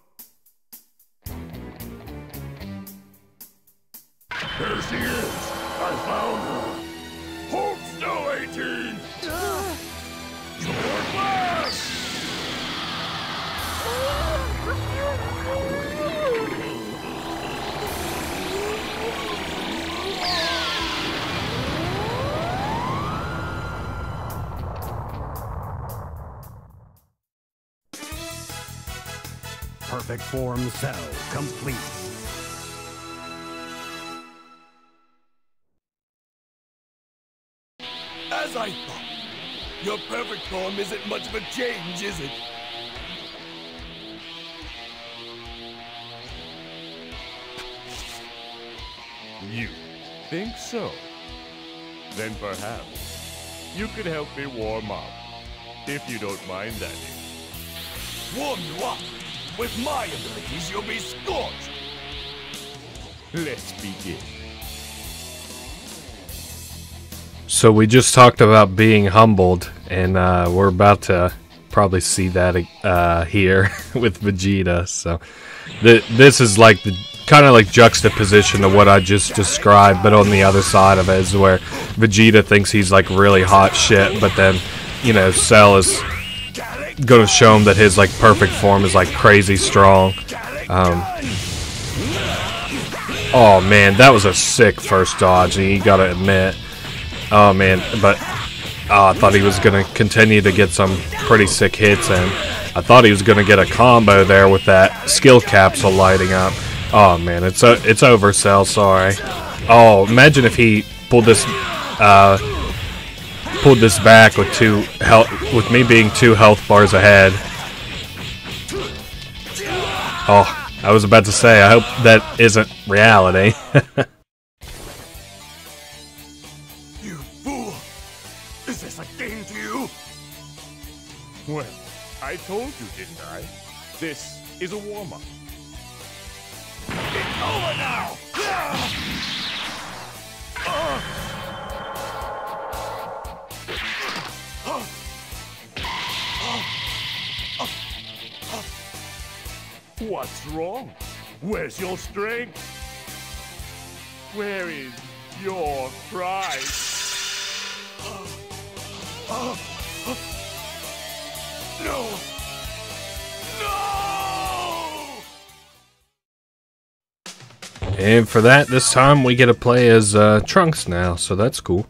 There she is! I found her! Hold still, 18! Your back! Perfect form Cell complete. As I thought, your perfect form isn't much of a change, is it? You think so? Then perhaps you could help me warm up, if you don't mind that. warm you up. With my abilities, you'll be scorched. Let's begin. So we just talked about being humbled, and we're about to probably see that here with Vegeta. So this is like the kind of like juxtaposition to what I just described, but on the other side of it is where Vegeta thinks he's like really hot shit, but then, you know, Cell is gonna show him that his like perfect form is like crazy strong. Oh man, that was a sick first dodge, and you gotta admit. Oh man, but I thought he was gonna continue to get some pretty sick hits in. I thought he was gonna get a combo there with that skill capsule lighting up. Oh man, it's over, Cell. Sorry. Oh, imagine if he pulled this back with me being 2 health bars ahead. Oh, I was about to say, I hope that isn't reality. You fool! Is this a game to you? Well, I told you, didn't I? This is a warm-up. It's over now! What's wrong? Where's your strength? Where is your pride? No! No! And for that, this time we get to play as Trunks now, so that's cool.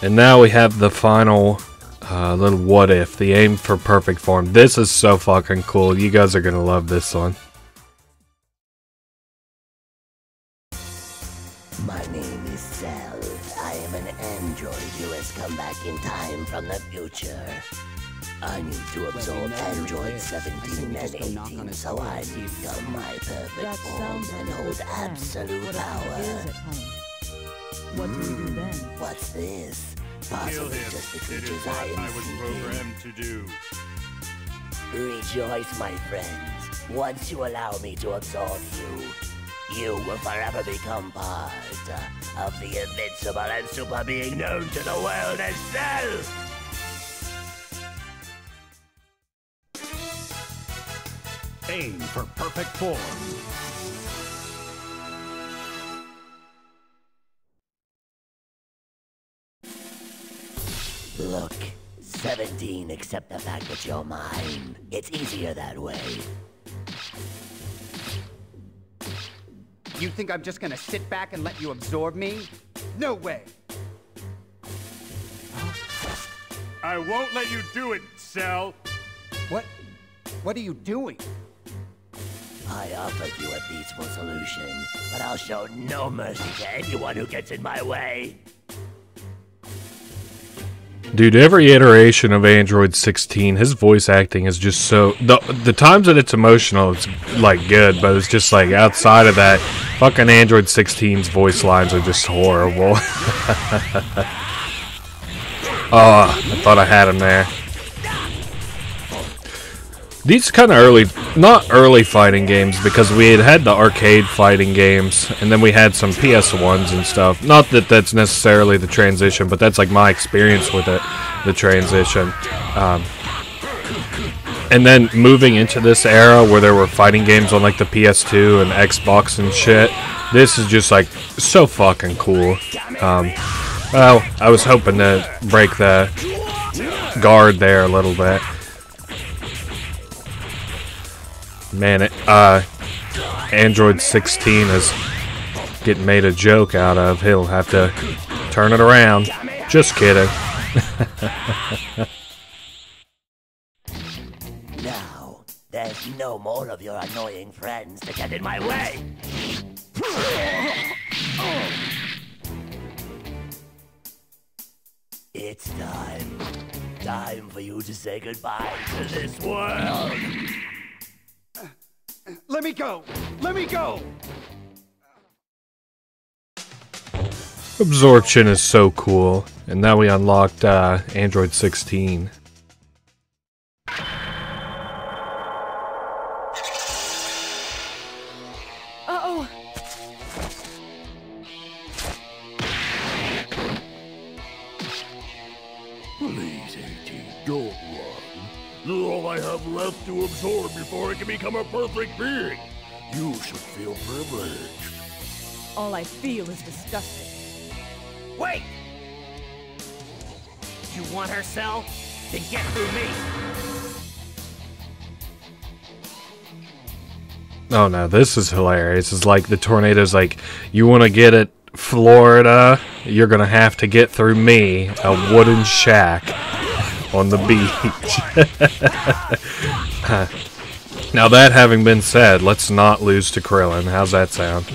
And now we have the final little what if, the aim for perfect form. This is so fucking cool. You guys are gonna love this one. My name is Cell. I am an android who has come back in time from the future. I need to absorb android 17 and 18 so I become my perfect form and hold absolute power. What do we do then? What's this? Kill Possibly him. just the It creatures is I what am I was seeking. programmed to do. Rejoice, my friends. Once you allow me to absorb you, you will forever become part of the invincible and super being known to the world as Cell. Aim for perfect form. Look, 17, accept the fact that you're mine. It's easier that way. You think I'm just gonna sit back and let you absorb me? No way! I won't let you do it, Cell. What are you doing? I offered you a peaceful solution, but I'll show no mercy to anyone who gets in my way. Dude, every iteration of Android 16, his voice acting is just so... The times that it's emotional, it's, like, good, but it's just, like, outside of that, fucking Android 16's voice lines are just horrible. Oh, I thought I had him there. These kind of early... Not early fighting games, because we had the arcade fighting games, and then we had some PS1s and stuff. Not that that's necessarily the transition, but that's like my experience with it, the transition. And then moving into this era where there were fighting games on like the PS2 and Xbox and shit, this is just like so fucking cool. Well, I was hoping to break the guard there a little bit. Man, Android 16 is getting made a joke out of. He'll have to turn it around. Just kidding. Now, there's no more of your annoying friends to get in my way. It's time. Time for you to say goodbye to this world. Let me go! Let me go! Absorption is so cool. And now we unlocked Android 16. Don't run. This is all I have left to absorb before I can become a perfect being. You should feel privileged. All I feel is disgusting. Wait! You want her cell? Then get through me! Oh no, this is hilarious. It's like the tornado's like, you want to get it, Florida? You're gonna have to get through me, a wooden shack on the beach. Now that having been said, let's not lose to Krillin. How's that sound?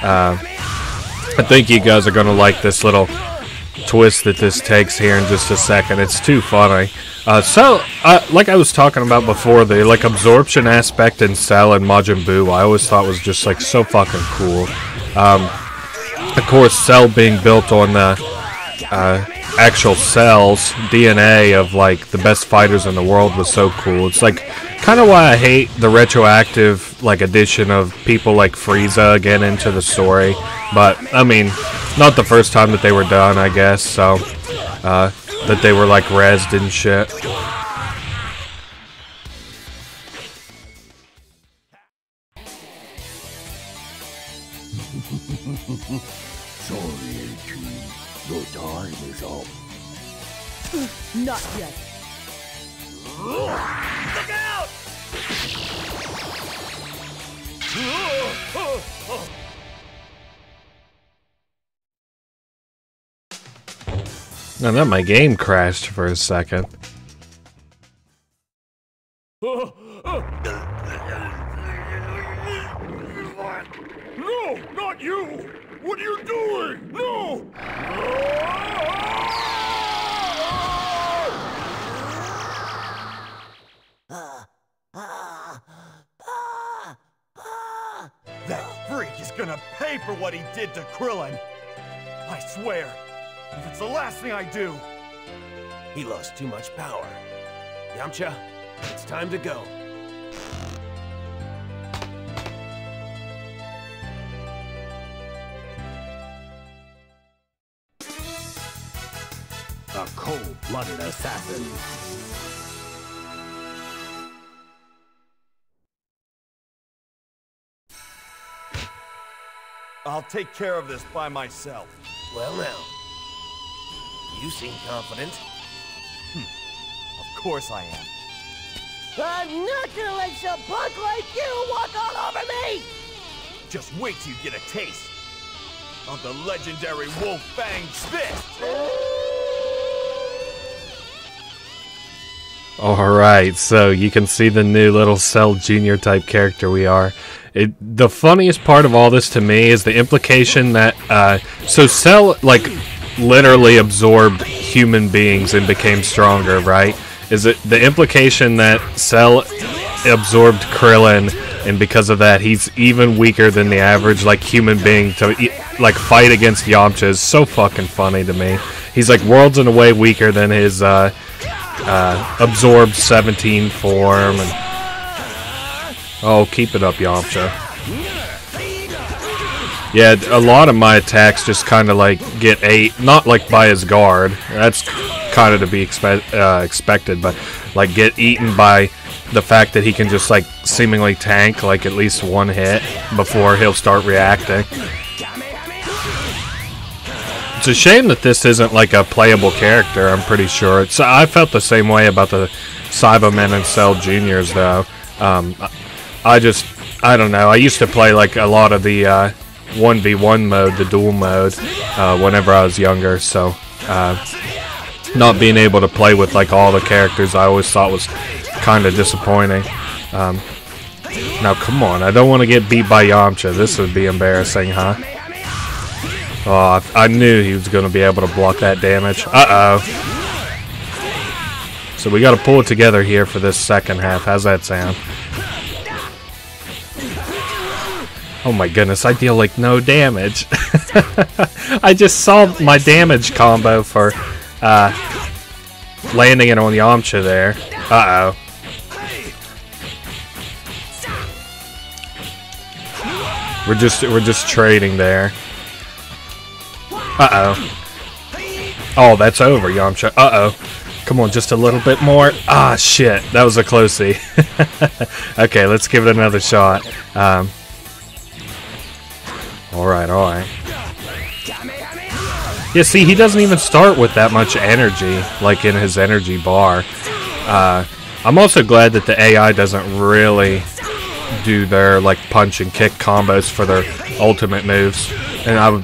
I think you guys are gonna like this little twist that this takes here in just a second. It's too funny. Like I was talking about before, the like absorption aspect in Cell and Majin Buu, I always thought was just like so fucking cool. Of course, Cell being built on the actual cells, DNA of like the best fighters in the world was so cool. It's like kind of why I hate the retroactive like addition of people like Frieza again into the story. But I mean, not the first time that they were done, I guess. So that they were like rezzed and shit. Sorry, 18. Your time is up. Not yet. Look out! And then my game crashed for a second. No, not you! What are you doing? No! That freak is gonna pay for what he did to Krillin. I swear, if it's the last thing I do. He lost too much power. Yamcha, it's time to go. A cold-blooded assassin. I'll take care of this by myself. Well now, you seem confident. Of course I am. I'm not gonna let some punk like you walk all over me! Just wait till you get a taste of the legendary Wolf Fang's fist! Alright, so you can see the new little Cell Jr. type character we are. The funniest part of all this to me is the implication that, so Cell, like, literally absorbed human beings and became stronger, right? Is it the implication that Cell absorbed Krillin, and because of that, he's even weaker than the average, like, human being to, like, fight against Yamcha is so fucking funny to me. He's, like, worlds and away weaker than his, absorbed 17 form, and oh, keep it up, Yamcha. Yeah, a lot of my attacks just kind of like get ate, not like by his guard. That's kind of to be expected, but like get eaten by the fact that he can just like seemingly tank like at least one hit before he'll start reacting. It's a shame that this isn't like a playable character, I'm pretty sure. I felt the same way about the Cybermen and Cell Juniors though. I don't know, I used to play like a lot of the 1v1 mode, the duel mode, whenever I was younger, so not being able to play with like all the characters I always thought was kind of disappointing. Now come on, I don't want to get beat by Yamcha, this would be embarrassing, huh? Oh, I knew he was going to be able to block that damage. Uh-oh. So we got to pull it together here for this second half. How's that sound? Oh my goodness, I deal like no damage. I just saw my damage combo for landing it on Yamcha there. Uh-oh. We're just trading there. Uh-oh. Oh, that's over, Yamcha. Uh-oh. Come on, just a little bit more. Ah, shit. That was a closey. Okay, let's give it another shot. Alright, alright. Yeah, see, he doesn't even start with that much energy, like in his energy bar. I'm also glad that the AI doesn't really do their, like, punch and kick combos for their ultimate moves. And I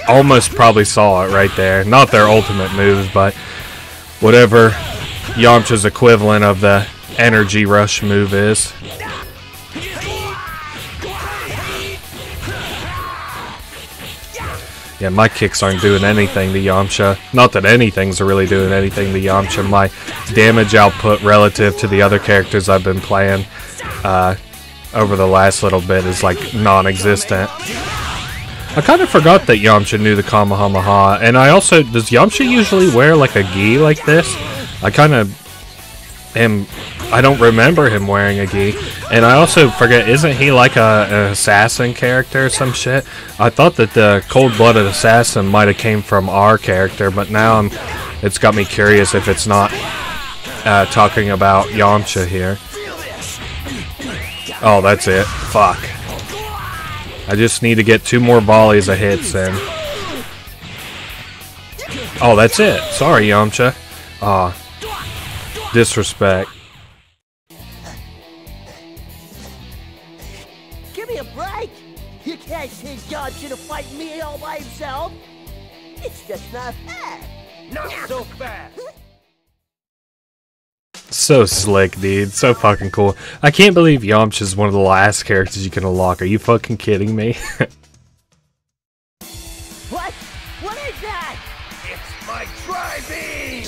almost probably saw it right there. Not their ultimate moves, but whatever Yamcha's equivalent of the energy rush move is. Yeah, my kicks aren't doing anything to Yamcha. Not that anything's really doing anything to Yamcha. My damage output relative to the other characters I've been playing over the last little bit is like non-existent. I kind of forgot that Yamcha knew the Kamehameha, and I also... Does Yamcha usually wear like a gi like this? I kind of am... I don't remember him wearing a gi. And I also forget, isn't he like an assassin character or some shit? I thought that the cold-blooded assassin might have came from our character, but now it's got me curious if it's not talking about Yamcha here. Oh, that's it. Fuck. I just need to get 2 more volleys of hits in. Oh, that's it. Sorry, Yamcha. Aw. Disrespect. Give me a break! You can't send Yamcha to fight me all by himself! It's just not fair! Not so fast! So slick, dude. So fucking cool. I can't believe Yamcha's one of the last characters you can unlock. Are you fucking kidding me? What? What is that? It's my tri-beam!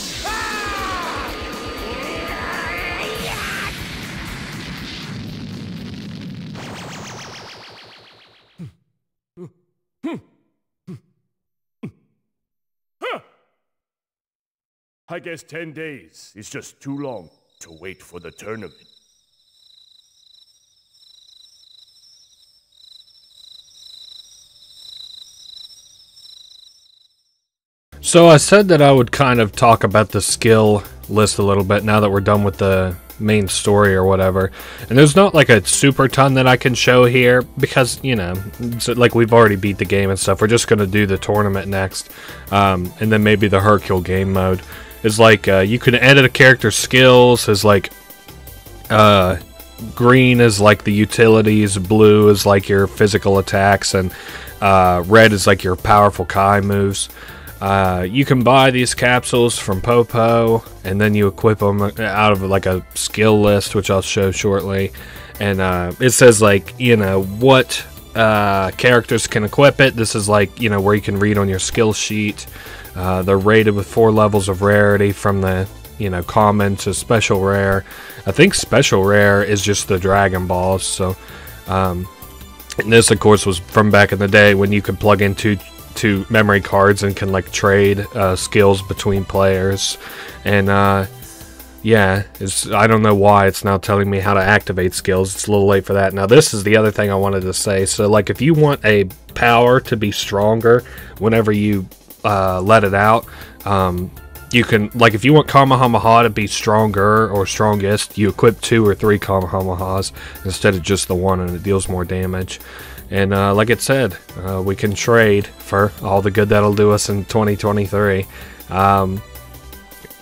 I guess 10 days is just too long to wait for the tournament. So I said that I would kind of talk about the skill list a little bit now that we're done with the main story or whatever. And there's not like a super ton that I can show here because, you know, like we've already beat the game and stuff. We're just going to do the tournament next. And then maybe the Hercule game mode. Is like you can edit a character's skills as like green is like the utilities, blue is like your physical attacks, and red is like your powerful Kai moves. You can buy these capsules from Popo, and then you equip them out of like a skill list, which I'll show shortly. And it says like, you know, what characters can equip it. This is like, you know, where you can read on your skill sheet. They're rated with 4 levels of rarity from the, you know, common to special rare. I think special rare is just the Dragon Balls. So, and this, of course, was from back in the day when you could plug into memory cards and can like trade skills between players. And yeah, I don't know why it's now telling me how to activate skills. It's a little late for that. Now, this is the other thing I wanted to say. So, like, if you want a power to be stronger whenever you let it out, you can, like, if you want Kamehameha to be stronger or strongest, you equip 2 or 3 Kamehamehas instead of just the one, and it deals more damage. And like it said, we can trade for all the good that'll do us in 2023.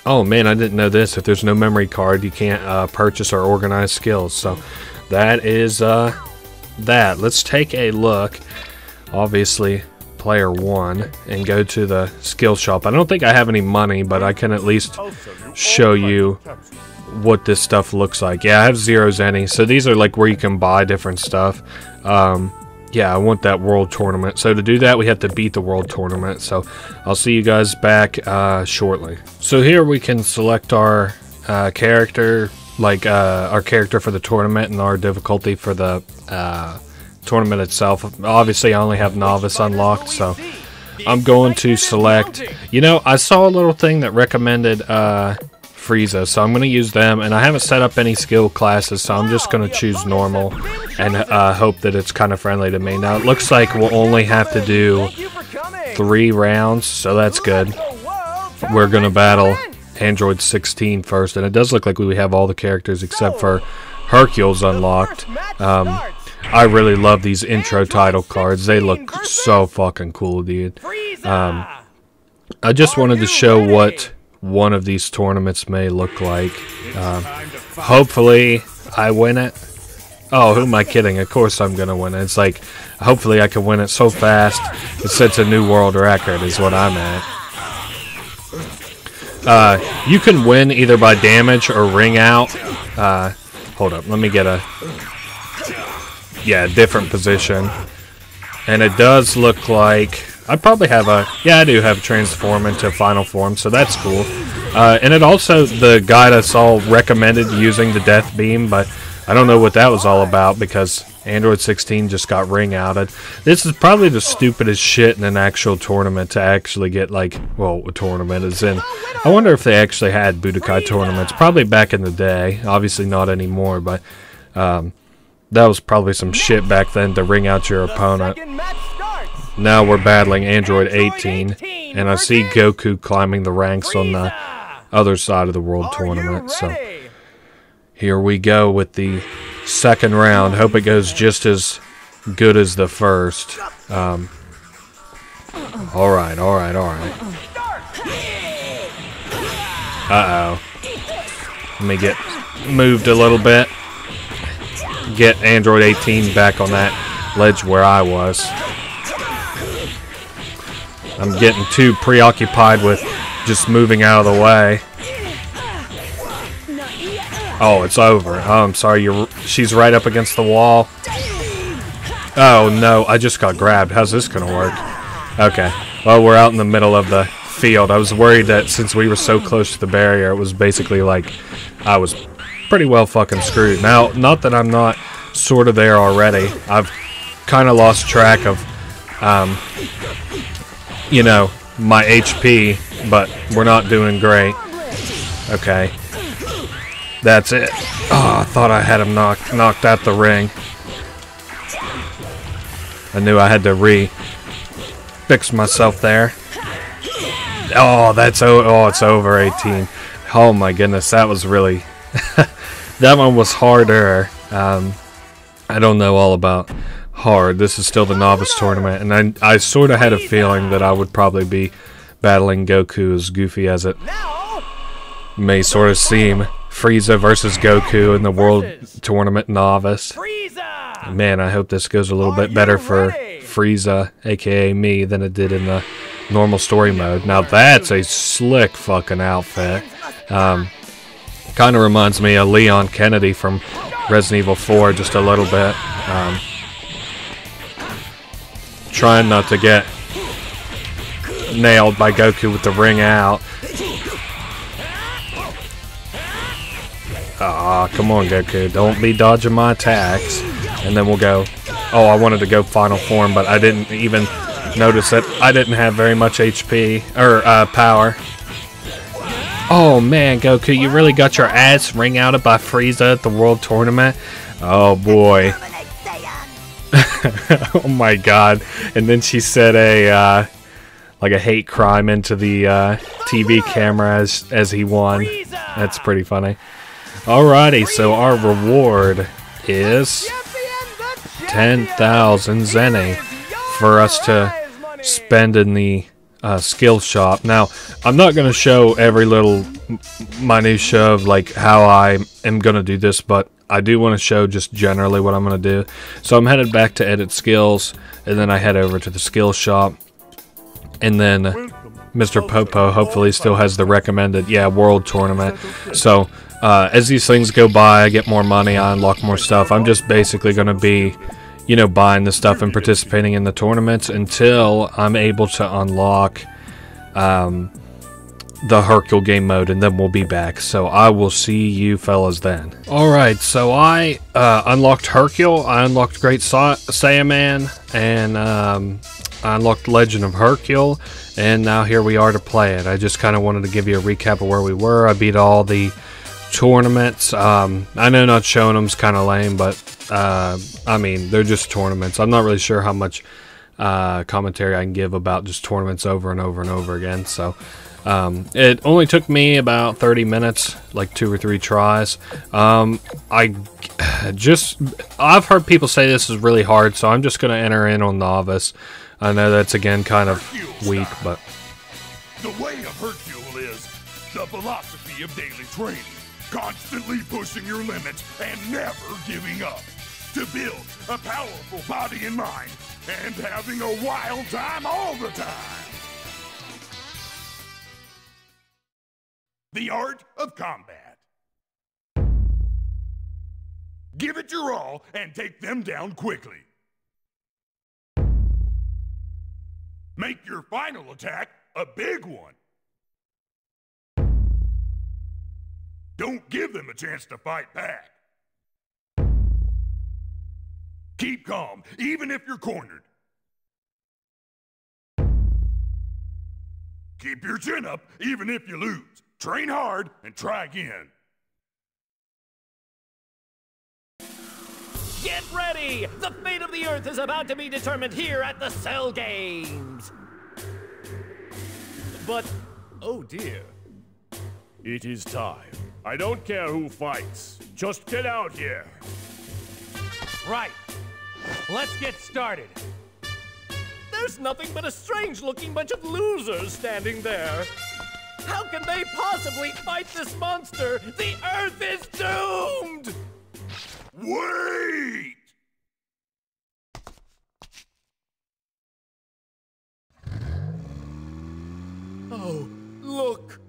Oh man, I didn't know this. If there's no memory card, you can't purchase or organize skills. So that is that. Let's take a look. Obviously, player 1, and go to the skill shop. I don't think I have any money, but I can at least show you what this stuff looks like. Yeah, I have 0 zenny. So these are like where you can buy different stuff. Yeah, I want that world tournament. So to do that, we have to beat the world tournament. So I'll see you guys back shortly. So here we can select our character, like our character for the tournament and our difficulty for the tournament itself. Obviously, I only have novice unlocked, so I'm going to select. You know, I saw a little thing that recommended Frieza, so I'm going to use them, and I haven't set up any skill classes, so I'm just going to choose normal and hope that it's kind of friendly to me. Now, it looks like we'll only have to do 3 rounds, so that's good. We're going to battle Android 16 first, and it does look like we have all the characters except for Hercule's unlocked. I really love these intro title cards. They look so fucking cool, dude. I just wanted to show what one of these tournaments may look like. Hopefully I win it. Oh, who am I kidding? Of course I'm gonna win it. It's like, hopefully I can win it so fast it sets a new world record is what I'm at. You can win either by damage or ring out. Hold up, let me get a different position. And it does look like I probably have I do have transform into final form, so that's cool. And it also, the guide I saw recommended using the death beam, but I don't know what that was all about because Android 16 just got ring outed. This is probably the stupidest shit in an actual tournament to actually get, like, well, a tournament is in. I wonder if they actually had Budokai tournaments, probably back in the day, obviously not anymore, but that was probably some shit back then to ring out your opponent. Now we're battling Android 18, and I see Goku climbing the ranks on the other side of the world tournament, so here we go with the second round. Hope it goes just as good as the first. Alright. Uh-oh. Let me get moved a little bit. Get Android 18 back on that ledge where I was. I'm getting too preoccupied with just moving out of the way. Oh, it's over. Oh, I'm sorry. She's right up against the wall. Oh, no. I just got grabbed. How's this going to work? Okay. Well, we're out in the middle of the field. I was worried that since we were so close to the barrier, it was basically like I was pretty well fucking screwed. Now, not that I'm not sort of there already. I've kind of lost track of, you know, my HP, but we're not doing great. Okay. That's it. Oh, I thought I had him knocked out the ring. I knew I had to fix myself there. Oh, it's over 18. Oh my goodness, that was really that one was harder. I don't know all about hard. This is still the novice tournament, and I sort of had a feeling that I would probably be battling Goku, as goofy as it may sort of seem. Frieza versus Goku in the World Tournament Novice. Man, I hope this goes a little bit better for Frieza, aka me, than it did in the normal story mode. Now that's a slick fucking outfit. Kind of reminds me of Leon Kennedy from Resident Evil 4 just a little bit. Trying not to get nailed by Goku with the ring out. Ah, come on, Goku. Don't be dodging my attacks. And then we'll go. Oh, I wanted to go final form, but I didn't even notice that I didn't have very much HP, or power. Oh, man, Goku, you really got your ass ring outed by Frieza at the World Tournament? Oh, boy. Oh, my God. And then she said like a hate crime into the TV camera as he won. That's pretty funny. Alrighty, so our reward is 10,000 Zeni for us to spend in the skill shop. Now, I'm not going to show every little minutia of like how I am going to do this, but I do want to show just generally what I'm going to do. So I'm headed back to edit skills, and then I head over to the skill shop, and then Mr. Popo hopefully still has the recommended, world tournament. So as these things go by, I get more money, I unlock more stuff. I'm just basically going to be, you know, buying the stuff and participating in the tournaments until I'm able to unlock the Hercule game mode, and then we'll be back. So I will see you fellas then. Alright, so I unlocked Hercule, I unlocked Great Saiyaman, and I unlocked Legend of Hercule, and now here we are to play it. I just kind of wanted to give you a recap of where we were. I beat all the tournaments. I know not showing them is kind of lame, but I mean, they're just tournaments. I'm not really sure how much commentary I can give about just tournaments over and over and over again. So It only took me about 30 minutes, like 2 or 3 tries. I've heard people say this is really hard, so I'm just going to enter in on novice. I know that's again kind of weak, but the way of Hercule is the philosophy of daily training, constantly pushing your limits and never giving up. To build a powerful body and mind, and having a wild time all the time. The art of combat. Give it your all and take them down quickly. Make your final attack a big one. Don't give them a chance to fight back. Keep calm, even if you're cornered. Keep your chin up, even if you lose. Train hard and try again. Get ready! The fate of the Earth is about to be determined here at the Cell Games! But, oh dear. It is time. I don't care who fights. Just get out here. Right. Let's get started. There's nothing but a strange-looking bunch of losers standing there. How can they possibly fight this monster? The Earth is doomed! Wait! Oh, look!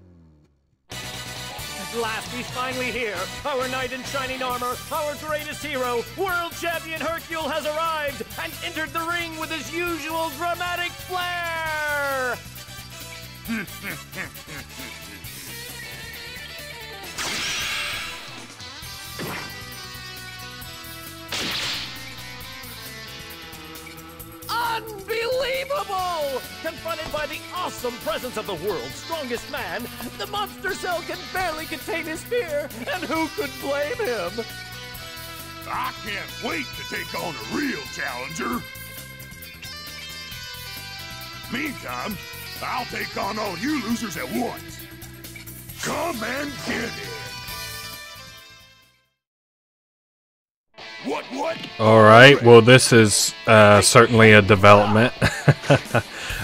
At last, he's finally here. Our knight in shining armor, our greatest hero, world champion Hercule has arrived and entered the ring with his usual dramatic flair! Unbelievable! Confronted by the awesome presence of the world's strongest man, the monster cell can barely contain his fear, and who could blame him? I can't wait to take on a real challenger. Meantime, I'll take on all you losers at once. Come and get it. What? Alright, well this is certainly a development.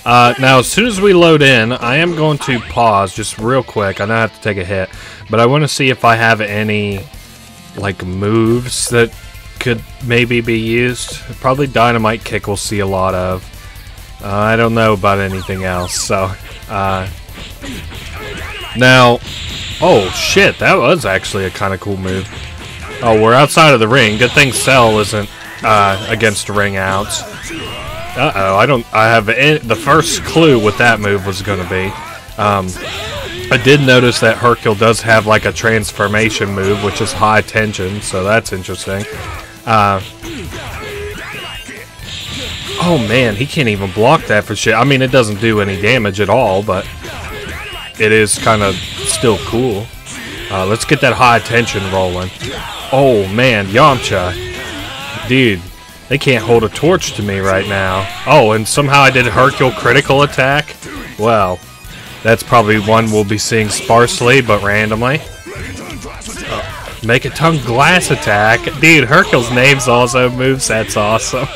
Now as soon as we load in, I am going to pause just real quick. I know I have to take a hit, but I want to see if I have any like moves that could maybe be used. Probably Dynamite Kick we'll see a lot of. I don't know about anything else, so now, oh shit, that was actually a kind of cool move. Oh, we're outside of the ring. Good thing Cell isn't against ring outs. Uh-oh, I have the first clue what that move was going to be. I did notice that Hercule does have like a transformation move, which is high tension, so that's interesting. Oh man, he can't even block that for shit. I mean, it doesn't do any damage at all, but it is kind of still cool. Let's get that high tension rolling. Oh man, Yamcha. Dude, they can't hold a torch to me right now. Oh, and somehow I did Hercule critical attack? Well, that's probably one we'll be seeing sparsely, but randomly. Make a tongue glass attack. Dude, Hercule's name's also moveset's awesome.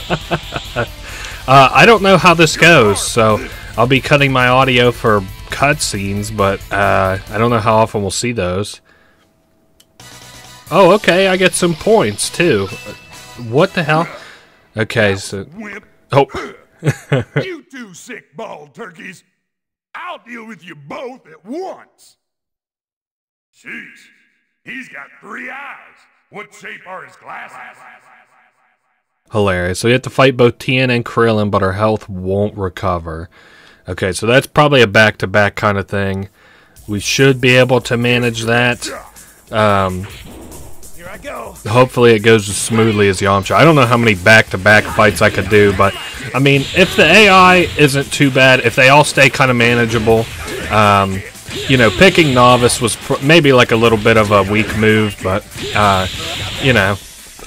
I don't know how this goes, so I'll be cutting my audio for cutscenes, but I don't know how often we'll see those. Oh, okay, I get some points, too. What the hell? Okay, so... Oh. You two sick bald turkeys. I'll deal with you both at once. Jeez, he's got 3 eyes. What shape are his glasses? Hilarious. So we have to fight both Tien and Krillin, but our health won't recover. Okay, so that's probably a back-to-back kind of thing. We should be able to manage that. Here I go. Hopefully it goes as smoothly as Yamcha. I don't know how many back-to-back fights I could do, but I mean, if the AI isn't too bad, if they all stay kind of manageable, you know, picking Novice was maybe like a little bit of a weak move, but you know,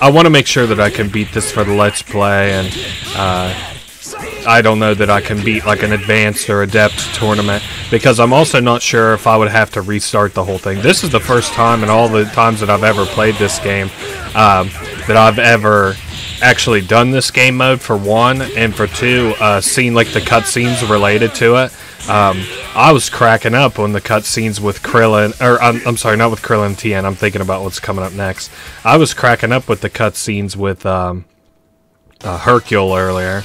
I want to make sure that I can beat this for the Let's Play, and I don't know that I can beat like an advanced or adept tournament, because I'm also not sure if I would have to restart the whole thing. This is the first time in all the times that I've ever played this game that I've ever actually done this game mode, for one, and for two, seen like the cutscenes related to it. I was cracking up on the cutscenes with Krillin, or I'm sorry, not with Krillin and Tien. I'm thinking about what's coming up next. I was cracking up with the cutscenes with Hercule earlier.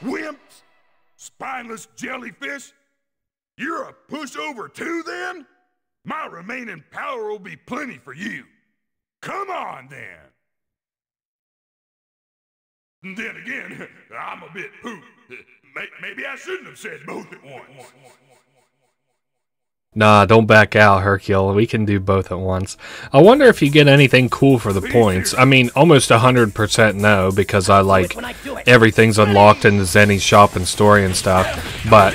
Wimps? Spineless jellyfish? You're a pushover too, then? My remaining power will be plenty for you. Come on, then! Then again, I'm a bit pooped. Maybe I shouldn't have said both at once. Nah, don't back out, Hercule. We can do both at once. I wonder if you get anything cool for the points. I mean, almost 100% no, because I like everything's unlocked in the Zenny's shop and story and stuff. But,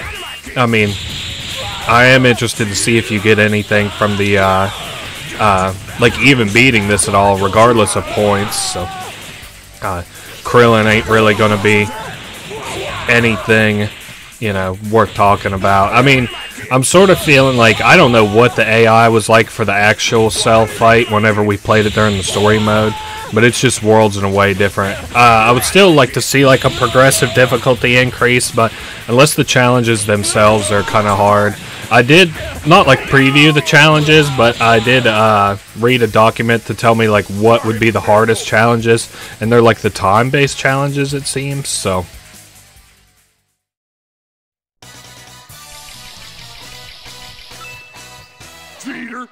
I mean, I am interested to see if you get anything from the, like even beating this at all, regardless of points. So, Krillin ain't really going to be anything, you know, worth talking about. I mean, I'm sort of feeling like, I don't know what the AI was like for the actual Cell fight whenever we played it during the story mode, but it's just worlds and a way different. I would still like to see like a progressive difficulty increase, but unless the challenges themselves are kind of hard. I did not like preview the challenges, but I did read a document to tell me like what would be the hardest challenges, and they're like the time-based challenges, it seems. So cheater,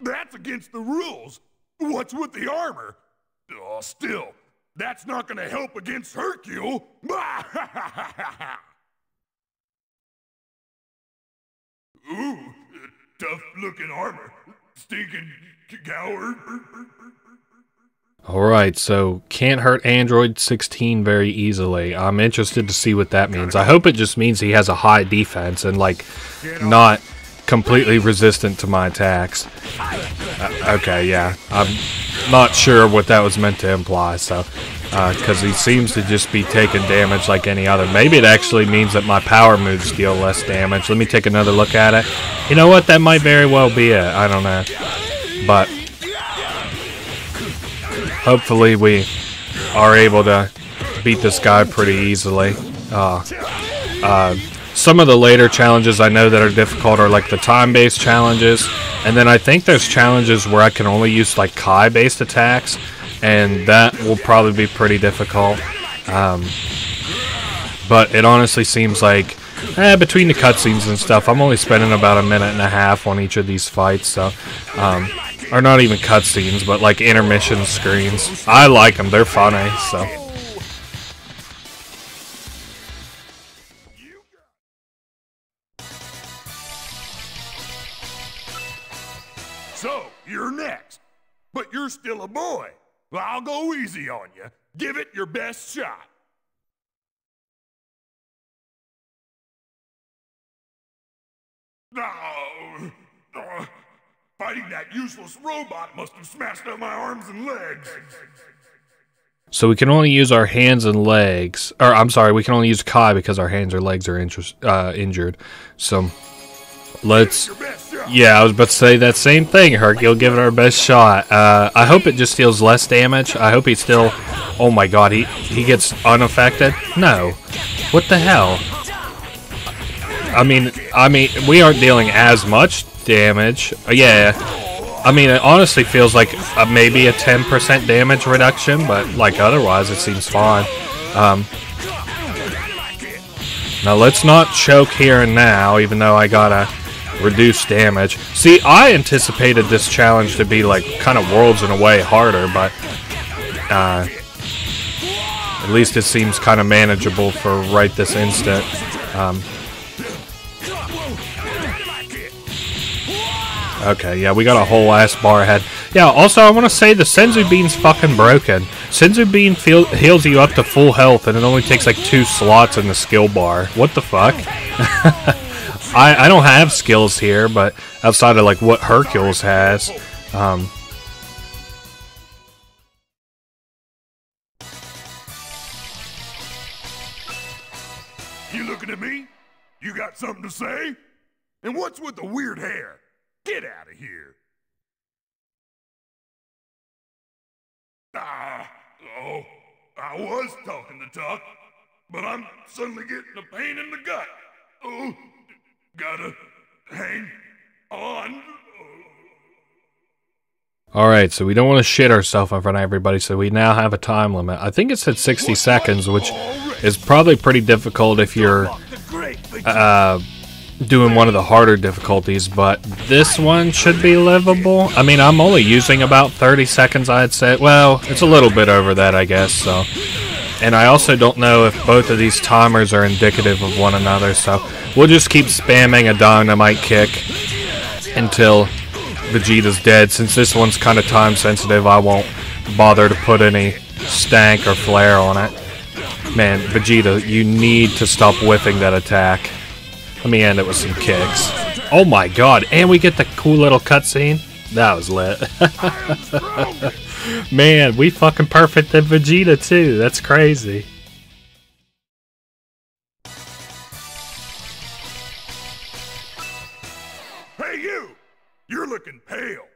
that's against the rules. What's with the armor? Oh, still, that's not gonna help against Hercule. Ooh, tough-looking armor. Stinking coward. alright, so can't hurt Android 16 very easily. I'm interested to see what that means. I hope it just means he has a high defense and like not completely resistant to my attacks. Okay, yeah. I'm not sure what that was meant to imply, so because he seems to just be taking damage like any other. Maybe it actually means that my power moves deal less damage. Let me take another look at it. You know what? That might very well be it. I don't know. But hopefully we are able to beat this guy pretty easily. Some of the later challenges I know that are difficult are like the time-based challenges, and then I think there's challenges where I can only use like Kai-based attacks, and that will probably be pretty difficult. But it honestly seems like between the cutscenes and stuff, I'm only spending about 1.5 minutes on each of these fights, so or not even cutscenes, but like intermission screens. I like them; they're funny. So. So, you're next. But you're still a boy. Well, I'll go easy on you. Give it your best shot. Fighting that useless robot must have smashed up my arms and legs. So we can only use our hands and legs. Or, I'm sorry, we can only use Kai because our hands or legs are injured. So, let's... Yeah, I was about to say that same thing, Hercule. Give it our best shot. I hope it just deals less damage. I hope he still... Oh my god, he gets unaffected? No. What the hell? I mean, we aren't dealing as much damage. Yeah. I mean, it honestly feels like maybe a 10% damage reduction, but like otherwise it seems fine. Now let's not choke here and now, even though I gotta reduce damage. See, I anticipated this challenge to be like kind of worlds in a way harder, but at least it seems kind of manageable for right this instant. Okay, yeah, we got a whole ass bar ahead. Yeah, also I want to say the Senzu Bean's fucking broken. Senzu Bean heals you up to full health, and it only takes like 2 slots in the skill bar. What the fuck? I don't have skills here, but outside of like what Hercules has, You got something to say? And what's with the weird hair? Get out of here. Oh, I was talking the talk, but I'm suddenly getting a pain in the gut. Oh, gotta hang on. Alright, so we don't want to shit ourselves in front of everybody, so we now have a time limit. I think it said 60 seconds, which is probably pretty difficult if you're doing one of the harder difficulties, but this one should be livable. I mean, I'm only using about 30 seconds, I'd say. Well, it's a little bit over that, I guess, so. And I also don't know if both of these timers are indicative of one another, so we'll just keep spamming a dynamite kick until Vegeta's dead. Since this one's kind of time sensitive, I won't bother to put any stank or flare on it. Man, Vegeta, you need to stop whiffing that attack. Let me end it with some kicks. Oh my god, and we get the cool little cutscene. That was lit. Man, we fucking perfected Vegeta too. That's crazy. Hey you! You're looking pale.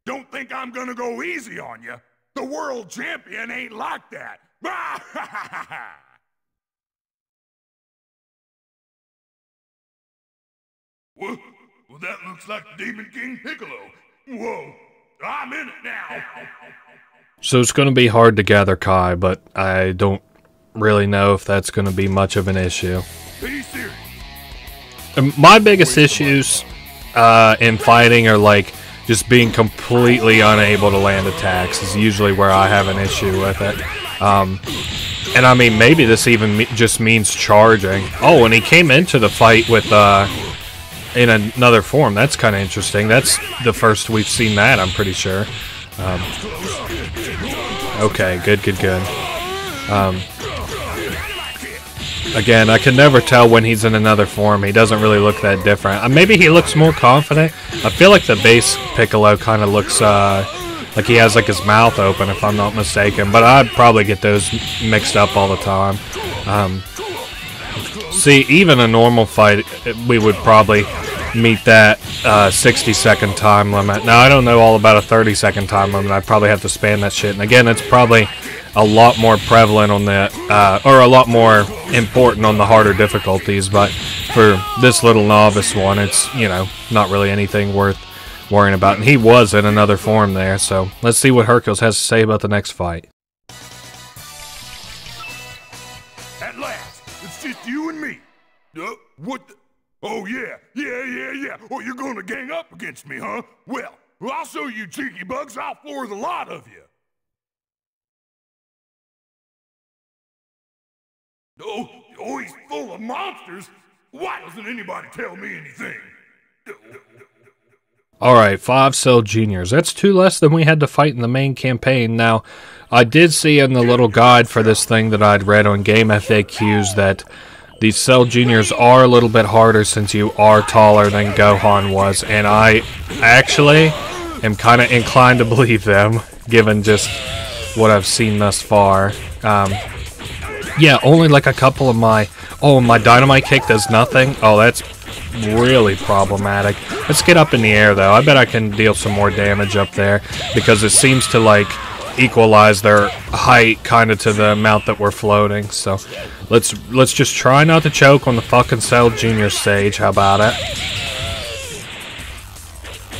Don't think I'm gonna go easy on you. The world champion ain't like that. Well, that looks like Demon King Piccolo. Whoa, I'm in it now. So it's going to be hard to gather Kai, but I don't really know if that's going to be much of an issue. Be serious. My biggest issues in fighting are like just being completely unable to land attacks is usually where I have an issue with it. And I mean, maybe this even just means charging. Oh, and he came into the fight with in another form. That's kind of interesting. That's the first we've seen that, I'm pretty sure. Okay, good. Again, I can never tell when he's in another form. He doesn't really look that different. Maybe he looks more confident. I feel like the base Piccolo kind of looks like he has like his mouth open, if I'm not mistaken. But I'd probably get those mixed up all the time. See, even a normal fight, we would probably meet that 60-second time limit. Now, I don't know all about a 30-second time limit. I'd probably have to spam that shit. And again, it's probably a lot more prevalent on the, or a lot more important on the harder difficulties. But for this little novice one, it's, you know, not really anything worth worrying about. And he was in another form there. So let's see what Hercules has to say about the next fight. At last, it's just you and me. What the? Oh, yeah. Oh, you're gonna gang up against me, huh? Well, I'll show you cheeky bugs. I'll floor the lot of you. Oh, he's full of monsters. Why doesn't anybody tell me anything? Alright, 5 Cell Juniors. That's 2 less than we had to fight in the main campaign. Now, I did see in the little guide for this thing that I'd read on Game FAQs that these Cell Juniors are a little bit harder since you are taller than Gohan was, and I actually am kind of inclined to believe them, given just what I've seen thus far. Yeah, only like a couple of my... Oh, my Dynamite Kick does nothing? Oh, that's really problematic. Let's get up in the air, though. I bet I can deal some more damage up there, because it seems to, like, equalize their height kind of to the amount that we're floating. So let's just try not to choke on the fucking Cell Junior stage. How about it?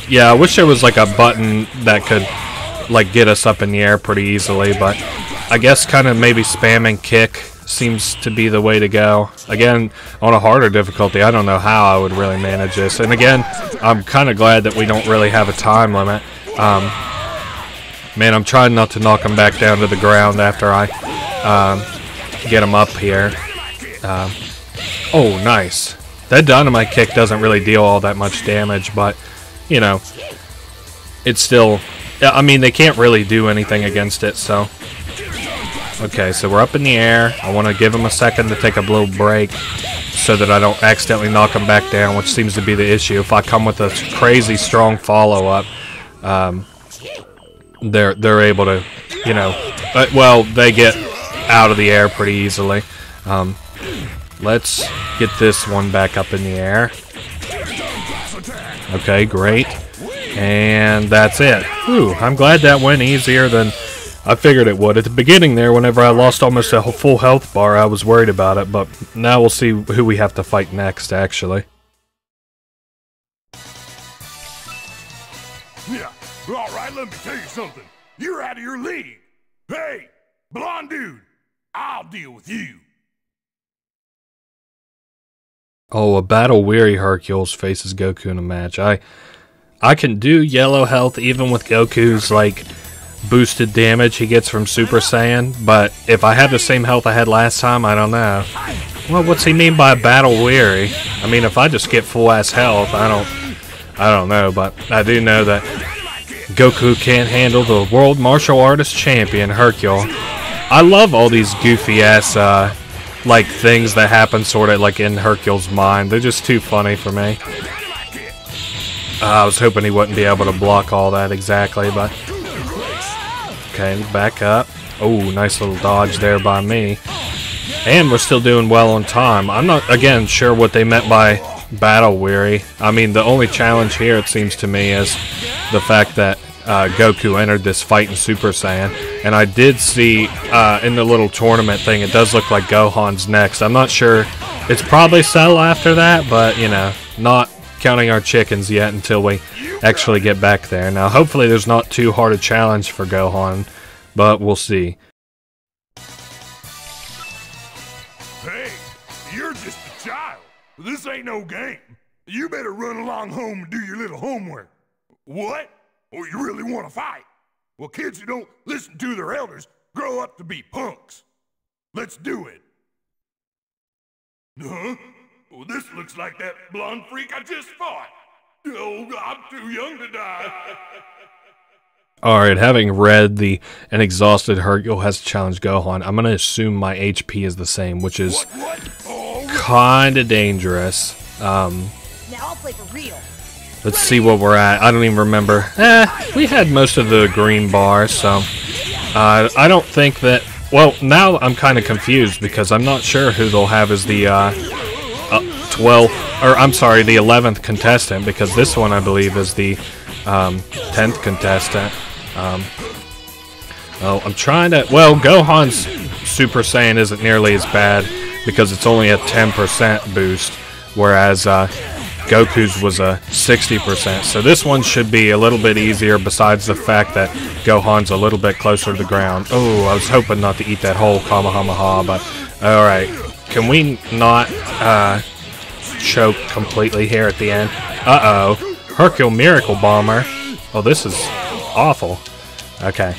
Yeah, I wish there was like a button that could like get us up in the air pretty easily, but I guess kind of maybe spamming kick seems to be the way to go. Again, on a harder difficulty, I don't know how I would really manage this. And again, I'm kind of glad that we don't really have a time limit. Man, I'm trying not to knock him back down to the ground after I get him up here. Oh, nice. That Dynamite Kick doesn't really deal all that much damage, but, you know, it's still... I mean, they can't really do anything against it, so... Okay, so we're up in the air. I want to give him a second to take a little break so that I don't accidentally knock him back down, which seems to be the issue. If I come with a crazy strong follow-up, they're able to, you know, well, they get out of the air pretty easily. let's get this one back up in the air. Okay, great. And that's it. Whew, I'm glad that went easier than I figured it would. At the beginning there, whenever I lost almost a full health bar, I was worried about it, but now we'll see who we have to fight next, actually. Yeah, alright, let me tell you something. You're out of your league. Hey, blonde dude, I'll deal with you. Oh, a battle-weary Hercules faces Goku in a match. I can do yellow health even with Goku's, like, boosted damage he gets from Super Saiyan, but if I have the same health I had last time, I don't know. Well, what's he mean by battle weary? I mean, if I just get full ass health, I don't know, but I do know that Goku can't handle the World Martial Arts Champion Hercule. I love all these goofy ass like things that happen sort of like in Hercule's mind. They're just too funny for me. I was hoping he wouldn't be able to block all that exactly, but okay, back up. Oh, nice little dodge there by me. And we're still doing well on time. I'm not, again, sure what they meant by battle weary. I mean, the only challenge here, it seems to me, is the fact that Goku entered this fight in Super Saiyan. And I did see in the little tournament thing, it does look like Gohan's next. I'm not sure. It's probably Cell after that, but, you know, not counting our chickens yet until we actually get back there. Now, hopefully there's not too hard a challenge for Gohan, but we'll see. Hey, you're just a child. This ain't no game. You better run along home and do your little homework. What? Oh, you really want to fight? Well, kids who don't listen to their elders grow up to be punks. Let's do it. Huh? Well, this looks like that blonde freak I just fought. Oh, I'm too young to die. Alright, having read an exhausted Hercule has to challenge Gohan, I'm going to assume my HP is the same, which is kind of dangerous. Now I'll play for real. Let's see what we're at. I don't even remember. We had most of the green bars, so I don't think that... Well, now I'm kind of confused because I'm not sure who they'll have as the 12th, or I'm sorry, the 11th contestant, because this one I believe is the 10th contestant. Well, I'm trying to... Well, Gohan's Super Saiyan isn't nearly as bad because it's only a 10% boost, whereas Goku's was a 60%. So this one should be a little bit easier besides the fact that Gohan's a little bit closer to the ground. Oh, I was hoping not to eat that whole Kamehameha, but alright. Can we not choke completely here at the end? Uh-oh. Hercule Miracle Bomber. Oh, this is awful. Okay.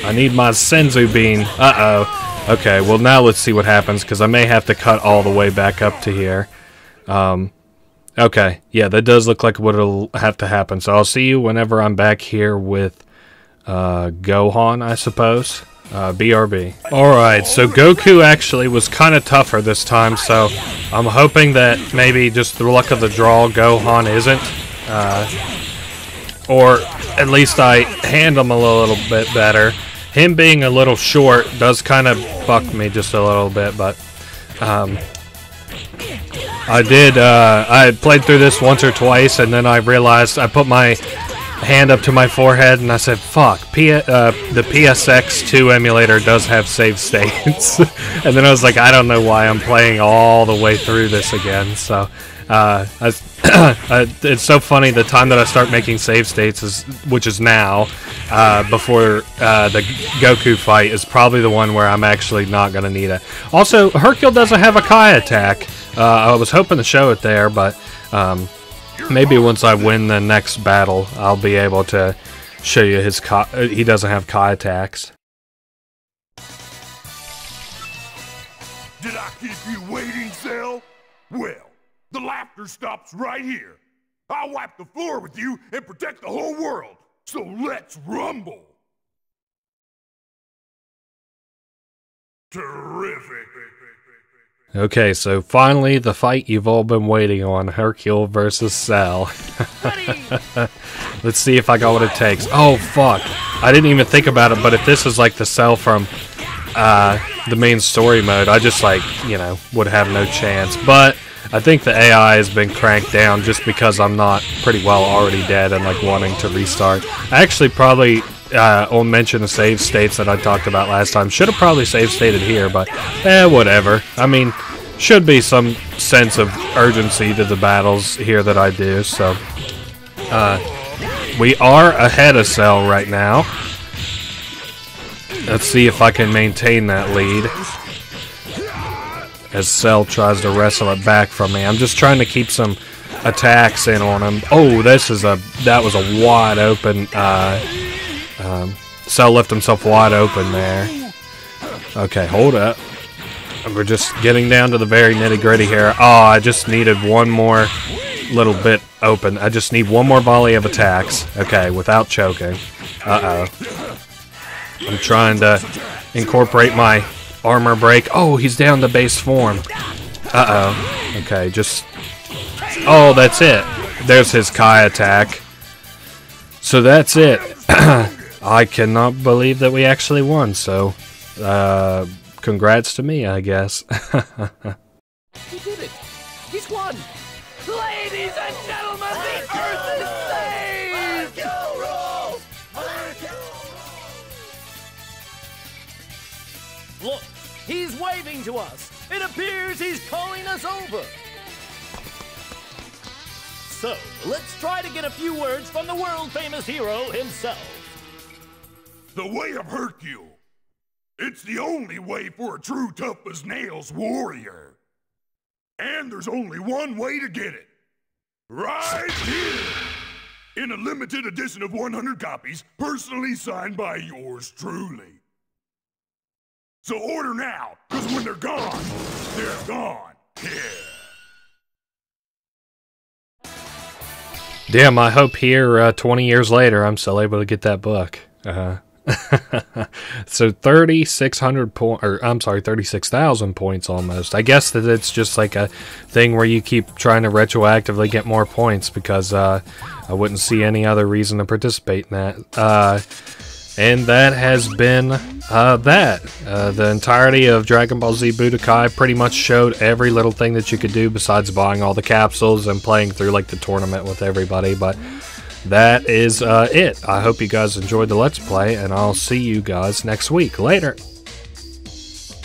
I need my Senzu Bean. Uh-oh. Okay, well now let's see what happens, because I may have to cut all the way back up to here. Okay, yeah, that does look like what'll have to happen. So I'll see you whenever I'm back here with Gohan, I suppose. BRB. Alright, so Goku actually was kind of tougher this time, so I'm hoping that maybe just the luck of the draw, Gohan isn't. Or at least I handle him a little bit better. Him being a little short does kind of fuck me just a little bit, but I played through this once or twice, and then I realized I put my hand up to my forehead and I said, fuck, the PSX2 emulator does have save states. And then I was like, I don't know why I'm playing all the way through this again. So it's so funny, the time that I start making save states, which is now, before the Goku fight, is probably the one where I'm actually not going to need it. Also, Hercule doesn't have a Kai attack. I was hoping to show it there, but maybe once I win the next battle, I'll be able to show you his Kai. He doesn't have Kai attacks. Did I keep you waiting, Cell? Well, the laughter stops right here. I'll wipe the floor with you and protect the whole world. So let's rumble. Terrific. Okay, so finally the fight you've all been waiting on, Hercule versus Cell. Let's see if I got what it takes. Oh, fuck. I didn't even think about it, but if this is like the Cell from the main story mode, I just, like, you know, would have no chance. But I think the AI has been cranked down just because I'm not pretty well already dead and, like, wanting to restart. I actually probably, I'll mention the save states that I talked about last time. Should have probably save stated here, but, whatever. I mean, should be some sense of urgency to the battles here that I do, so. We are ahead of Cell right now. Let's see if I can maintain that lead as Cell tries to wrestle it back from me. I'm just trying to keep some attacks in on him. Oh, that was a wide open. Cell left himself wide open there. Okay, hold up. We're just getting down to the very nitty-gritty here. Oh, I just needed one more little bit open. I just need one more volley of attacks. Okay, without choking. Uh-oh. I'm trying to incorporate my armor break. Oh, he's down to base form. Uh-oh. Okay, just... Oh, that's it. There's his Kai attack. So that's it. I cannot believe that we actually won, so... congrats to me, I guess. He did it! He's won! Ladies and gentlemen, the Earth is saved! Look, he's waving to us. It appears he's calling us over. So, let's try to get a few words from the world-famous hero himself. The way of Hercule. It's the only way for a true tough-as-nails warrior. And there's only one way to get it. Right here! In a limited edition of 100 copies, personally signed by yours truly. So order now, because when they're gone, they're gone. Yeah. Damn, I hope here, 20 years later, I'm still able to get that book. So 3,600 points, or I'm sorry, 36,000 points almost. I guess that it's just like a thing where you keep trying to retroactively get more points because I wouldn't see any other reason to participate in that. And that has been the entirety of Dragon Ball Z Budokai. Pretty much showed every little thing that you could do besides buying all the capsules and playing through like the tournament with everybody, but that is it. I hope you guys enjoyed the Let's Play, and I'll see you guys next week. Later!